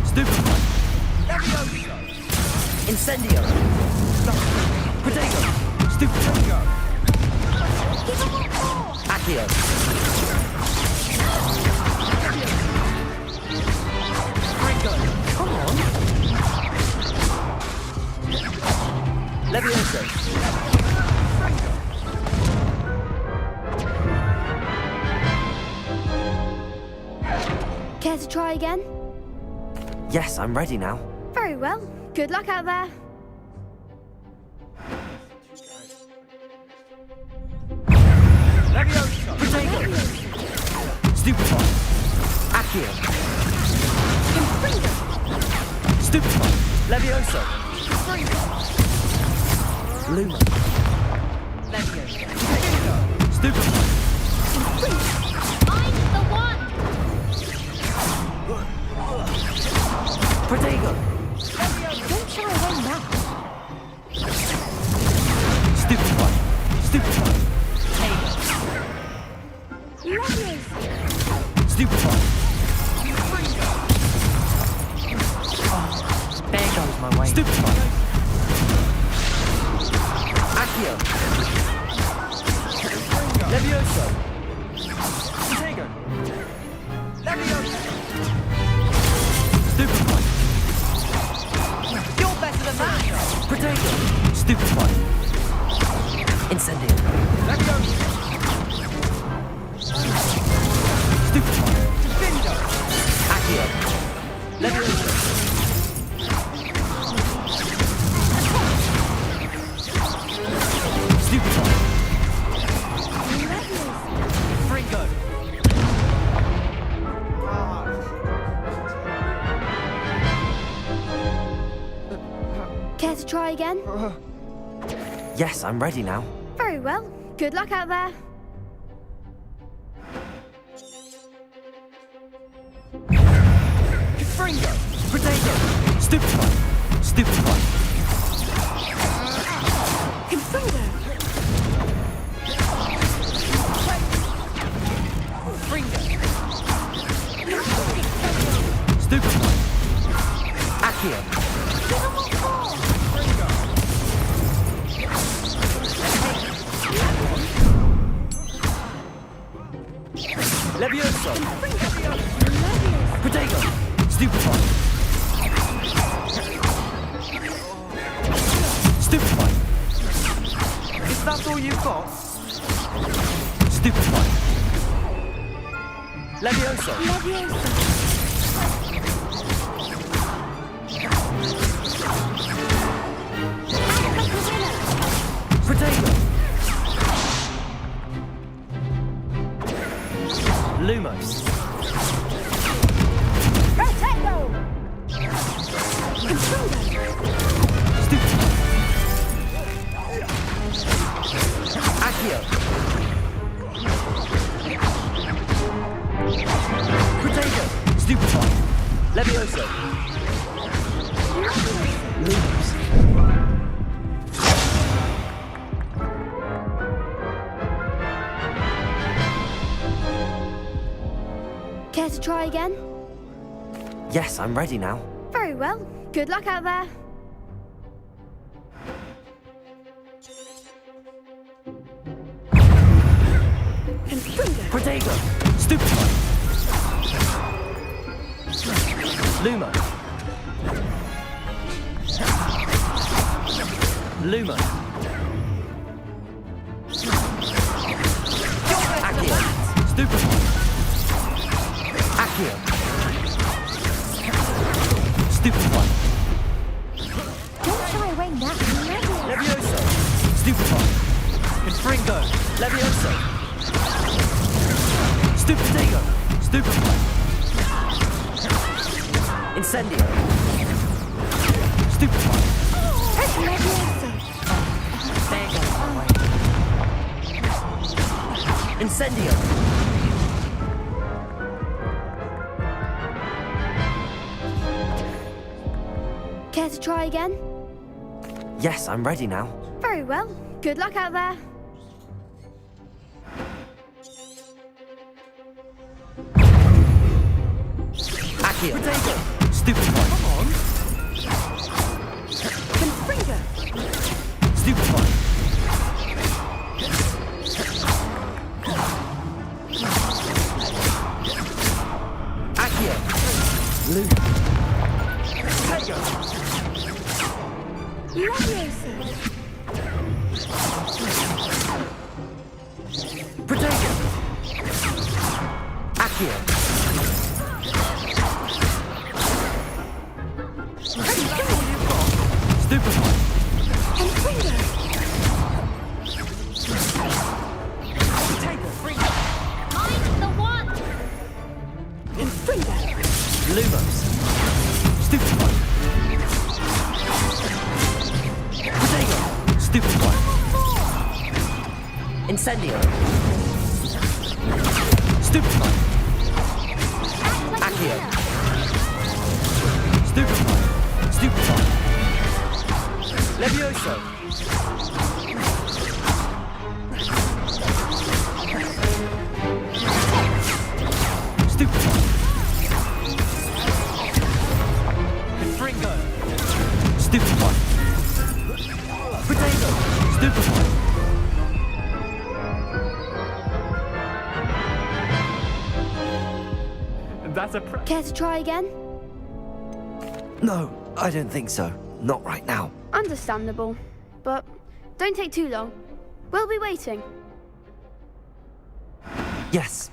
Stupefy. Incendio. Protego. Stupefy. Accio. Fringo. Come on. Levioso. Care to try again? Yes, I'm ready now. Very well. Good luck out there. Levioso. Protego. Stupefy. Accio. Stupefy. Levioso. Lumo. Levioso. Stupefy. I'm the one! Protego. Don't shy away now. Stupefy. Stupefy. Stupefy. There goes my way. Stupefy. Accio. Levioso. Protego. Levioso. Stupefy. You're better than that. Protego. Stupefy. Incendio. Levioso. Stupefy. Divindo. Accio. Levioso. Stupefy. Fringo. try again? Yes, I'm ready now. Very well. Good luck out there. Fringo! Potato! Stupefy! Stupefy! Confringo! Fringo! Stupefy! Accio! Levioso! Potato! Stupefy! Stupefy! Is that all you've got? Stupefy! Levioso! Potato! Lumos! Accio! Potato! Stupefy! Levioso! Lumos! Care to try again? Yes, I'm ready now. Very well. Good luck out there. Potato! Stupefy! Lumo! Lumo! Accio! Stupefy! Accio! Stupefy! Don't shy away now. Levioso! Stupefy! Confringo! Levioso! Stupefy! Stupefy! Incendio! Stupefy! Incendio! Care to try again? Yes, I'm ready now. Very well. Good luck out there. Accio! Potato! Stupefy! Come on! Confringo! Stupefy! Accio! Lumo! Potato! Potato! Accio! Stupefy! Mind the one! Lumos! Stupefy! Potato! Stupefy! Incendio! Stupefy! Accio! Stupefy! Stupefy! Levioso! Stupefy! Confringo! Stupefy! Potato! Stupefy! That's a Care to try again? No, I don't think so. Not right now. Understandable. But don't take too long. We'll be waiting. Yes.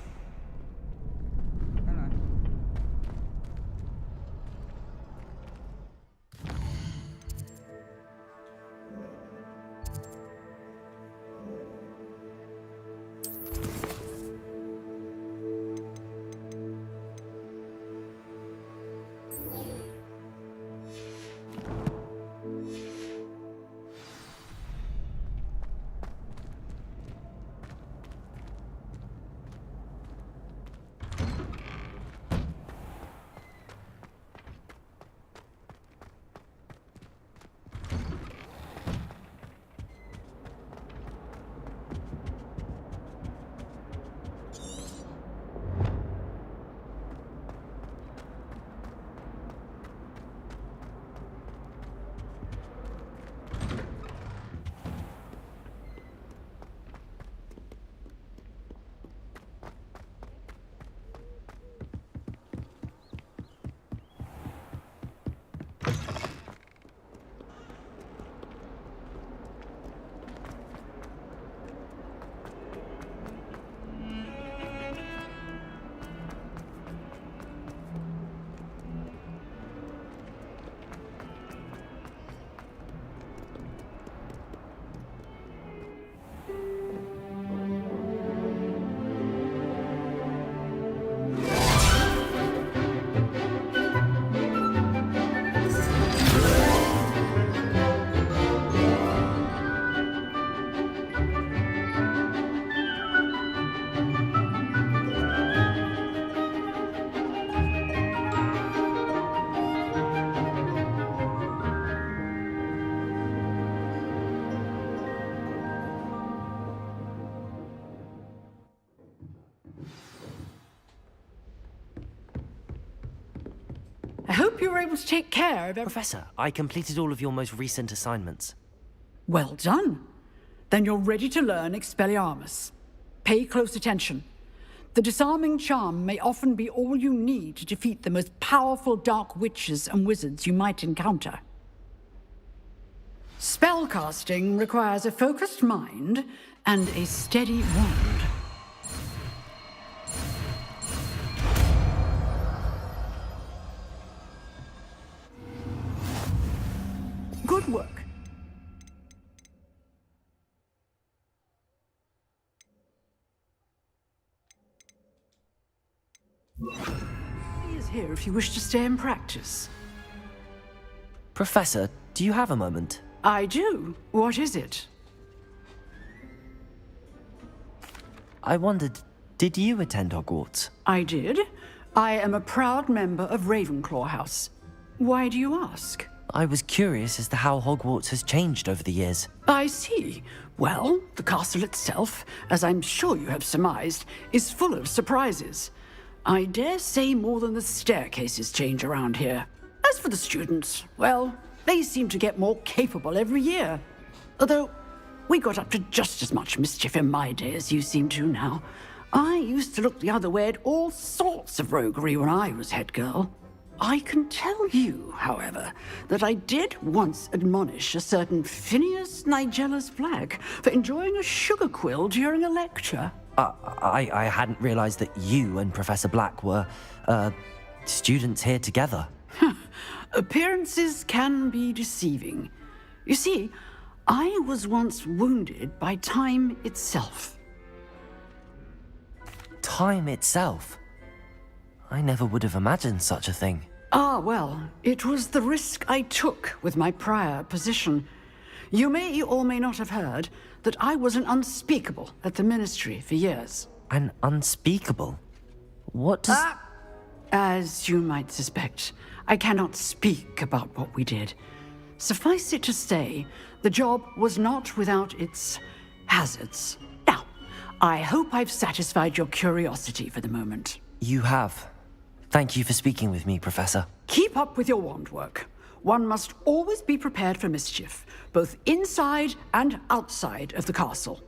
hope you were able to take care of everything. Professor, I completed all of your most recent assignments. Well done. Then you're ready to learn Expelliarmus. Pay close attention. The disarming charm may often be all you need to defeat the most powerful dark witches and wizards you might encounter. Spellcasting requires a focused mind and a steady wand. Good work. He is here if you wish to stay and practice. Professor, do you have a moment? I do. What is it? I wondered, did you attend Hogwarts? I did. I am a proud member of Ravenclaw House. Why do you ask? I was curious as to how Hogwarts has changed over the years. I see. Well, the castle itself, as I'm sure you have surmised, is full of surprises. I dare say more than the staircases change around here. As for the students, well, they seem to get more capable every year. Although, we got up to just as much mischief in my day as you seem to now. I used to look the other way at all sorts of roguery when I was head girl. I can tell you, however, that I did once admonish a certain Phineas Nigella's Flag for enjoying a sugar quill during a lecture. I hadn't realized that you and Professor Black were, students here together. Appearances can be deceiving. You see, I was once wounded by time itself. Time itself? I never would have imagined such a thing. Ah, well, it was the risk I took with my prior position. You may or may not have heard that I was an unspeakable at the Ministry for years. An unspeakable? What does... As you might suspect, I cannot speak about what we did. Suffice it to say, the job was not without its hazards. Now, I hope I've satisfied your curiosity for the moment. You have. Thank you for speaking with me, Professor. Keep up with your wand work. One must always be prepared for mischief, both inside and outside of the castle.